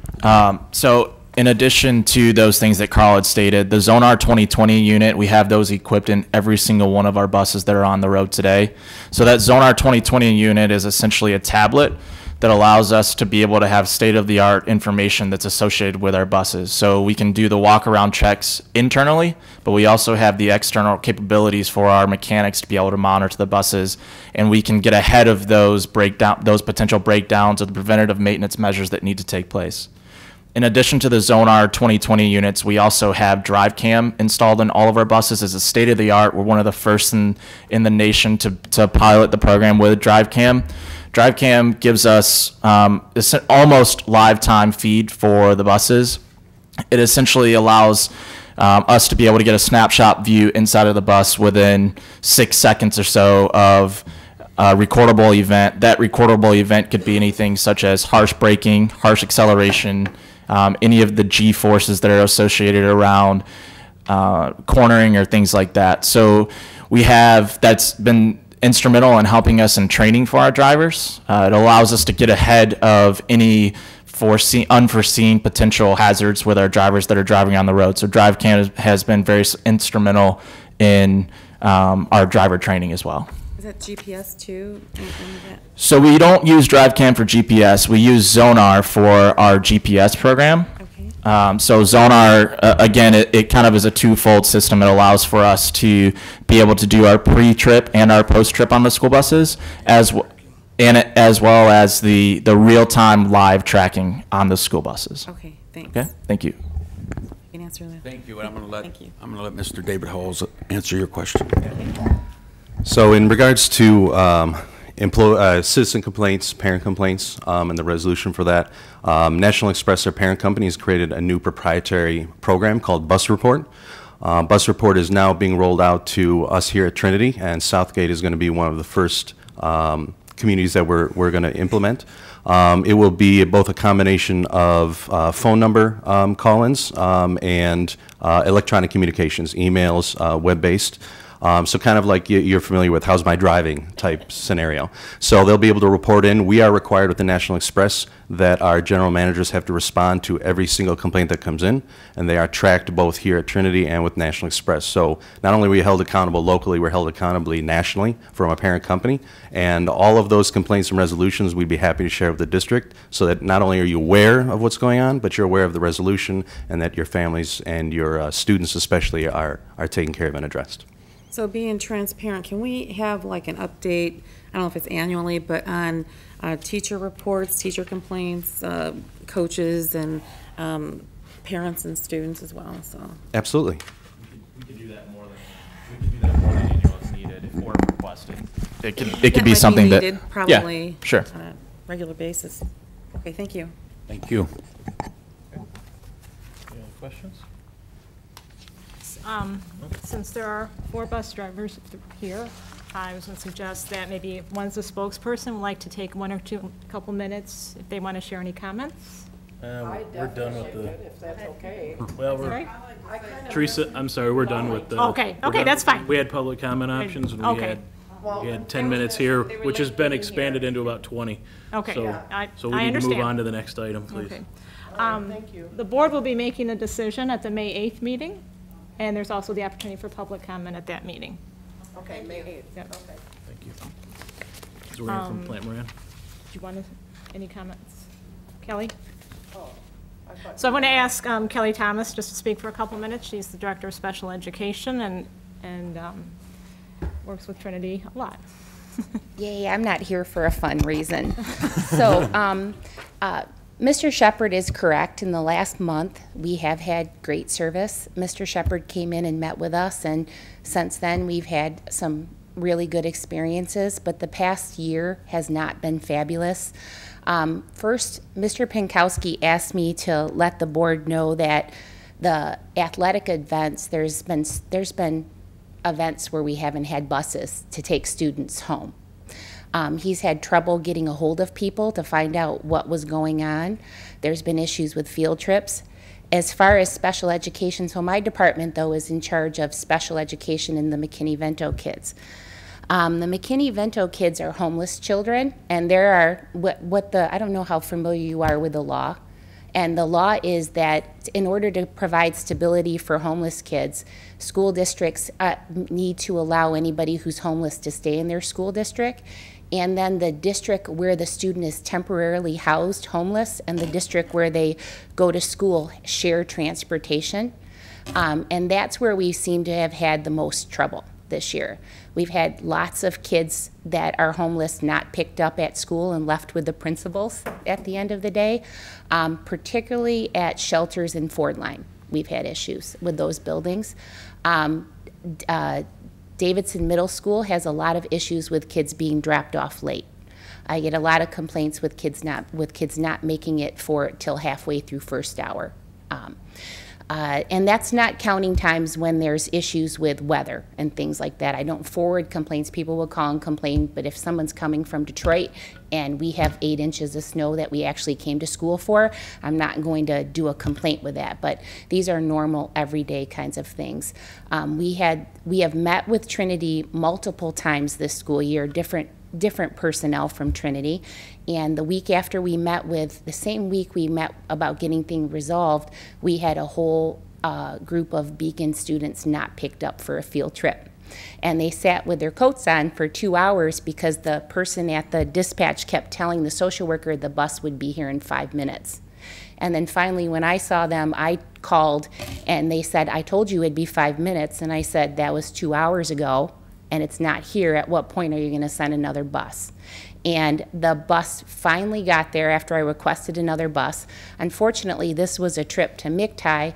So in addition to those things that Carl had stated, the Zonar 2020 unit, we have those equipped in every single one of our buses that are on the road today. So that Zonar 2020 unit is essentially a tablet that allows us to be able to have state-of-the-art information that's associated with our buses. So we can do the walk-around checks internally, but we also have the external capabilities for our mechanics to be able to monitor the buses, and we can get ahead of those potential breakdowns or the preventative maintenance measures that need to take place. In addition to the Zonar 2020 units, we also have DriveCam installed in all of our buses as a state-of-the-art. We're one of the first in the nation to pilot the program with DriveCam. DriveCam gives us almost live-time feed for the buses. It essentially allows us to be able to get a snapshot view inside of the bus within 6 seconds or so of a recordable event. That recordable event could be anything such as harsh braking, harsh acceleration, any of the G-forces that are associated around cornering or things like that. So we have, that's been instrumental in helping us in training for our drivers. It allows us to get ahead of any unforeseen potential hazards with our drivers that are driving on the road. So DriveCam has been very instrumental in our driver training as well. Is that GPS too? So we don't use DriveCam for GPS. We use Zonar for our GPS program. So Zonar, again, it kind of is a twofold system. It allows for us to be able to do our pre-trip and our post-trip on the school buses, as well as the real-time live tracking on the school buses. Okay, thanks. Okay, thank you. You can answer that. Thank you, and I'm going to let Thank you. Mr. David Halls answer your question. So in regards to citizen complaints, parent complaints, and the resolution for that, National Express, our parent company, has created a new proprietary program called Bus Report. Bus Report is now being rolled out to us here at Trinity, and Southgate is going to be one of the first communities that we're going to implement. It will be both a combination of phone number call-ins and electronic communications, emails, web-based. So kind of like you're familiar with how's my driving type scenario. So they'll be able to report in. We are required with the National Express that our general managers have to respond to every single complaint that comes in, and they are tracked both here at Trinity and with National Express. So not only are we held accountable locally, we're held accountably nationally from a parent company, and all of those complaints and resolutions we'd be happy to share with the district so that not only are you aware of what's going on, but you're aware of the resolution and that your families and your students especially are taken care of and addressed. So being transparent, can we have like an update, I don't know if it's annually, but on teacher reports, teacher complaints, coaches, and parents and students as well, so. Absolutely. We could do that more than annual if needed or requested. It could be might something that, needed, probably, yeah, sure. on a regular basis. Okay, thank you. Thank you. Any other questions? Since there are 4 bus drivers here, I was going to suggest that maybe one's a spokesperson would like to take 1 or 2 couple minutes if they want to share any comments. We're done with the. If that's okay. Well, Sorry? Teresa, I'm sorry, we're done with the. Okay, we're okay, done. that's fine. We had public comment options, and Okay. we had 10 minutes here, which has been expanded into about 20. Okay, So, yeah, so we I need to move understand. on to the next item, please. Okay. The board will be making a decision at the May 8th meeting, and there's also the opportunity for public comment at that meeting. Okay, May 8th, Yep. okay. Thank you. Is there anyone from Plant Moran? Do you want any comments? Kelly? Oh, I thought. So I'm going to ask Kelly Thomas just to speak for a couple minutes. She's the Director of Special Education and works with Trinity a lot. Yay, I'm not here for a fun reason. So, Mr. Shepard is correct. In the last month, we have had great service. Mr. Shepard came in and met with us, and since then, we've had some really good experiences, but the past year has not been fabulous. First, Mr. Pinkowski asked me to let the board know that the athletic events, there's been events where we haven't had buses to take students home. He's had trouble getting a hold of people to find out what was going on. There's been issues with field trips. As far as special education, so my department, though, is in charge of special education in the McKinney-Vento kids. The McKinney-Vento kids are homeless children, and there are, I don't know how familiar you are with the law, and the law is that in order to provide stability for homeless kids, school districts need to allow anybody who's homeless to stay in their school district, and then the district where the student is temporarily housed homeless and the district where they go to school share transportation. And that's where we seem to have had the most trouble this year. We've had lots of kids that are homeless not picked up at school and left with the principals at the end of the day, particularly at shelters in Ford Line. We've had issues with those buildings. Davidson Middle School has a lot of issues with kids being dropped off late. I get a lot of complaints with kids not making it till halfway through first hour. And that's not counting times when there's issues with weather and things like that. I don't forward complaints. People will call and complain, but if someone's coming from Detroit and we have 8 inches of snow that we actually came to school for, I'm not going to do a complaint with that. But these are normal, everyday kinds of things. We have met with Trinity multiple times this school year, different personnel from Trinity, and the week after we met with, the same week we met about getting things resolved, we had a whole group of Beacon students not picked up for a field trip. And they sat with their coats on for 2 hours because the person at the dispatch kept telling the social worker the bus would be here in 5 minutes. And then finally, when I saw them, I called and they said, I told you it'd be 5 minutes. And I said, that was 2 hours ago and it's not here. At what point are you going to send another bus? And the bus finally got there after I requested another bus. Unfortunately, this was a trip to MICTI,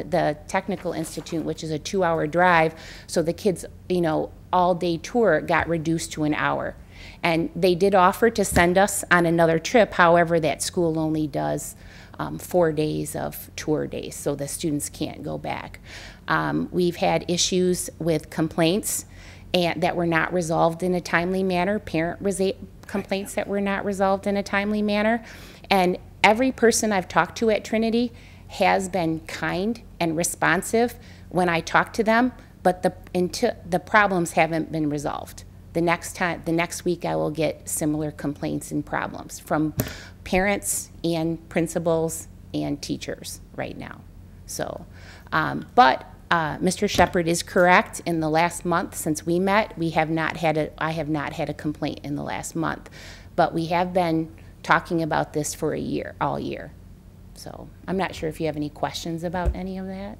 the Technical Institute, which is a 2-hour drive. So the kids, all-day tour got reduced to an hour. And they did offer to send us on another trip. However, that school only does 4 days of tour days, so the students can't go back. We've had issues with complaints that were not resolved in a timely manner, complaints that were not resolved in a timely manner. And every person I've talked to at Trinity has been kind and responsive when I talk to them, but the problems haven't been resolved. The next week I will get similar complaints and problems from parents and principals and teachers right now. So, Mr. Shepard is correct. In the last month since we met, I have not had a complaint in the last month, but we have been talking about this for a year, all year. So I'm not sure if you have any questions about any of that.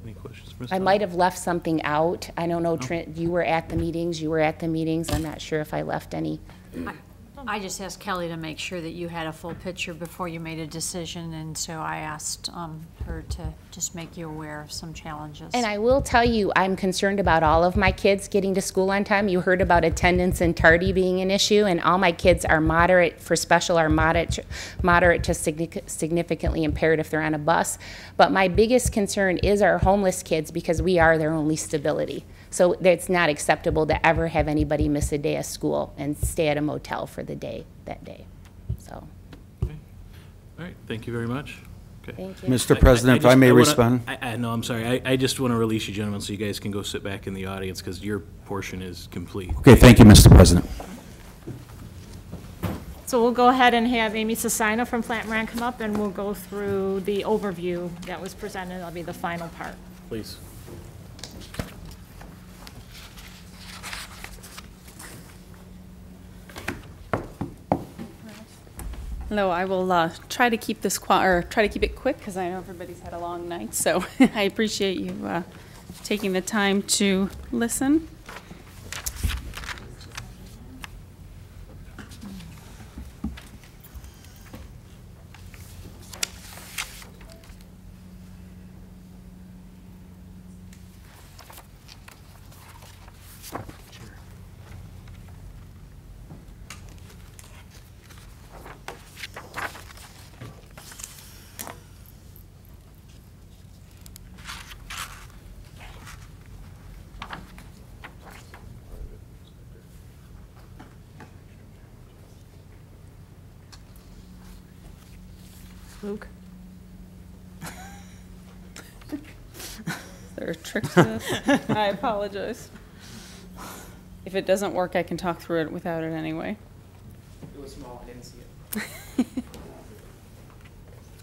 Any questions, Ms. I might have left something out. I don't know, Trent, you were at the meetings. I'm not sure if I left any. I just asked Kelly to make sure that you had a full picture before you made a decision, and so I asked her to just make you aware of some challenges. And I will tell you, I'm concerned about all of my kids getting to school on time. You heard about attendance and tardy being an issue, and all my kids are moderate for special, are moderate to significantly impaired if they're on a bus. But my biggest concern is our homeless kids, because we are their only stability. So it's not acceptable to ever have anybody miss a day of school and stay at a motel for that day. So. Okay. All right, thank you very much. Okay. Thank you. Mr. President, if I may respond. No, I'm sorry. I just want to release you gentlemen so you guys can go sit back in the audience because your portion is complete. Okay, thank you, Mr. President. So we'll go ahead and have Amy Sassina from Plant Moran come up, and we'll go through the overview that was presented. That'll be the final part. Please. Hello, I will try to keep this try to keep it quick because I know everybody's had a long night. So I appreciate you taking the time to listen. Luke? Is there a trick to this? I apologize. If it doesn't work, I can talk through it without it anyway. It was small, I didn't see it.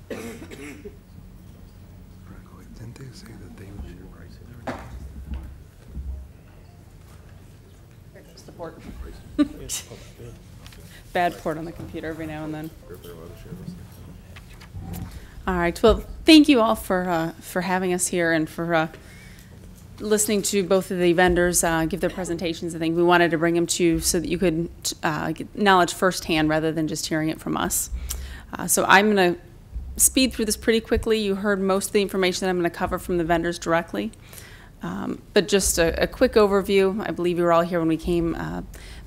Didn't they say that they would share pricing? There's the port. Bad port on the computer every now and then. All right. Well, thank you all for having us here and for listening to both of the vendors give their presentations. I think we wanted to bring them to you so that you could get knowledge firsthand rather than just hearing it from us. So I'm going to speed through this pretty quickly. You heard most of the information that I'm going to cover from the vendors directly. But just a quick overview. I believe you were all here when we came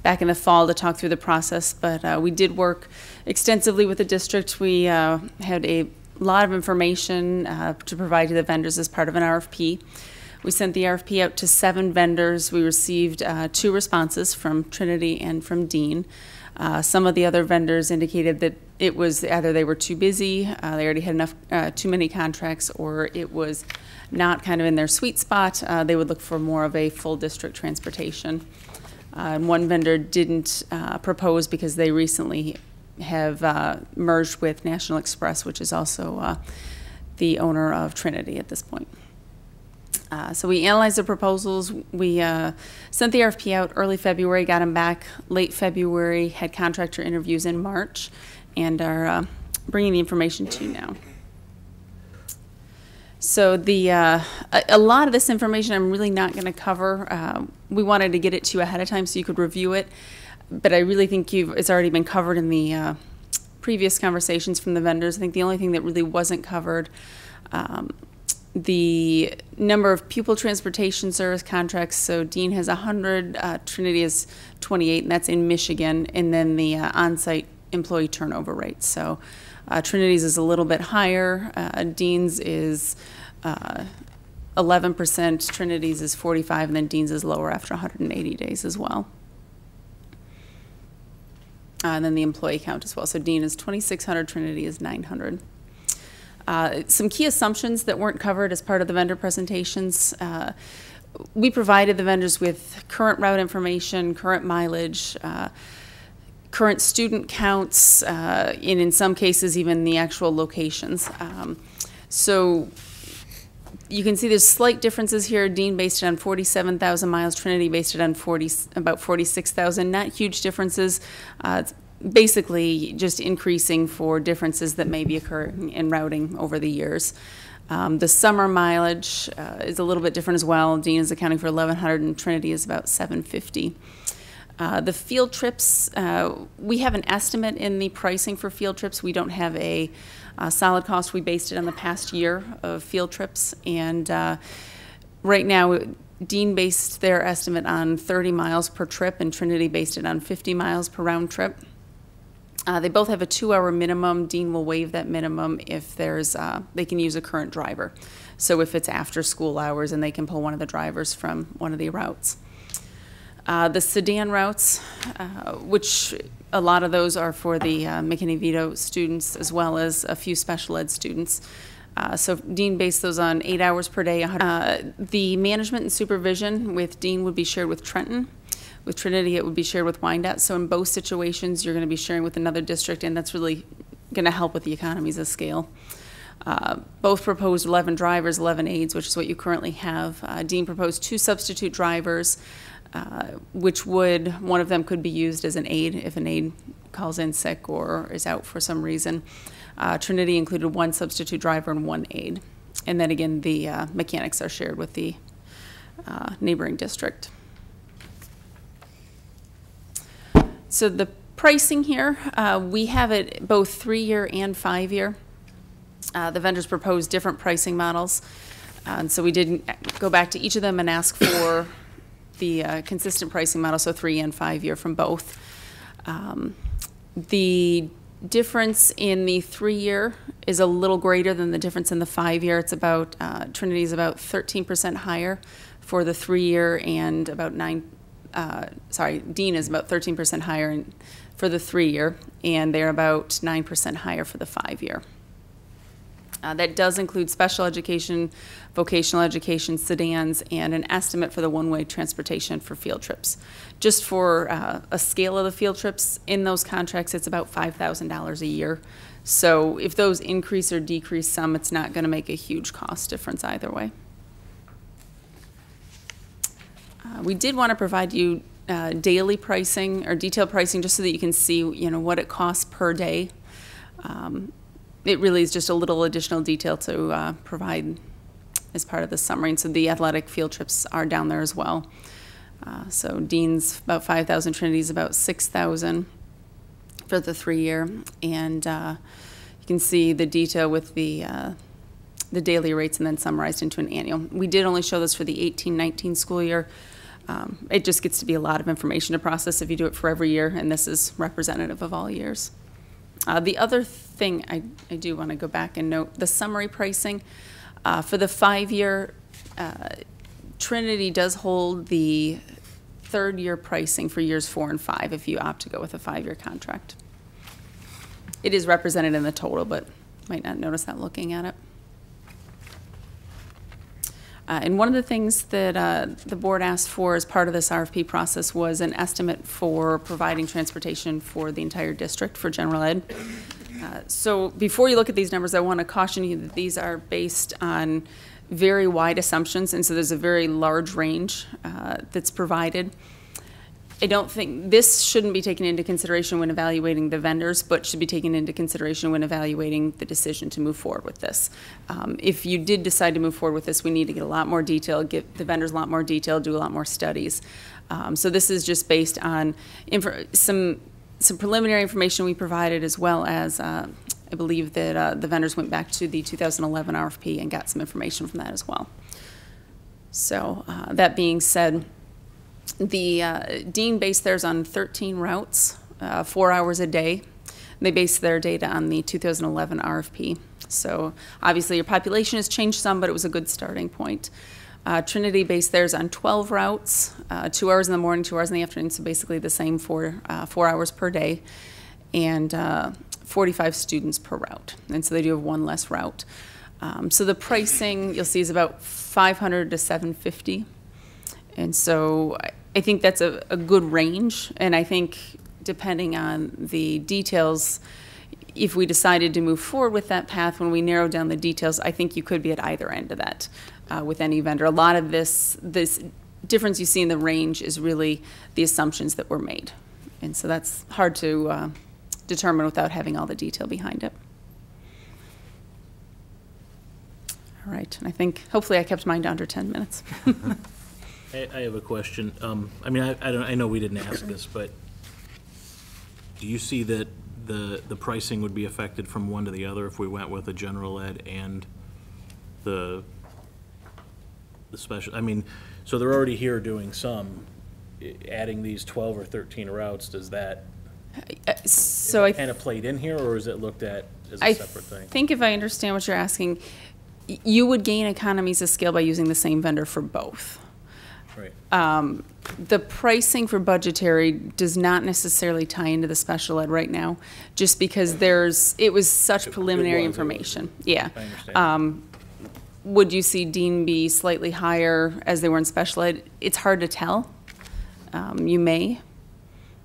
back in the fall to talk through the process, but we did work extensively with the district. We had a lot of information to provide to the vendors as part of an RFP. We sent the RFP out to 7 vendors. We received 2 responses from Trinity and from Dean. Some of the other vendors indicated that it was either they were too busy, they already had enough, too many contracts, or it was not kind of in their sweet spot. They would look for more of a full district transportation. And one vendor didn't propose because they recently have merged with National Express, which is also the owner of Trinity at this point. So we analyzed the proposals. We sent the RFP out early February, got them back late February, had contractor interviews in March, and are bringing the information to you now. So a lot of this information I'm really not going to cover. We wanted to get it to you ahead of time so you could review it, but I really think it's already been covered in the previous conversations from the vendors. I think the only thing that really wasn't covered, the number of pupil transportation service contracts. So Dean has 100, Trinity is 28, and that's in Michigan, and then the on-site employee turnover rate. So Trinity's is a little bit higher. Dean's is 11%, Trinity's is 45, and then Dean's is lower after 180 days as well. And then the employee count as well. So Dean is 2,600, Trinity is 900. Some key assumptions that weren't covered as part of the vendor presentations. We provided the vendors with current route information, current mileage, current student counts, and in some cases even the actual locations. So you can see there's slight differences here. Dean based it on 47,000 miles, Trinity based it on about 46,000. Not huge differences. It's basically just increasing for differences that may be occurring in routing over the years. The summer mileage is a little bit different as well. Dean is accounting for 1,100 and Trinity is about 750. The field trips, we have an estimate in the pricing for field trips. We don't have a solid cost. We based it on the past year of field trips. And right now, Dean based their estimate on 30 miles per trip and Trinity based it on 50 miles per round trip. They both have a 2-hour minimum. Dean will waive that minimum if there's, they can use a current driver. So if it's after school hours and they can pull one of the drivers from one of the routes. The sedan routes, which a lot of those are for the McKinney-Vito students as well as a few special ed students. So Dean based those on 8 hours per day. The management and supervision with Dean would be shared with Trenton. With Trinity, it would be shared with Wyandotte. So in both situations, you're going to be sharing with another district, and that's really going to help with the economies of scale. Both proposed 11 drivers, 11 aides, which is what you currently have. Dean proposed 2 substitute drivers, which one of them could be used as an aide if an aide calls in sick or is out for some reason. Trinity included 1 substitute driver and 1 aide. And then again, the mechanics are shared with the neighboring district. So the pricing here, we have it both 3-year and 5-year. The vendors proposed different pricing models. And so we did go back to each of them and ask for the consistent pricing model, so 3 and 5-year from both. The difference in the 3-year is a little greater than the difference in the 5-year. It's about, Trinity is about 13% higher for the 3-year and about Dean is about 13% higher for the 3-year, and they're about 9% higher for the 5-year. That does include special education, vocational education, sedans, and an estimate for the one-way transportation for field trips. Just for a scale of the field trips, in those contracts, it's about $5,000 a year. So if those increase or decrease some, it's not going to make a huge cost difference either way. We did want to provide you daily pricing or detailed pricing just so that you can see, what it costs per day. It really is just a little additional detail to provide as part of the summary. And so the athletic field trips are down there as well. So Dean's about 5,000, Trinity's about 6,000 for the 3-year. And you can see the detail with the daily rates and then summarized into an annual. We did only show this for the 18-19 school year. It just gets to be a lot of information to process if you do it for every year, and this is representative of all years. The other thing I do want to go back and note, the summary pricing for the 5-year, Trinity does hold the 3rd-year pricing for years 4 and 5 if you opt to go with a 5-year contract. It is represented in the total, but might not notice that looking at it. And one of the things that the board asked for as part of this RFP process was an estimate for providing transportation for the entire district for general ed. So before you look at these numbers, I want to caution you that these are based on very wide assumptions, and so there's a very large range that's provided. I don't think this shouldn't be taken into consideration when evaluating the vendors, but should be taken into consideration when evaluating the decision to move forward with this. If you did decide to move forward with this, we need to get a lot more detail, get the vendors a lot more detail, do a lot more studies. So this is just based on some preliminary information we provided, as well as I believe that the vendors went back to the 2011 RFP and got some information from that as well. So that being said, the Dean based theirs on 13 routes, 4 hours a day. They based their data on the 2011 RFP. So obviously your population has changed some, but it was a good starting point. Trinity based theirs on 12 routes, 2 hours in the morning, 2 hours in the afternoon, so basically the same for 4 hours per day, and 45 students per route. And so they do have one less route. So the pricing you'll see is about $500 to $750. And so I think that's a good range, and I think depending on the details, if we decided to move forward with that path, when we narrow down the details, I think you could be at either end of that with any vendor. A lot of this difference you see in the range is really the assumptions that were made. And so that's hard to determine without having all the detail behind it. All right, and I think hopefully I kept mine down to 10 minutes. I have a question. I mean, I know we didn't ask this, but do you see that the pricing would be affected from one to the other if we went with a general ed and the special? I mean, so they're already here doing some. Adding these 12 or 13 routes, does that kind of played in here, or is it looked at as a separate thing? I think if I understand what you're asking, you would gain economies of scale by using the same vendor for both. Right. The pricing for budgetary does not necessarily tie into the special ed right now, just because it was such preliminary information. Yeah. I understand. Would you see Dean be slightly higher as they were in special ed? It's hard to tell. You may.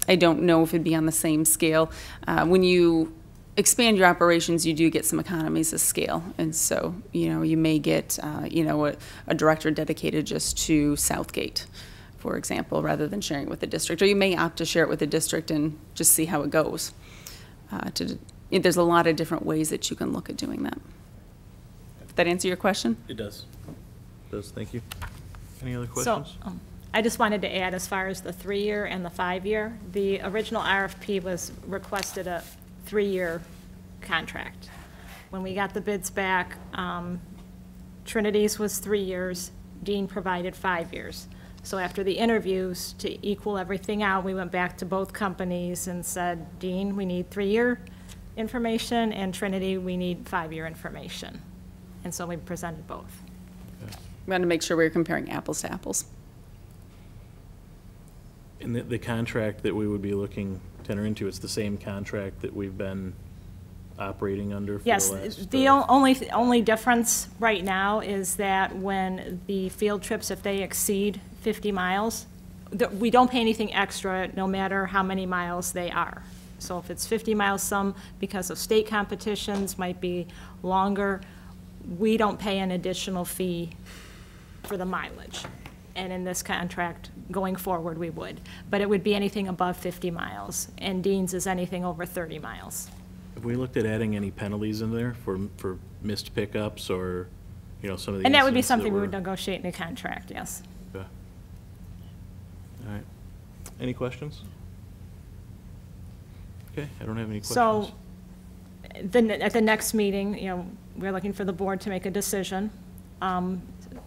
I don't know if it'd be on the same scale. When you expand your operations, you do get some economies of scale. And so, you may get, a director dedicated just to Southgate, for example, rather than sharing it with the district. Or you may opt to share it with the district and just see how it goes. There's a lot of different ways that you can look at doing that. Did that answer your question? It does. It does. Thank you. Any other questions? So, I just wanted to add, as far as the 3-year and the 5-year, the original RFP was requested a 3-year contract. When we got the bids back, Trinity's was 3 years, Dean provided 5 years. So after the interviews, to equal everything out, we went back to both companies and said, Dean, we need 3-year information, and Trinity, we need 5-year information. And so we presented both. We wanted to make sure we were comparing apples to apples. And the contract that we would be looking to enter into, it's the same contract that we've been operating under for the last... Yes, the only difference right now is that when the field trips, if they exceed 50 miles, we don't pay anything extra no matter how many miles they are. So if it's 50 miles, some, because of state competitions, might be longer, we don't pay an additional fee for the mileage. And in this contract, going forward, we would. But it would be anything above 50 miles, and Dean's is anything over 30 miles. Have we looked at adding any penalties in there for missed pickups or, some of the... And that would be something we would negotiate in the contract, yes. Okay. All right. Any questions? Okay, I don't have any questions. So, at the next meeting, we're looking for the board to make a decision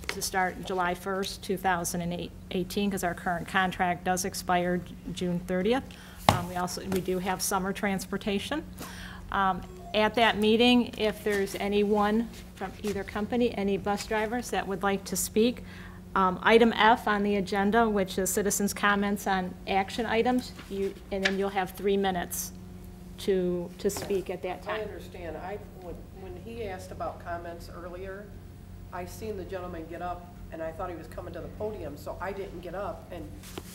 to start July 1st, 2018, because our current contract does expire June 30th. We do have summer transportation. At that meeting, if there's anyone from either company, any bus drivers that would like to speak, item F on the agenda, which is citizens' comments on action items, and then you'll have 3 minutes to speak at that I time. understand. When he asked about comments earlier, I seen the gentleman get up, and I thought he was coming to the podium, so I didn't get up, and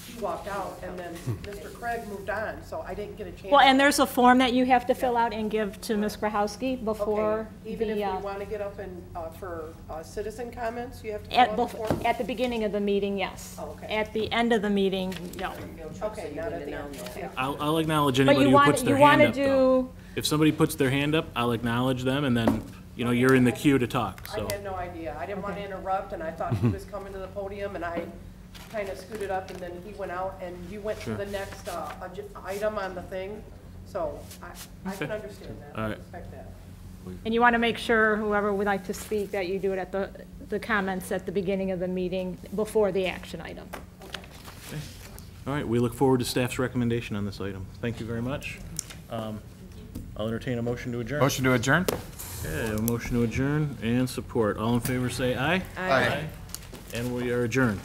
he walked out, and then Mr. Craig moved on, so I didn't get a chance. Well, and there's a form that you have to fill out and give to Ms. Grahowski before Okay. Even if the, we want to get up and, for citizen comments, you have to fill at, out the form? at the beginning of the meeting, yes. Oh, okay. At the end of the meeting, no. Okay, not at the end. Okay. I'll acknowledge But anybody you who want, puts their you want hand to up, though. do, If somebody puts their hand up, I'll acknowledge them, and then, you know, you're in the queue to talk, so. I had no idea. I didn't want to interrupt, and I thought he was coming to the podium, and I kind of scooted up, and then he went out, and you went to Sure. the next item on the thing. So I can Okay. understand that. All I right. respect that. and you want to make sure whoever would like to speak, that you do it at the comments at the beginning of the meeting before the action item. All right, we look forward to staff's recommendation on this item. Thank you very much. I'll entertain a motion to adjourn. Motion to adjourn? Okay, a motion to adjourn and support. All in favor, say aye. Aye. And we are adjourned.